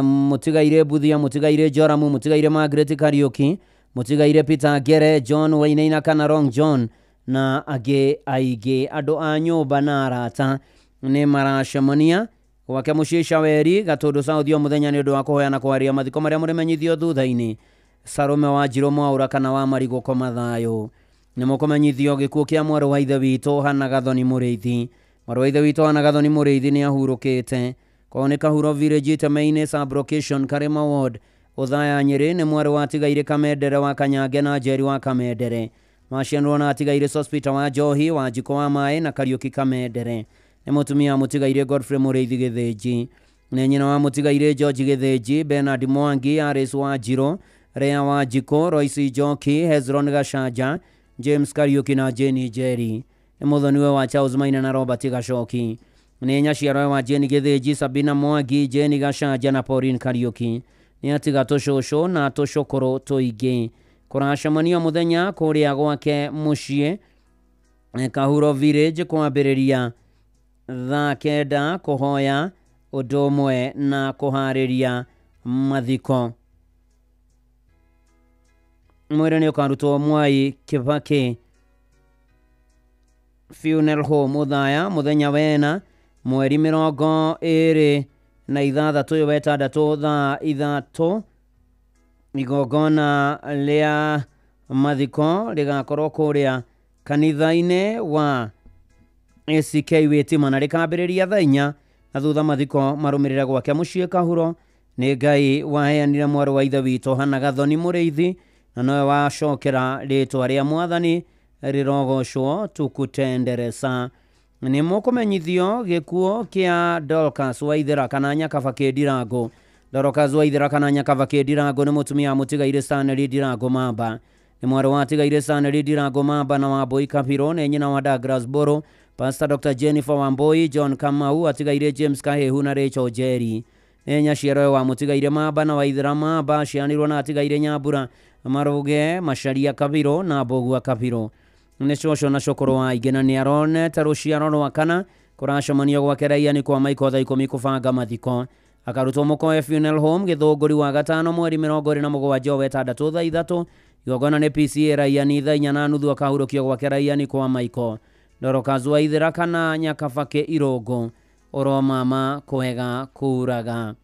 mũtigaire Buthia, mũtigaire Joramu, mũtigaire Margaret Kariuki, mũtigaire Peter Ngere, John Wainaina kana Rong John na angĩ aingĩ. Andũ a nyũmba na arata nĩ maracemania gwake mũciĩ Shaweri Gatũndũ South mũthenya nĩ ũndũ wa kũhoya na kũharĩria mathiko marĩa mũrĩmenyithio thutha-inĩ. Sarume Wanjirũ Mwaura kana wa Marigũ Komathayo. Nĩ mũkũmenyithio gĩkuũ kĩa mwarĩ wa ithe witũ Hana Gathoni Mũrĩithi. Mwarĩ wa ithe witũ Hana Gathoni Mũrĩithi nĩ ahurũkĩte. Kwao nĩ Kahuro village Iteme-inĩ sub location Karema ward Othaya Nyĩrĩ. Nĩ mwarĩ wa atigaire Kamendere wa Kanyange na Njeri wa Kamendere. Maciarwo na atigaire Sospita wa Njohi, Wanjikũ wa Maĩ na Kariuki Kamendere. Nĩ mũtumia wa mũtigaire Godfrey Mũrĩithi Gĩthĩnji. Nĩ nyina wa mũtigaire George Gĩthĩnji, Bernard Mwangi, Alice Wanjirũ, Rea Wanjikũ, Royce Njoki, Hezron Gacanja, James Kariuki na Jenny Jerry. Nĩ mũthoniwe wa Charles Maina na Robert Gacoki. Nĩ nyaciarwe wa Jenny Gĩthĩnji, Sabina Mwangi, Jenny Gacanja na Pauline Kariuki. Nĩ atiga tũcũcũ na tũcũkũrũ tũingĩ. Kũracemania mũthenya kũrĩa gwake mũciĩ Kahuro village kwambĩrĩria thaa 9 kũhoya ũndũ ũmwe na kũharĩria mathiko. Mwĩrĩ nĩ ũkarutwo Mwai Kibaki Funeral Home Othaya mũthenya wena mweri 26 wetandatũ thaa 3. Igongona rĩa mathiko rĩgakorwo kũrĩa kanitha-inĩ wa ACK Wĩtima na rĩkambĩrĩria thaa 4 na thutha mathiko marũmĩrĩre gwake mũciĩ Kahuro. Nĩ Ngai waheanire mwarĩ wa ithe witũ Hana Gathoni Mũrĩithi na nowe wacokera rĩtwa rĩa Mwathani rĩrogocwo tukutenderesa. Nĩ mũkũmenyithio gĩkuũ kĩa Dorcas Waithera kana Nyakaba Kĩndirango. Dorcas Waithera kana Nyakaba Kĩndirango nĩ mũtumia wa mũtigaire Stanley Ndirango Mamba. Nĩ mwarĩ wa atigaire Stanley Ndirango Mamba na Wambui Kapiro. Nĩ nyina wa Douglas Boro, Pastor Dr. Jennifer Wambui, John Kamau, atigaire James Kahehu na Rachel Jerry. Nĩ nyaciarwe wa mũtigaire Mamba na Waithera Mamba, cianirwo na atigaire Nyambura Maruge, Macharia Kapiro na Mbogua Kapiro. nĩ coco na cũkũrũ wa ingĩ na nĩ aronete rũciaro rwa kana kũracemanio gwake raia-inĩ kwa maiko thaa 10 kũbanga mathiko akarutwo Mũkoe Funeral Home Gĩthũngũri wa gatano mweri 27 wetandatũ thaa 3 igongona nĩ PCA raia-inĩ thaa 4:30 akahurũkio gwake raia-inĩ kwa maiko Dorcas Waithĩra kana Nyakabake Irũngũ oro mama kwega kuraga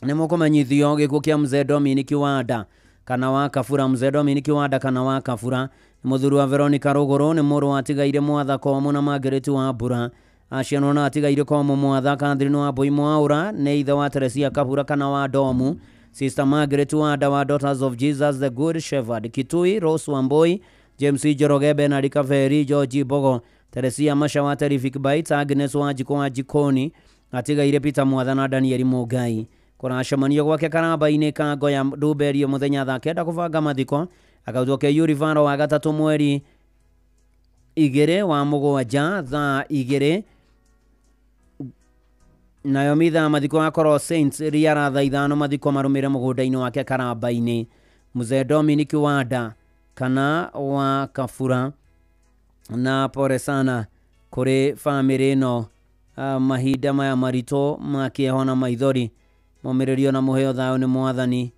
nĩ mũkũmenyithio gĩkuũ kĩa Mzee Dominic Wanda kana wa Kabura Mzee Dominic Wanda kana wa Kabura mũthuri wa Veronica Rũgũrũ nĩ mũrũ watigaire Mwatha Komu na Margaret Wambura aciarwo na atigaire Komu Mwatha Catherine Wambui Mwaura nĩ ithe wa Teresia Kabura kana wa Domu Sister Margaret Wanda wa Daughters of Jesus the Good Shepherd Kitui Rose Wambui James Njoroge Bernard Kaveri George Bogo Teresia Masha wa Terrific Bites Agnes Wanjiko wa Jikoni atigaire Peter Mwatha na Daniel Mugai kũracemanio gwake karamba-inĩ ka Ngoya Nduberio mũthenya thaa 9 kũbanga mathiko akautwo ke Yurivaro wa gatatũ mweri 2 wa mũgwanja thaa 2 nayo mitha mathiko akorwo Saints riara thaa 5 mathiko marũmĩre mũgũnda-inĩ wake karamba-inĩ Mzee Dominic Wanda kana wa Kabura na pore sana kũrĩ famĩlĩ ĩno mahinda maya maritũ makĩeho na maithori mũmĩrĩrio na mũheo thayũ nĩ Mwathani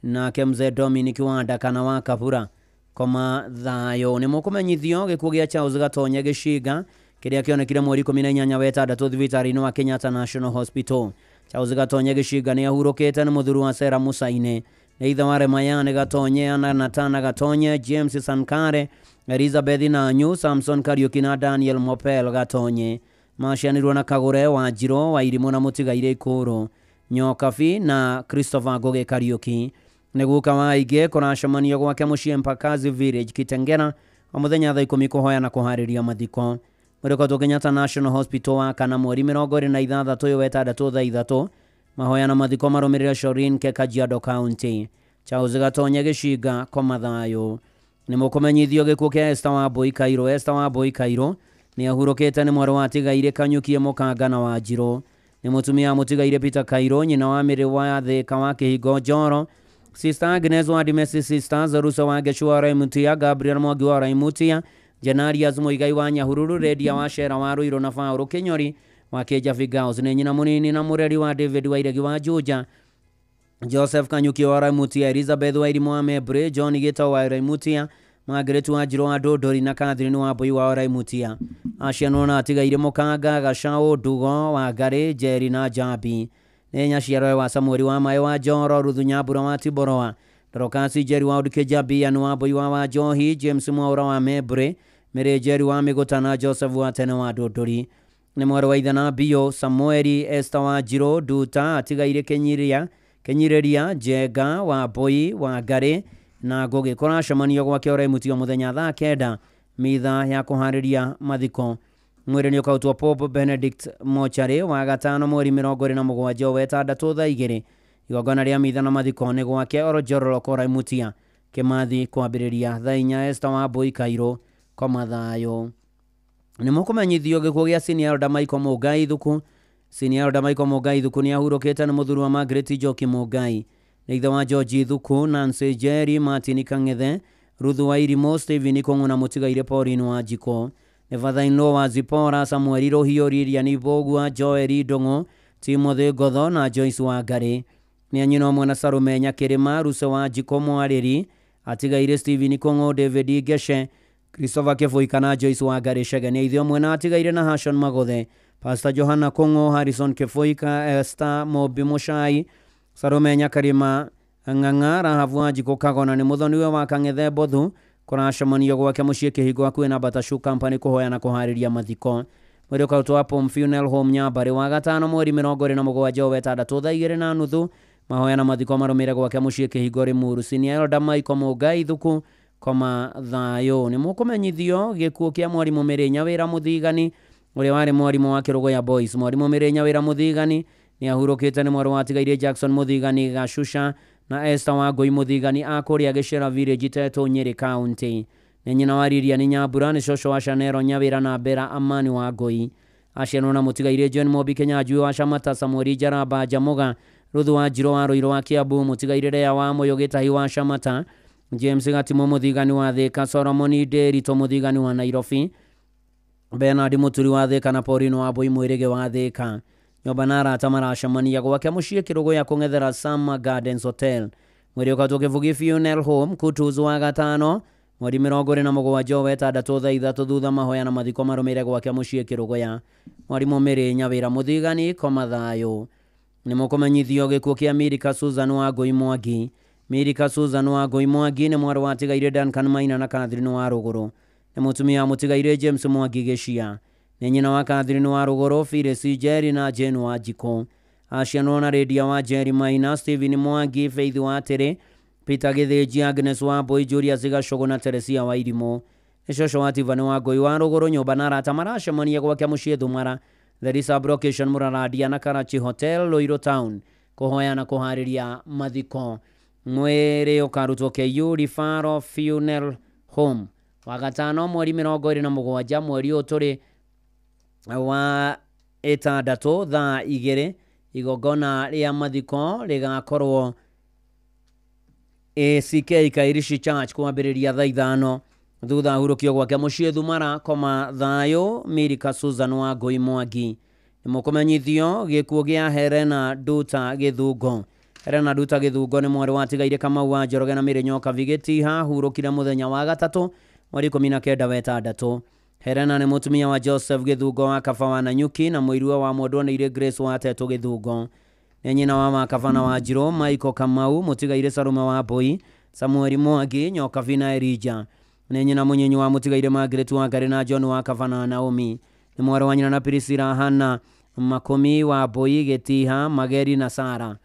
nake Mzee Dominic Wanda kana wa Kabura koma thayũ nĩ mũkũmenyithio gĩkuũ gĩa Charles Gatonye Gĩcinga kĩrĩa kĩonekire mweri 18 wetandatũ thibitarĩ-inĩ wa Kenyatta National Hospital Charles Gatonye Gĩcinga nĩ ahurũkĩte nĩ mũthuri wa Sera Musaine nĩ ithe wa Remayane Gatonye Ana Natana Gatonye James Sankare Elizabeth Nanyu Samson Kariuki na Daniel Mopel Gatonye macianirwo na Kagũre wa Njiro wa Irimũ na Mũtigaire Ikũrũ Nyokabi na Christopher Ngoge Kariuki nĩguka wa ingĩ kũracemanio gwake mũciĩ Mpakazi Village Kitengera o mũthenya thaa 10 kũhoya na kũharĩria mathiko mũrĩkotwo Kenyatta National Hospital wa kana mweri 26 wetandatũ thaa 3 mahoya na mathiko marũmĩrĩre Shorin ke Kajiado County Charles Gatonye Gĩcinga koma thayũ nĩ mũkũmenyithio gĩkuũ kĩa Esther Wambui Kairũ Esther Wambui Kairũ nĩ ahurũkĩte nĩ mwarĩ wa tigaire Kanyukie Mũkanga na Wanjirũ nĩ mũtumia mũtigaire Peter Kairũ nyina wa mĩrĩ wa Thĩka wa Kĩhingo Njoro Sister Agnes wa Dimesi Sisters Ruso wa Geshua Raimutia Gabriel Mwangi wa Raimutia Janarias Muigai wa Nyahururu Redia wa Shera wa Ruiro na Faũrũ Kĩnyori wa Kĩjabi Girls nĩ nyina mũnini na mũreri wa David wa Iregi wa Juja Joseph Kanyuki wa Raimutia Elizabeth wa Irimũ wa Mebre John Gĩtau wa Raimutia Margaret wa Njirũ wa Ndũndũri na Catherine wa Mbui wa Raimutia aciarwo na atigaire Mũkanga Gacaũ Ndugo wa Ngarĩ Njeri na Njambi nĩ nyaciarwo wa Samueli wa Maĩ wa Njoro Ruthu Nyambura wa Tiboroa Dorcas Njeri wa Ũndũ Kĩjabi Anu wa Mbui wa Wanjohi James Mwaũra wa Mebre Mary Njeri wa Mĩgũta na Joseph wa Tene wa Ndũndũri nĩ mwarĩ wa ithe na Bio Samueli Esther wa Njirũ Nduta atigaire Kĩnyirĩria Njenga wa Mbui wa Ngarĩ na Ngũgĩ kũracemanio gwake Ũraimutio mũthenya thaa 9 mitha ya kũharĩria mathiko mwĩrĩ nĩ ũkautwo Pope Benedict Mochari wa gatano mweri 27 wetandatũ thaa 2 igongona rĩa mitha na mathiko nĩ gwake Orojoro Ũraimutia Kĩmathi kwambĩrĩria thaa 4 Esther Wambui Kairũ koma thayũ nĩ mũkũmenyithio gĩkuũ gĩa Senior Elder Michael Mũngai Thuku Senior Elder Michael Mũngai Thuku nĩ ahurũkĩte nĩ mũthuri wa Margaret Njoki Mũngai nĩ ithe wa George Thuku Nancy Njeri Martin Kang'ethe Ruthu wa Irimũ Stephen Kũng'ũ na mũtigaire Pauline Wanjiko nĩ father-in-law wa Zipora Samuel Rohio Lilian Bogua Joel Ndong'ũ Timothy Ngotho na Joyce wa Ngarĩ nĩ anyina ũmwe na Sarume Nyakĩrĩma Ruso wa Njiko Mwarĩri atigaire Stephen Kũng'ũ David Geshe Christopher Kĩbũi kana Joyce wa Ngarĩ Chege nĩ ithe ũmwe na atigaire na Hashon Magothe Pastor Johanna Kũng'ũ Harrison Kĩbũi Esther Mobi Mũchai Sarume Nyakĩrĩma Ng'ang'a Rahabu wa Njiko Kagona nĩ mũthoniwe wa Kang'ethe Mbothu kũracemanio gwake mũciĩ Kĩhingo hakuhĩ na Batashu Company kũhoya na kũharĩria mathiko mwĩrĩ ũkautwo wa Pom Funeral Home Nyambarĩ wa gatano mweri 27 wetandatũ thaa 2:30 mahoya na mathiko marũmĩrĩre gwake mũciĩ Kĩhingo Rĩmuru Senior Elder Michael Mũngai Thuku koma thayũ nĩ mũkũmenyithio gĩkuũ kĩa mwarimũ Mĩrĩnya Wĩra Mũthigani ũrĩa warĩ mwarimũ wa Kĩrũgũya Boys mwarimũ Mĩrĩnya Wĩra Mũthigani nĩ ahurũkĩte nĩ mwarĩ wa tigaire Jackson Mũthigani Gashusha na Esther wa Ngũi Mũthigani akũrĩa Gĩcera Village Tetũ Nyĩrĩ County nĩ nyina wa Lilian Nyambura nĩ cũcũ wa Shanero Nyawĩra na Bera Amani wa Ngũi aciarwo na mũtigaire John Mobi Kenyanjui wa Shamata Samueli Njaramba Njamuga Ruthu wa Njirũ wa Rũirũ wa Kiambu mũtigaire Lea wa Moyo Gĩtahi wa Shamata James Gatimo muthigani wa Thika, Solomon Derito muthigani wa Nairobi, Bernard Muturi wa Thika na Paulino wa Boi Mwirige wa Thika. Nyomba na arata maracemania gwake muciĩ Kĩrũgũ ya kũng'ethera Summer Gardens Hotel. Mweri ũkatũkĩbugi Funeral Home Kutuzu wa gatano mweri 27 wetandatũ thaa 3 thutha mahoya na mathiko marũmĩrĩre gwake muciĩ Kĩrũgũ ya mwarimũ Mĩrĩ Nyawĩra muthigani koma thayũ. Nĩ mũkũmenyithio gĩkuũ kĩa Mirika Susan wa Ngũi Mwangi. Mirika Susan wa Ngũi Mwangi nĩ mwarĩ wa tigaire Duncan Maina na Catherine wa Rũgũrũ. Nĩ mũtumia wa mũtigaire James Mwangi Gĩcia. Nĩ nyina wa Catherine wa Rũgũrũ, Phyllis Jerry na Jane wa Njiko. Aciarwo na Lydia wa Jerry Maina, Stephen Mwangi, Faith wa Tere, Peter Gĩthĩnji, Agnes wa Mbũi, Julius Gacogo na Teresia wa Irimũ. Nĩ cũcũ wa Tivani wa Ngũi wa Rũgũrũ. Nyũmba na arata maracemania gwake muciĩ Thumara, The Risa Brocation Mũraradia na Karachi Hotel Ruiru Town kũhoya na kũharĩria mathiko. Mwĩrĩ ũkarutwo KU Referral Funeral Home wa gatano mweri 27 mweri ũyũ tũrĩ wa ĩtandatũ thaa 2. Igongona rĩa mathiko rĩgakorwo ACK Kairishi Church kwambĩrĩria thaa 5 thutha hurũkio gwake muciĩ Thumara koma thayũ. Mirika Susan wa Ngũi Mwangi. Nĩ mũkũmenyithio gĩkuũ gĩa Helena Nduta Gĩthungo. Helena Nduta Gĩthungo nĩ mwarĩ wa tigaire Kamau wa Njoroge na Mĩrĩ Nyoka Vigĩtiha, hurũkire mũthenya wa gatatũ mweri 19 wetandatũ. Helena nĩ mũtumia wa Joseph Gĩthungo wa Kaba wa Nanyuki na mũirua wa Mwendwa Grace wa Teto Gĩthungo. Nĩ nyina wa Makaba na wa Njirũ, Michael Kamau, mũtigaire Sarume wa Mbũi, Samuel Mwangi, Nyoka Vina Elijah. Nĩ nyina mũnyinyi wa mũtigaire Margaret wa Ngari na John wa Kaba na Naomi. Nĩ mwarĩ wa nyina na Priscilla Hana Makũmi wa Mbũi, Gĩtiha, Mageri na Sara.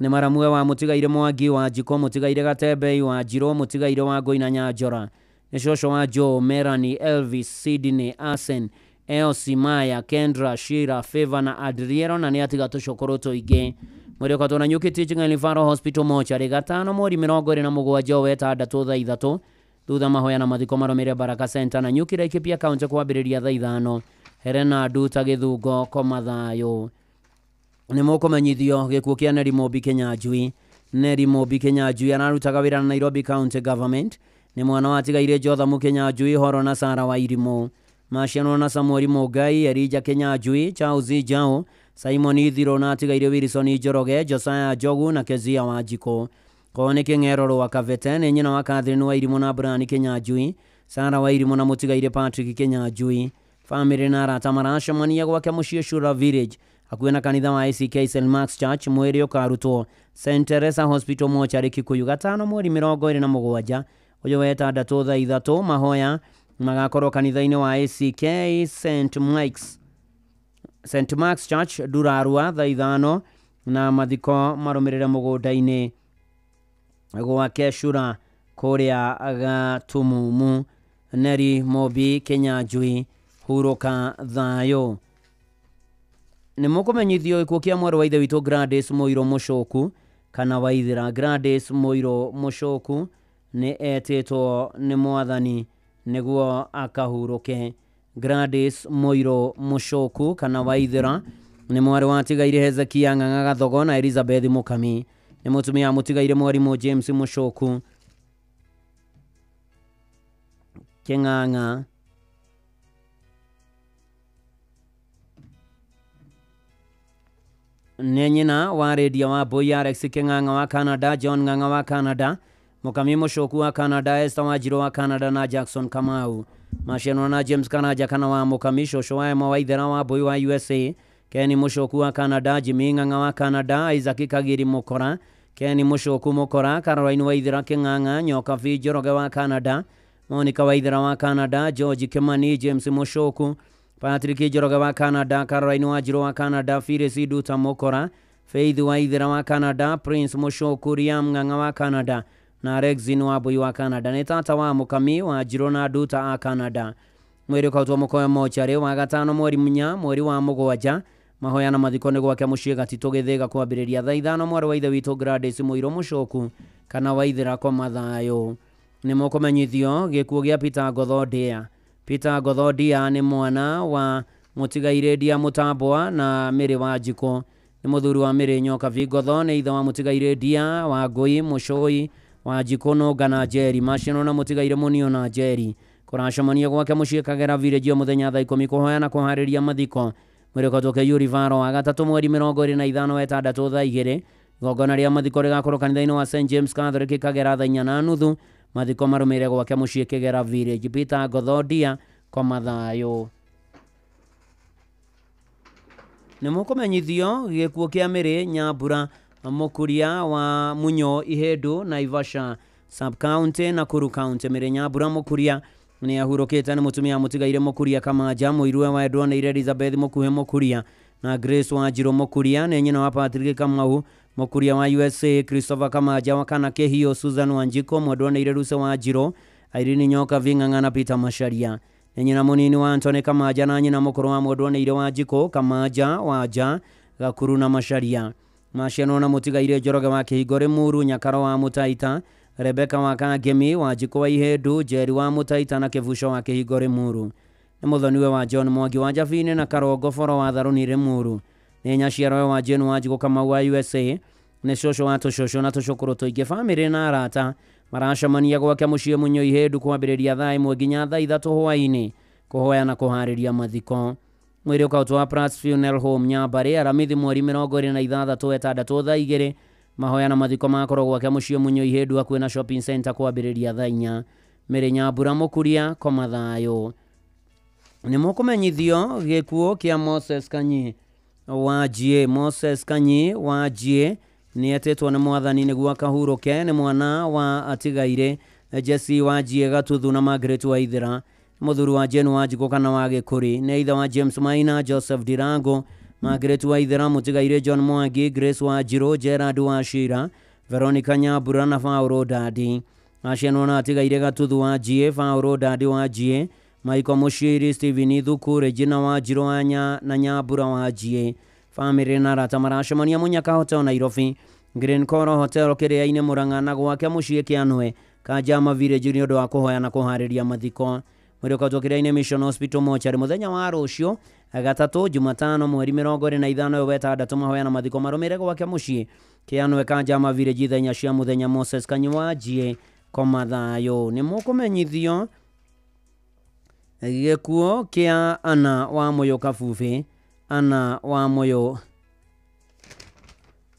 Nĩ maramue wa mũtigaire Mwangi wa Njiko, mũtigaire Gatembei wa Njirũ, mũtigaire wa Ngũi na Nyanjora. Nĩ cũcũ wa Joe, Melanie, Elvis, Sydney, Asen, Elsie, Maya, Kendra, Shira, Favor na Adriero na nĩ atiga tũcũkũrũ tũingĩ. Mwĩrĩ ũkatũra Nyuki Teaching and Referral Hospital mochari gatano mweri 27 wetandatũ thaa 3 thutha mahoya na mathiko marũmĩrĩre Baraka Center na Nyuki Laikipia County kwambĩrĩria thaa 5. Helena Nduta Gĩthungo koma thayũ. Nĩ mũkũmenyithio gĩkuũ kĩa Neri Mobi Kĩnyanjui. Neri Mobi Kĩnyanjui ararutaga wĩra na Nairobi County Government. Nĩ mwana wa tigaire Jothamu Kĩnyanjui, Horo na Sara wa Irimũ. Maciarwo na Samuel Mũngai, Elijah Kĩnyanjui, Charles Njau, Simon Ithiro na tigaire Wilson Njoroge, Josiah Njogu na Kezia wa Njiko. Kone Kĩng'ero wa Kavete nĩ nyina wa Catherine wa Irimũ na Brian Kĩnyanjui, Sara wa Irimũ na mũtigaire Patrick Kĩnyanjui. Family na arata maracemania gwake muciĩ Shura Village hakuhĩ na kanitha wa ACK St Mark's Church. Mwĩrĩ ũkarutwo St Teresa Hospital mochari Kikuyu gatano mweri 27 ũyũ wetandatũ thaa 3. Mahoya magakorwo kanitha-inĩ wa ACK St Mark's Church Durarua thaa 5 na mathiko marũmĩrĩre mũgũnda-inĩ gwake Shura kũrĩa Gatumumu. Neri Mobi Kĩnyanjui hurũka thayũ. Nĩ mũkũmenyithio gĩkuũ kĩa mwarĩ wa ithe witũ Gladys Mũirũ Mũcoku kana Waithĩra. Gladys Mũirũ Mũcoku nĩ etĩtwo nĩ Mwathani nĩguo akahurũke. Gladys Mũirũ Mũcoku kana Waithĩra nĩ mwarĩ wa tigaire Hezekia Ng'ang'a Gathogo na Elizabeth Mũkami. Nĩ mũtumia mũtigaire mwarimũ James Mũcoku Kĩng'ang'a. Nĩ nyina wa Redia wa Mbũi, Alex Kĩng'ang'a wa Canada, John Ng'ang'a wa Canada, Mũkami Mũcoku wa Canada, Esther Wanjirũ wa Canada na Jackson Kamau. Maciarwo na James Karanja kana wa Mũkami, cũcũ wa Emma Waithĩra wa Mbũi wa USA, Kenny Mũcoku wa Canada, Jimmy Ng'ang'a wa Canada, Isaac Kagiri Mũkora, Kenny Mũcoku Mũkora, Caroline Waithĩra Kĩng'ang'a, Nyoka V Njoroge wa Canada, Monica Waithĩra wa Canada, George Kimani, James Mũcoku, Patrick Njoroge wa Canada, Caroline Wanjirũ wa Canada, Phyllis Nduta Mũkora, Faith Waithĩra wa Canada, Prince Mũcoku, Liam Ng'ang'a wa Canada na Rexin wa Mbũi wa Canada. Nĩ tata wa Mũkami Wanjirũ na Nduta a Canada. Mwĩrĩ ũkautwo mũkoya mochari wa gatano mweri munya mweri wa mũgwanja. Mahoya na mathiko nĩ gwake muciĩ Gatitũ Gĩthĩga kwambĩrĩria thaa 5. Mwarĩ wa ithe witũ Gladys Mũirũ Mũcoku kana Waithĩra koma thayũ. Nĩ mũkũmenyithio gĩkuũ gĩa Peter Ngotho Ndia. Peter Ngotho Ndia nĩ mwana wa mũtigaire Ndia Mũtambwa na Mĩrĩ wa Njiko. Nĩ mũthuri wa Mĩrĩ Nyoka V Ngotho. Nĩ ithe wa mũtigaire Ndia wa Ngũi Mũcũi Wanjiko no Ngana Njeri Maciano na Mũtigaire Mũnio na Njeri kũracemania gwake mũciĩ Kagera Village mũthenya thaa 10 kũhoyana kũharĩria mathiko mwĩrĩko tũke Yuri Varo wa gatatũ mweri 25 wetandatũ thaa 2 igongona rĩa mathiko rĩgakorwo kanitha-inĩ wa St James Catholic Kagera thaa 4:30 mathiko marũmĩrĩre gwake mũciĩ Kagera Village. Peter Ngothodia koma thayũ. Nĩ mũkũmenyithio gĩkuũ kĩa Mĩrĩ Nyambura Mũkuria wa Munyo Ihĩndũ Naivasha Sub-County Nakuru County. Mĩrĩ Nyambura Mũkuria nĩ ahurũkĩte nĩ mũtumia Mũtigaire Mũkuria Kamanja mũirũwe wa Edward na Elizabeth Mũkuhe Mũkuria na Grace Wanjirũ Mũkuria nĩ nyina wa Patrick Kamau Mũkuria wa USA, Christopher Kamanja wa Kana Kehio, Susan Wanjiko Mwendwa na Ireruse Wanjirũ, Irene Nyoka Ving'ang'a na Peter Masharia. Nĩ nyina mũnini wa Anthony Kamanja na nyina mũkũrũ wa Mwendwa na Ire Wanjiko, Kamanja Wanja Gakuru na Masharia. Maciano na Mũtigaire Njoroge wa Kĩhingo Rĩmuru, Nyakaro wa Mũtaita, Rebeka wa Kangemi, Wanjiko wa Ihĩndũ, Njeri wa Mũtaita na Kĩvuco wa Kĩhingo Rĩmuru. Nĩ mũthoniwe wa John Mwangi wa Njabine na Karongo Foro wa Tharuni Rĩmuru. Nĩ nyaciarwe wa Jane Wanjiko Kamau wa USA. Nĩ cũcũ wa tũcũcũ na tũcũkũrũ tũingĩ bamĩrĩ na arata maracemania gwake mũciĩ Mũnyo Ihĩndũ kwambĩrĩria thaa 1 nginya thaa 3 hwaĩ-inĩ kũhoya na kũharĩria mathiko. Mwĩrĩ ũkaũtũ wa Prats Funeral Home Nyambari aramithi mweri 26 wetandatũ thaa 2 mahoya na mathiko makorwo gwake mũciĩ Mũnyo Ihĩndũ hakuhĩ na shopping center kwambĩrĩria thaa 4. Mĩrĩ Nyambura Mũkuria koma thayũ. Nĩ mũkũmenyithio gĩkuũ kĩa Moses Kanyi wa Gie. Moses Kanyi wa Gie nĩ etĩtwo nĩ mwathani nĩguo akahurũke. Nĩ mwana wa atigaire Jesse wa Gie Gatuthu na Margaret Waithera. Mũthuri wa Jane Wanjiko kana wa Gĩkũri. Nĩ ithe wa James Maina, Joseph Dirango, Margaret Waithera, Mũtigaire John Mwangi, Grace Wanjirũ, Gerard Wachira, Veronica Nyambura na Paulo Dadi. Aciarwo na atigaire Gatuthu wa Gie, Paulo Dadi wa Gie, Michael Mushiri, Stephen Thuku, Regina Wanjirũ na Nyambura wa Gie. Family na arata maracemania Munyaka Hotel Nairobi, Green Coral Hotel Kĩrĩa-inĩ Mũrang'a na gwake mũciĩ Kĩanwe Kajama Village nĩ ũndũ wa kũhoya na kũharĩria mathiko. Mwĩrĩ ũkaũtwo Kĩrĩa-inĩ Mission Hospital Mortuary mũthenya wa rũciũ gatatũ Jumatano mweri 25 wetandatũ mahoya na mathiko marũmĩrĩre gwake mũciĩ Kĩanwe Kajama Village thaa 4 cia mũthenya. Moses Kanyi wa Gie koma thayũ. Nĩ mũkũmenyithio gĩkuũ kĩa Ana wa Moyo Kabubi. Ana wa Moyo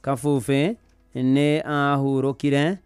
Kabubi nĩ ahurũkire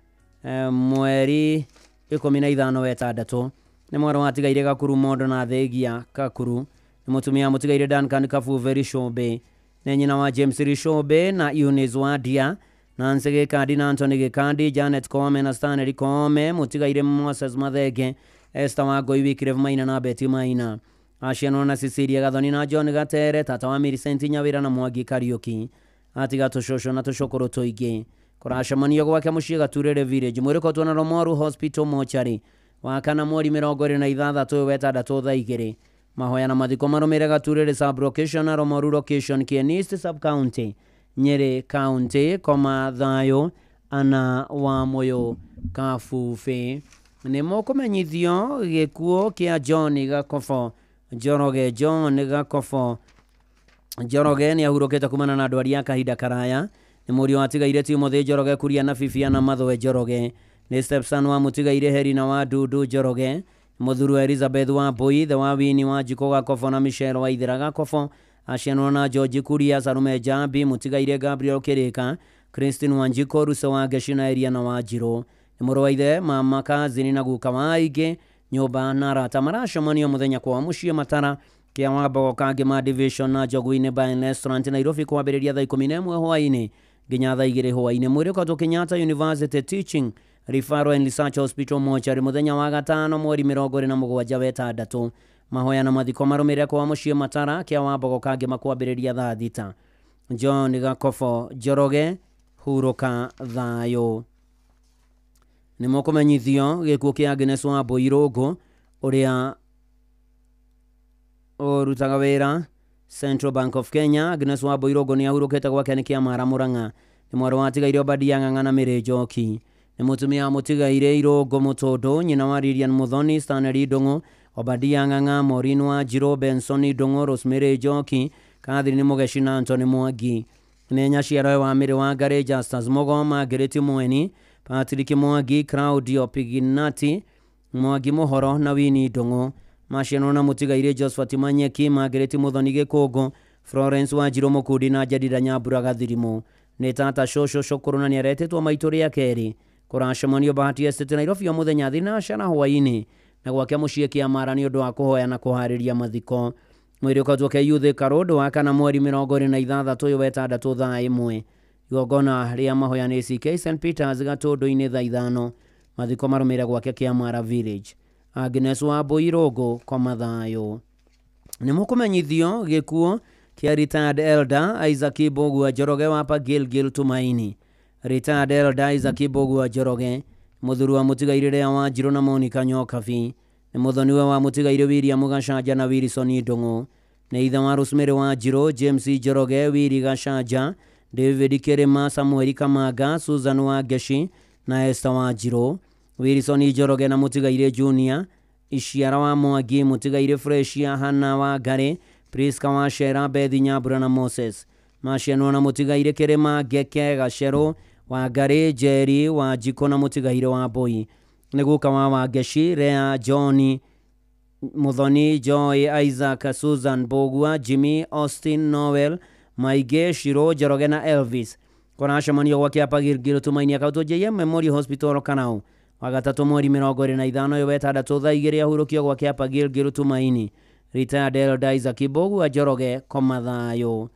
mweri 15 wetandatũ. Nĩ mwana wa atigaire Gakuru Mondo na Thegia Kakuru. Nĩ mũtumia Mũtigaire Duncan Kabubi Rishobe. Nĩ nyina wa James Rishobe na Eunice Wadia, Nancy Gĩkandi na Anthony Gĩkandi, Janet Koome na Stanley Koome, Mũtigaire Moses Mathenge, Esther Wangui, Wycliffe Maina na Betty Maina. Aciarwo na Cecilia Gathoni na John Gatere, tata wa Millicent Nyawĩra na Mwangi Kariuki. Atiga tũcũcũ na tũcũkũrũ tũingĩ kũracemania gwake mũciĩ Gaturĩre Village. Mwĩrĩ ũkaũtwo na Romoru Hospital Mortuary wa kana mweri 26 wetandatũ thaa 2 mahoya na mathiko marũmĩrĩre Gaturĩre Sub Location na Romoru Location Kieni East Sub County Nyeri County koma thayũ. Ana wa Moyo Kabubi. Nĩ mũkũmenyithio gĩkuũ kĩa John Gakobo Njoroge. John Gakobo Njoroge nĩ ahurũkĩte kumana na ndwari ya kahinda karaya. Nĩ mũriũ wa atigaire Timothy Njoroge, Kuria na Bibia na Mathwe Njoroge. Nĩ stepson wa Mũtigaire Herina wa Ndudu Njoroge. Mũthuri wa Elizabeth wa Mbui, the wa Wini wa Njiko Gakobo na Michelle Waithera Gakobo. Aciarwo na George Kuria, Sarume Jambi, Mũtigaire Gabriel Kĩrĩka, Christine Wanjiko, Ruse wa Geshi na Eriana Wanjirũ. Nĩ mũrũ wa ithe mama Kazini na guka wa aingĩ. Nyũmba na arata maracemania mũthenya kwa mũciĩ Matara kĩa Wambogo Kangema Division na Joguine Bar and Restaurant Nairobi kwambĩrĩria thaa 11 hwaĩ-inĩ nginya thaa 2 hwaĩ-inĩ. Mwĩrĩ ũkaũtwo Kenyatta University Teaching Referral and Research Hospital Mortuary mũthenya wa gatano mweri 27 wetandatũ mahoya na mathiko marũmĩrĩre kwa mũciĩ Matara kĩa Wambogo Kangema kwambĩrĩria thaa 6. John Gakobo Njoroge hurũka thayũ. Nĩ mũkũmenyithio gĩkuũ kĩa Agnes Wambui Irũngũ ũrĩa ũrutaga wĩra Central Bank of Kenya. Agnes Wambui Irũngũ nĩ ahurũkĩte gwake nĩ Kĩamara Mũrang'a. Nĩ mwarĩ wa atigaire Obadia Ng'ang'a na Mĩrĩ Njoki. Nĩ mũtumia wa Mũtigaire Irũngũ Mũtũndũ, nyina wa Lilian Muthoni, Stanley Ndung'u, Obadia Ng'ang'a, Maureen Wanjirũ, Benson Ndung'u, Rosemary Njoki, Catherine Mũgeci na Anthony Mwangi. Nĩ nyaciarwe wa Mĩrĩ wa Ngari, Justus Mũgo, Margaret Mweni, Patrick Mwangi, Claudio Piginati, Mwangi Mohoro na Winnie Ndongo. Maciano na Mutigaire Josephat Manyeki, Margaret Muthoni Gikugu, Florence Wanjiru Mukudi na Jadida Nyambura Gathirimo. Nĩ tata Shosho Shukuru na nĩaretetwo maitũ rĩa kerĩ. Kũracemanio Bahati Estate Nairobi mũthenya thinacara hwaĩ-inĩ na gwake mũciĩ Kĩamara nĩ ũndũ wa kũhoya na kũharĩria mathiko. Mwĩrĩ ũkatwoke Youth Karondo wa kana mweri 26 ũyũ wetandatũ thaa 1. Igongona rĩa mahoya nĩ CK St Peters Gatũndũ-inĩ thaa 5. Mathiko marũmĩrĩra gwake Kĩamara Village. Agnes Wambui Irũngũ koma thayũ. Nĩ mũkũmenyithio gĩkuũ kia retired elder Isaac Mbũgua Njoroge wa pa Gilgil Tumaini. Retired elder Isaac Mbũgua Njoroge mũthuri wa Mũtigaire wa Wanjiru na Monica Nyokabi. Nĩ mũthoniwe wa Mũtigaire William Gacanja na Wilson Ndung'u. Nĩ ithe wa Rosemary Wanjiru, James Njoroge, Willy Gacanja, David Kĩrĩma, Samuel Kamanga, Susan Wangeshi na Esther Wanjiru. Wilson Njoroge na Mũtigaire Junior, Iciara wa Mwangi, Mũtigaire Freshia, Hannah wa Ngare, Priska wa Shera, Bethi Nyambura na Moses. Maciano na Mũtigaire Kĩrĩma, Geke Gacero wa Ngare, Jerry wa Jiko na Mũtigaire wa Mbui. Nĩguka wa Wangeshi, Rea Johnny Muthoni, Joy Isaac, Susan Mbũgua, Jimmy Austin, Noel Maige, Shiro Njoroge na Elvis. Kũracemanio gwake apa Gilgil Tumaini akautwo JM Memorial Hospital Kanau. Wagatatũ mweri 25 ũyũ wetandatũ thaa 2 ahurũkio gwake apa Gilgil Tumaini. Retired elder Isaac Mbũgua Njoroge koma thayũ.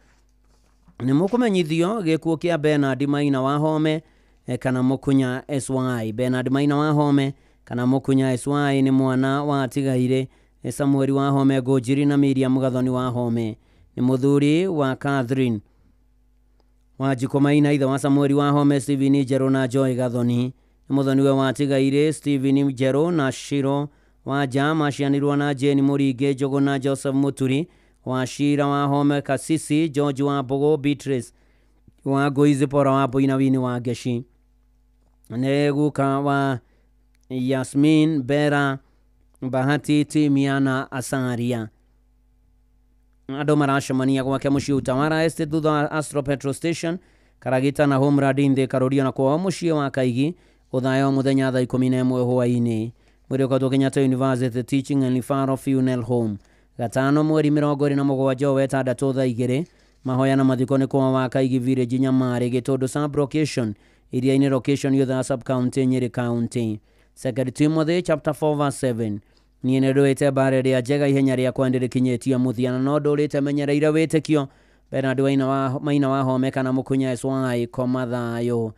Nĩ mũkũmenyithio gĩkuũ kĩa Bernard Maina wa Home kana Mũkunya SY. Bernard Maina wa Home kana Mũkunya SY nĩ mwana wa Tigaire Samuel wa Home Ngũnjiri na Miriam Gathoni wa Home. Nĩ mũthuri wa Catherine Wanjikũ Maina, ithe wa Samuel wa Home, Stephen Njeru na Joy Gathoni. Nĩ mũthoniwe wa Tigaire Stephen Njeru na Shiro wa Jama cianirwo na Jane Mũringe, Njogo na Joseph Muturi wa Shira wa Home, Kasisi George wa Mbogo, Beatrice wa Ngoizi, Pora wa Mbui na Wini wa Ngeshi. Nĩ guka wa Yasmin Bera, Bahati Timia na Asaria. Andũ maracemania gwake mũciĩ Utawara Estate thutha wa Astro Petrol Station, Karagita na Home Radin Karoria na kwao mũciĩ wa Kaigi ũthayo mũthenya thaa 11 hwaĩ-inĩ. Mwĩrĩ ũkatwo Kenyatta University Teaching and Referral Funeral Home. Gatano mweri 27 wetandatũ thaa 2. Mahoya na mathiko nĩ kwa wa Kaigi Village Nyamare, Gĩtũndũ sub location, iria-inĩ location yothe sub county Nyeri county. 2 Timothy chapter 4 verse 7. Niĩ nĩ ndũĩte mbaara ĩrĩa njega, ihenya rĩakwa nĩrĩkinyĩtie mũthia, no ndũrĩte menyereire wĩtĩkio. Bernard Maina wa Home kana Mũkunya SY koma thayũ.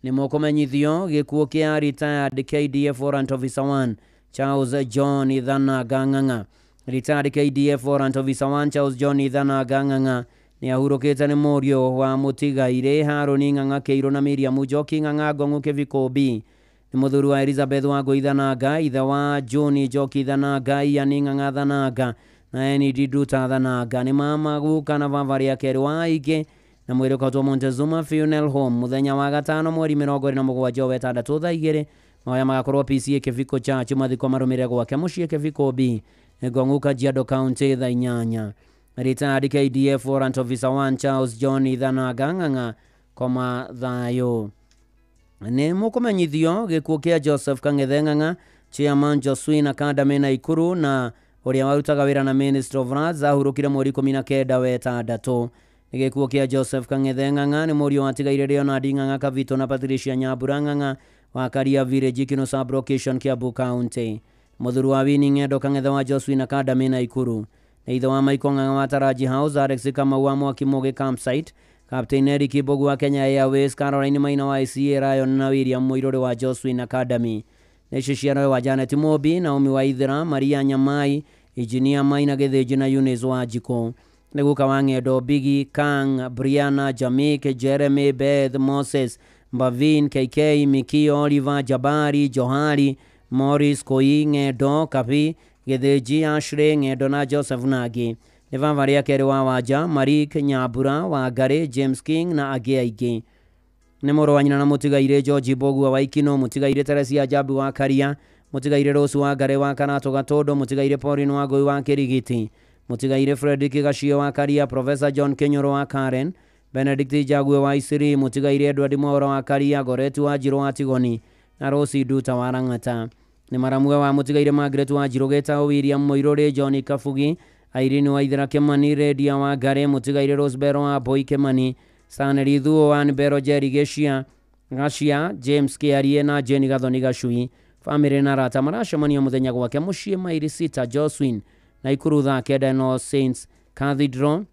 Nĩ mũkũmenyithio gĩkuũ kĩa retired KDF Warrant Officer 1 Charles John Ithanaga Ng'ang'a. Retired KDF Warrant Officer 1 Charles John Ithanaga Ng'ang'a nĩ ahurũkĩte nĩ mũriũ wa Mũtigaire Harũni Ng'ang'a Kĩirũ na Miriam Njoki Ng'ang'a Ngong'u Kĩbiko B. Nĩ mũthuri wa Elizabeth Wangũ Ithanaga, ithe wa John Njoki Ithanaga, Ian Ng'ang'a Ithanaga na Enid Nduta Ithanaga. Nĩ mama guka na baba rĩa kerĩ wa Ige, na mwĩrĩ ũkatwo Montezuma Funeral Home mũthenya wa gatano mweri 27 wetandatũ thaa 2. Mahoya magakorwo PCA Kĩbiko Church, mathiko marũmĩrĩre gwake mũciĩ Kĩbiko B, Ngong'u Kajiado County thaa 8. Retired KDF Warrant Officer 1 Charles John Ithanaga Ng'ang'a koma thayũ. Nĩ mũkũmenyithio gĩkuũ kĩa Joseph Kang'ethe Ng'ang'a, Chairman Josephine Academy Naikuru na ũrĩa warutaga wĩra na Ministry of Lands, ahurũkire mweri 19 wetandatũ. Nĩ gĩkuũ kĩa Joseph Kang'ethe Ng'ang'a nĩ mũriũ wa Tigaire Leonard Ng'ang'a Kavito na Patricia Nyambura Ng'ang'a wa Karia Village Kino sub location Kiambu County. Mũthuri wa Winnie Ng'endo Kang'ethe wa Josephine Academy Naikuru. Nĩ ithe wa Michael Ng'ang'a wa Taraji House, Alex Kamau wa Mwaki Mũgĩ Campsite, Captain Eric Mbogu wa Kenya Airways, Caroline Maina wa ICA Ryan na William Mũirũrĩ wa Josephine Academy. Nĩ ciciaro wa Janet Mobi, Naomi wa Ithera, Maria Nyamai, Engineer Maina Gĩthĩnji na Eunice wa Njiko. Nĩ guka wa Ng'endo Bigi Kang, Brianna Jamik, Jeremy Beth Moses, Mbavin KK, Miki Oliver, Jabari Johari, Morris Koi, Ng'endo Kapi Gĩthĩnji, Ashley Ng'endo na Joseph Nagi. Nĩ baba rĩa kerĩ wa Wanja, Marik Nyambura wa Ngare, James King na angĩ aingĩ. Nĩ mũrũ wa nyina na Mũtigaire George Mbũgua wa Ikino, Mũtigaire Teresia Njambi wa Karia, Mũtigaire Rose wa Ngare wa Kanato Gatũndũ, Mũtigaire Pauline wa Ngũi wa Kĩrigiti, Mũtigaire Fredrick Gacio wa Karia, Professor John Kenyũrũ wa Karen, Benedict Jagwe wa Isiri, Mutigaire Edward Mwaura wa Karia, Goretu wa Jiro wa Tigoni na Rosi Duta wa Rangata. Ni Maramue wa Mutigaire Margaret wa Jiro Geta, William Moirore, Johnny Kafugi, Irene wa Idra Kemani, Redia wa Gare, Mutigaire Rosbero wa Boy Kemani, Saneri Dhuo wa Nbero Jerry Geshia, James Kiarie na Jenny Gathoni Gashui. Family na rata maracemania muthenya gwake mucii mairi sita Joswin na ikuru thake Deno Saints Cathedral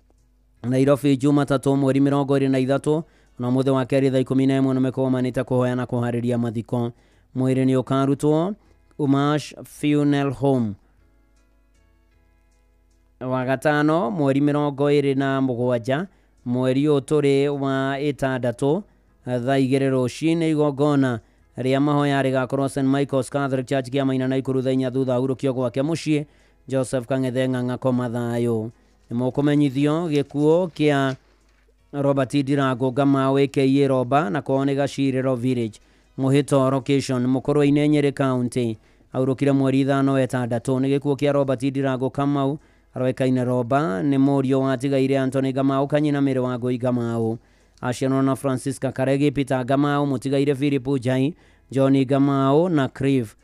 Nairobi Jumatatu mweri 23 na muthe wa keri thaa 11 na mekomanite kuhoyana kuhariria mathiko. Mwiri ni ukarutwo Umash Funeral Home wa gatano mweri 27 mweri uturi wa 6 thaa 2 rucini igongona ria mahoya rigakorwo St Michael's Catholic Church kia maina na ikuru thainya thutha urukio gwake mucii Joseph Kang'ethe Ng'ang'a koma thayo. Nimukumenyithio gikuo kia Robert Ndirango Ngamau aka Roba na kwone Gaciriro Village Muhito location Mukorwa-ini Nyeri County aurukire mweri 5/6. Ni gikuo kia Robert Ndirango Ngamau aroekaine Roba ni murio wa tigaire Anthony Ngamau kanyina mere wa Ngui Ngamau. Aciarwo na Francisca Karegi, Peter Ngamau, Mutigaire Philip Ujai, Johnny Ngamau na Criv.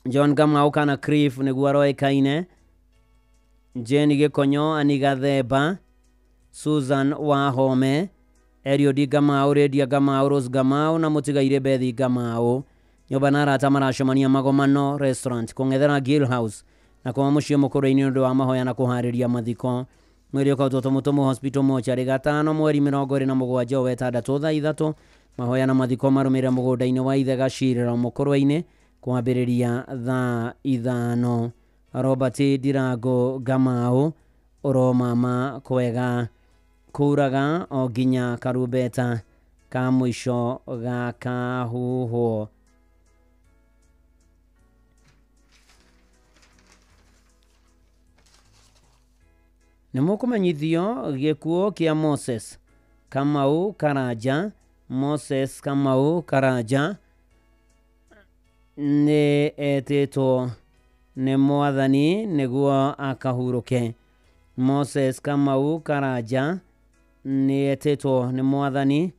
John Ngamau kana Criv niguo aroekaine. Jenny Gikonyo, Aniga Theba, Susan Wahome, Eriodi Ngamau, Redia Ngamau, Rose Ngamau na Mutigaire Bethi Ngamau. Nyumba na arata maracemania Magomano Restaurant kung'ethera Gill House na kwa mucii Mukorwa-ini ndu wa mahoya na kuhariria mathiko. Mweri ukautwo Mutomo Hospital mochari gatano mweri 27/6 thaa 3 mahoya na mathiko marumire mugunda-ini wa Ithe Gaciriro Mukorwa-ini kwambiriria thaa 5. Robert Ndirango Ngamau uromama kwega kuraga o nginya karumbeta ka mwisho ga kahuho. Nimukumenyithio gikuo kia Moses Kamau Karaja. Moses Kamau Karaja ni etitwo ni mwathani niguo akahuruke. Moses Kamau Karaja ni etitwo ni mwathani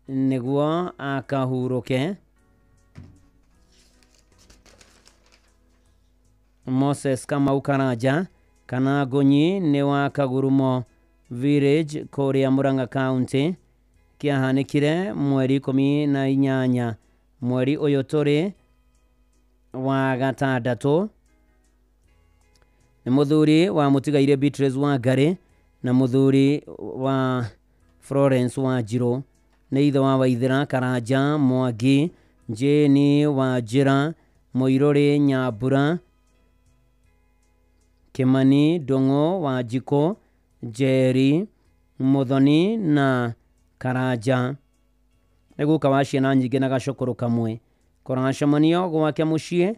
niguo akahuruke. Moses Kamau Karaja kana Gonyi ni wa Kagurumo Village Korea Murang'a County kiahanikire mweri 18 mweri uyu turi wa 6. ni muthuri wa Mutigaire Beatrice wa Ngari na muthuri wa Florence wa Njiro. Ni ithe wa Waithira Karanja Mwangi, Jeni wa Njira, Moirore Nyambura, Kimani Dongo wa Jiko, Jerry Muthoni na Karanja. Neguka wa ciana nyingi na gacokoro kamwe koracemanio gwake mucii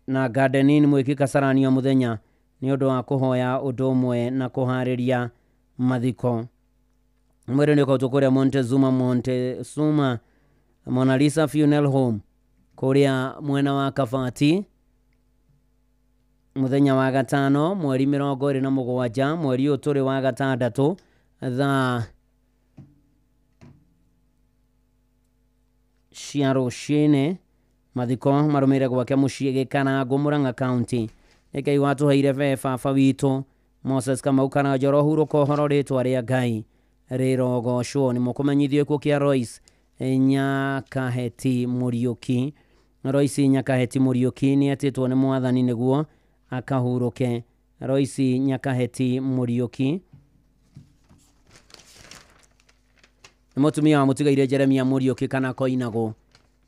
na gardenin mwiki Kasarani muthenya ni undu wa kuhoya undu umwe na kuhariria mathiko. Mwere ni kutukuria Montezuma Mona Lisa Funeral Home kuria mwena wa Kabati muthenya wa 5 mweri 27 mweri uturi wa 6 thaa cia rucini. Mathiko marumire gwake mucii Gikarango Murang'a County. Ngai watuheire baba witu Moses Kamau Karaja rohuruka uhoro ritwa ria Ngai rirogocwo. Ni mukumenyithio ku kia Royce Nyakaheti Muriuki. Royce Nyakaheti Muriuki ni etitwo ni mwathani niguo akahuruke. Royce Nyakaheti Muriuki ni mutumia wa Mutigaire Jeremia Muriuki kana Koinago.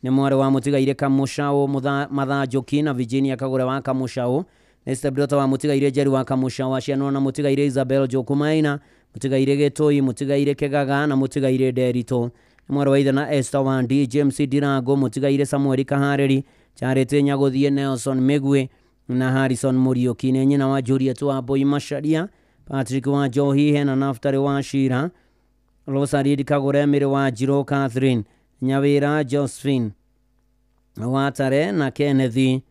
Ni mwari wa Mutigaire Kamushao Mathanjuki na Virginia Kagure wa Kamushao. Ni stebrota wa Mutigaire Jeru wa Kamushao. Aciarwo na Mutigaire Isabel Jokumaina, Mutigaire Gitoi, Mutigaire Kegaga na Mutigaire Derito. Ni mwari wa Ithe na Esther Wandi, James Ndirango, Mutigaire Samuel Kahareri, Charity Nyaguthie, Nelson Migwe na Harrison Muriuki. Ni nyina wa Juliet wa Boy Masharia, Patrick wa Johi na Naftari wa Shira, Rosary Kagure Miri wa Jiro, Catherine Nyawira, Josephine Watare na Kennedy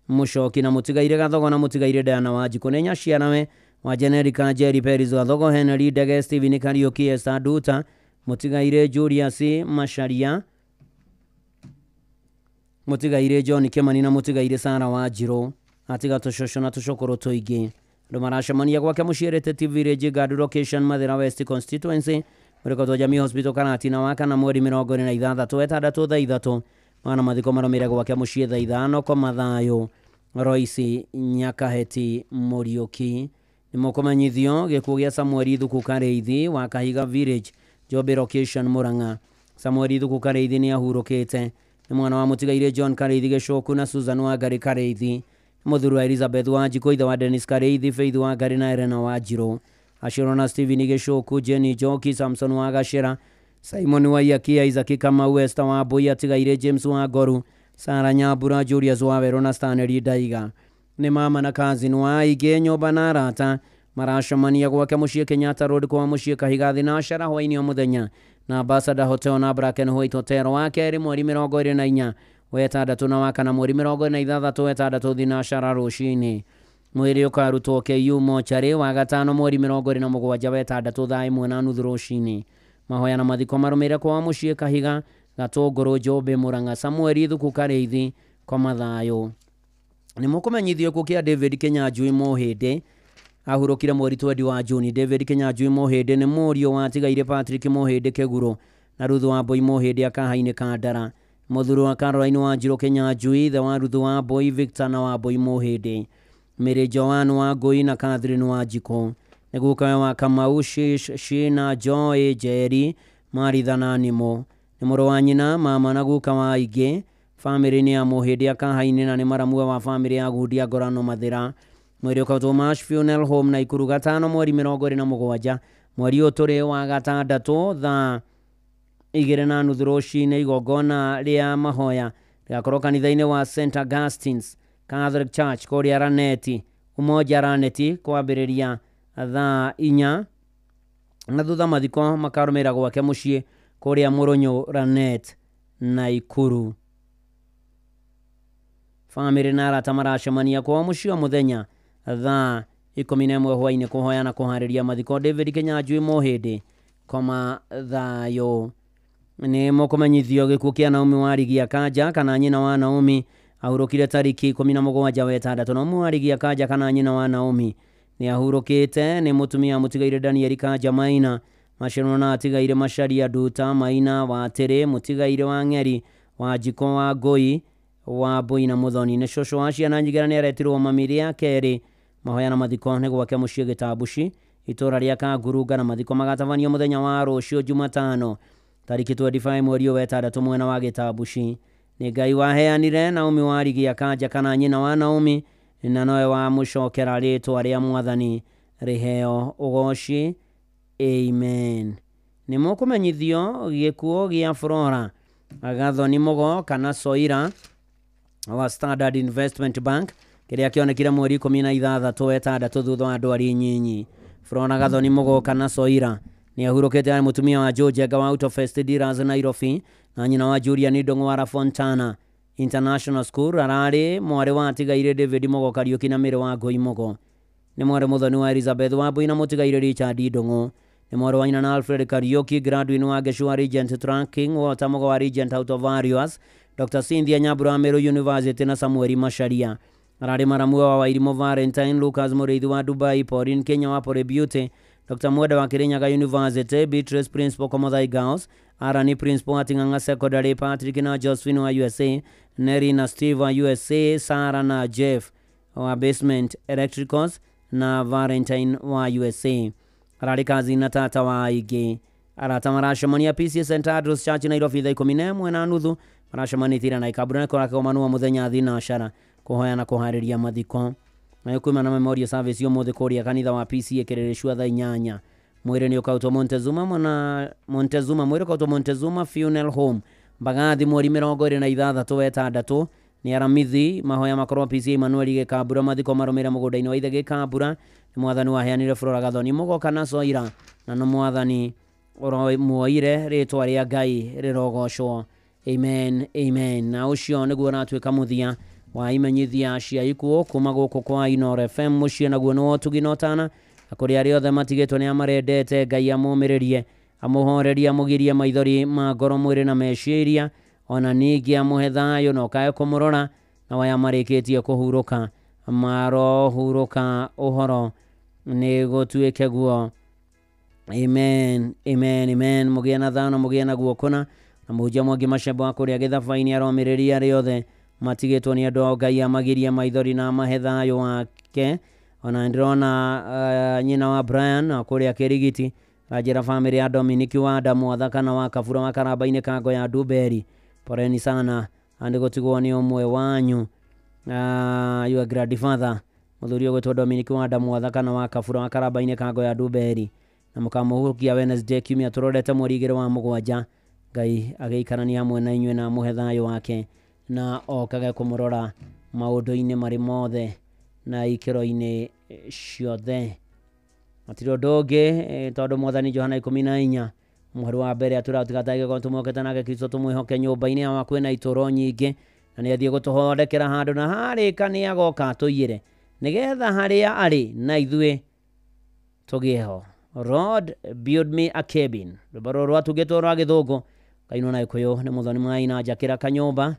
Mushoki na Mutigaire Gathogo na Mutigaire Diana wa Jiko. Ni nyaciarawe wa Generika Jerry Peris wa Thogo Henry Dege Steven Kariuki Esther Duta Mutigaire Julius Masharia Mutigaire John Kemani na Mutigaire Sara wa Jiro atiga tushosho na tushokoro toige Maracemania gwake muciirite TV Regi Guard Location Mathira West Constituency muriko to Jamii Hospital Karatina waka na mweri 26 wetandatu thaa 3 mwana mathiko maromire gwake mucie thaa 5 kwa mathayo Roisi Nyakaheti Muriuki nimukomanyithio gikuo gia Samuel Thuku Kareithi wa Kahiga Village Jobe Location Muranga. Samuel Thuku Kareithi ni ahurukite ni mwana wa Mutigaire John Kareithi Geshoku na Susan wa Gari Kareithi muthuru wa Elizabeth wa Jiko ithe wa Dennis Kareithi Faith wa Gari na Elena wa Jiro Ashiro na Steven Geshoku Jenny Joki Samson wa Gashira Simon wa Yakia Isaac Kamau Esther wa Boya Tigaire James wa Goru Sara Nyabura Julius wa Verona Stanley Daiga ni mama na cousin wa Ige Nyoba na Arata maracemania gwake mucie Kenyatta Road kwa mucie Kahiga Thinashara hwaini o muthenya na Ambassador Hotel na Bracken White Hotel wa keri mweri 24 wetandatu na wakana mweri 26 wetandatu Thinashara rucini mweri ukarutwo KU mochari wa gatano mweri 27 wetandatu thaa 1:30 rucini mahoya na mathiko marumire kwa mucie Kahiga Gatongoro Jobe Muranga Samuel Thuku Kareithi kwa mathayo ni mukumenyithio kukia David Kinyanjui Mohinde ahurukire mweri 20 wa Juni. David Kinyanjui Mohinde ni murio wa Tigaire Patrick Mohinde Keguro na Ruthu wa Boy Mohinde akahaine Kandara muthuru wa Caroline wa Jiro Kinyanjui the wa Ruthu wa Boy Victor na wa Boy Mohinde Mary Joan wa Goi na Catherine wa Jiko neguka wa Kamau Shina Joy Jerry Maritha na Nimo ni muro wa nyina mama na guka wa Ige family ni ya Mohinde akahaine na ni maramua wa family ya Gudia Gorano Mathira mweri ukatwo Marsh Funeral Home na Ikuru gatano mweri 27 mweri uturi wa gatandatu thaa 2:30 rucini igongona ria mahoya rigakorwo kanitha-ini wa St Augustine's Catholic Church kuria Raneti Umoja Raneti kwambiriria thaa 4 na thutha mathiko makarumira gwake mucie kuria Murunyu Ranet na Ikuru. Family na arata maracemania kwa mucio muthenya thaa 11 hwaini kuhoya na kuhariria mathiko David Kinyanjui Mohinde koma thayo ni mukumenyithio gikuo kia Naomi wa Rigia Kanja kana nyina wa Naomi ahurukire tariki 17 wetandatu Naomi wa Rigia Kanja kana nyina wa Naomi ni ahurukite ni mutumia Mutigaire Daniel Kanja Maina Mashino na Tigaire Masharia Duta Maina wa Tere Mutigaire wa Ngeri wa Jiko wa Goi wa Boy na Muthoni ni shosho wa ciana nyigana ni aretirwo mamiri ya keri mahoya na mathiko ni gwake mucie Gitabushi itora ria Kangurunga na mathiko magatabanio muthenya wa rucio Jumatano tariki 25 mweri wetandatu mwena wa Gitabushi ni Ngai waheanire Naomi wa Rigia Kanja kana nyina wa Naomi na noe wa mucokera ritwa ria Mwathani riheo ugoci amen. Ni mukumenyithio gikuo gia Flora Agathoni Mugo kana Soira wa Standard Investment Bank kiria kionekire mweri 16 wetandatu thutha wa ndwari nyinyi. Flora Agathoni Mugo kana Soira ni ahurukite mutumia wa George Gawa Auto First Dealers Nairobi na nyina wa Julian Ndongo wa Fontana International School arari mwari wa Tigaire David Mugo Kariuki na Mire wa Goi Mugo ni mwari muthoni wa Elizabeth wa Boy na Mutigaire Richard Ndongo ni mwari wa nyina na Alfred Kariuki graduate wa Geshua Regent Tracking wa Tamogo wa Regent Auto Various Dr. Cynthia Nyabura Meru University na Samuel Masharia arari maramua wa Wairimo Valentine Lucas Muriithi wa Dubai Pauline Kenya wa Pore Beauty Dr. Mweda wa Kirinyaga University Beatrice Principal Komothai Girls Arani Principal Atinganga Secondary Patrick na Josephine wa USA Neri na Steve wa USA Sarah na Jeff wa Basement Electricals na Valentine wa USA arari kazi na tata wa Ige arata maracemania PCA St Andrews Church Nairobi thaa 11:30 maracemania na ikabura kwa kamanua muthenya Thinashara kuhoya na kuhariria mathiko na yukuma na Memorial Service yo mothe kuria kanitha wa PCA Kerereshwa thaa 8 mwire ni ukauto Montezuma mwire ukauto Montezuma Funeral Home Mbagathi mweri 26 wetandatu ni aramithi mahoya makorwo PCA Emmanuel Gikambura mathiko marumira mugundaini wa ithe Gikambura ni mwathani waheanire Flora Gathoni Mugo kana Soira na no mwathani oro muoire ritwa ria Ngai rirogocwo amen amen. Na ucio niguo natwika muthia wa imenyithia cia ikuo kuma guku kwa Inoro FM mucie naguo no tuginotana kuri ari othe matigitwo ni amarendete Ngai amumiririe amuhorerie amugirie maithori ma ngoro mwiri na meciria ona ningi amuhe thayo no kae kumurora na waya marikitie kuhuruka marohuruka uhoro ni gutuike guo. Amen, amen, amen. Mugie na thano mugie na guokona na muhunjia mwangi macembo akuria githabaini aromiriria ari othe matigitwo ni andu Ngai amagirie maithori na amahe thayo wake. Ona ndirona nyina wa Brian akuria Kirigiti ajira family ya Dominic wa Adamu wa Thakana wa Kafura wa Karabaini Kango ya Duberi. Poreni sana andi gutigwo ni umwe wanyu your grandfather muthurio gwetwo Dominic wa Adamu wa Thakana wa Kafura wa Karabaini Kango ya Duberi na mukamuhukia Wednesday kiumia turorete mweri wa mugwanja. Ngai ageikarania hamwe na inywe na muhe thayo wake na okage kumurora maundu-ini mari mothe na ikiro-ini ciothe. Matiro ndungi tondu mwathani Johana 14 mweri wa mbere aturatigatage ko tumokete nake Kristo tumwihoke nyumba-ini ya kwina ituro nyingi na ni athie gutuhondekera handu na harika ni agoka tuyire nigetha haria ari na ithue tugieho. Lord, build me a cabin. Rubaro rwatugetwo rwa githungu kaino na ikuyu ni muthoni mwaina njakira kanyumba.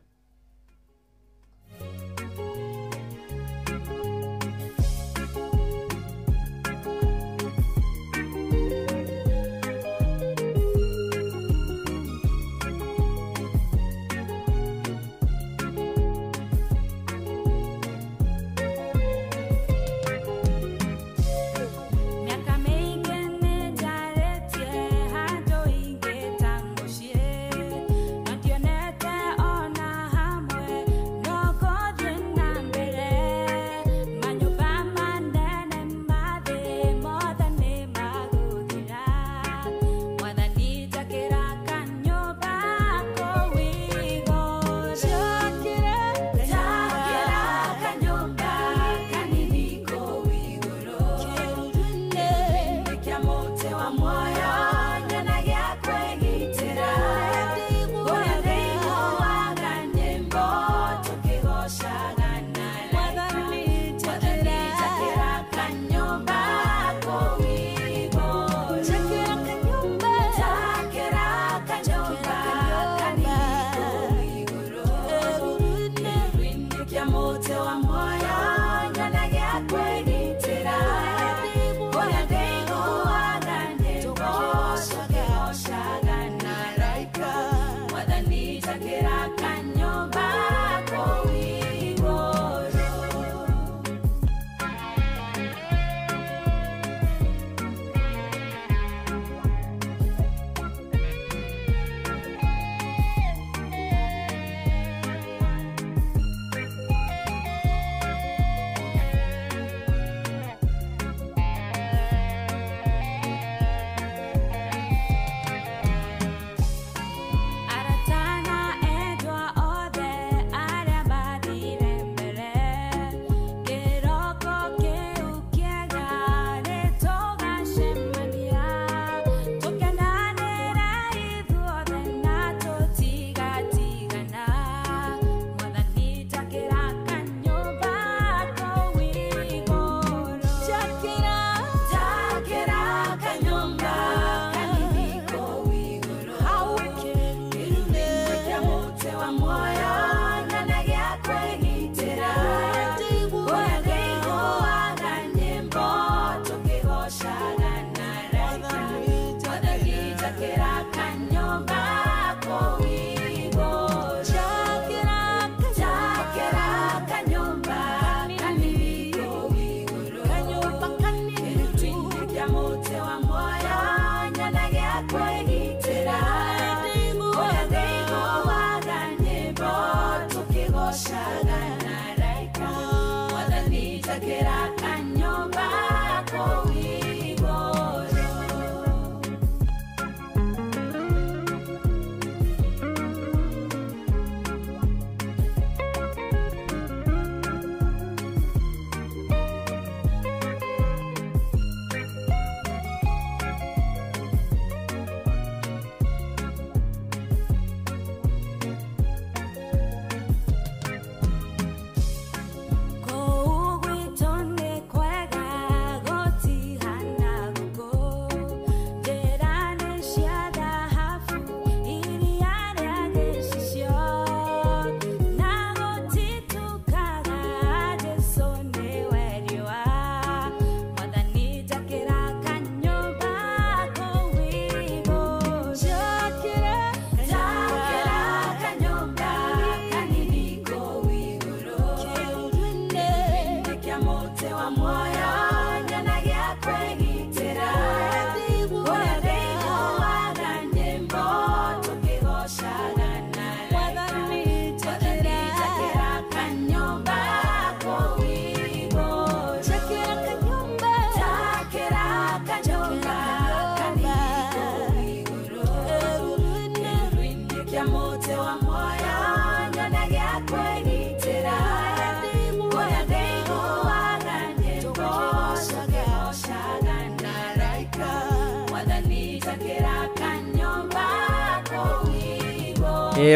Ona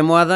mwathani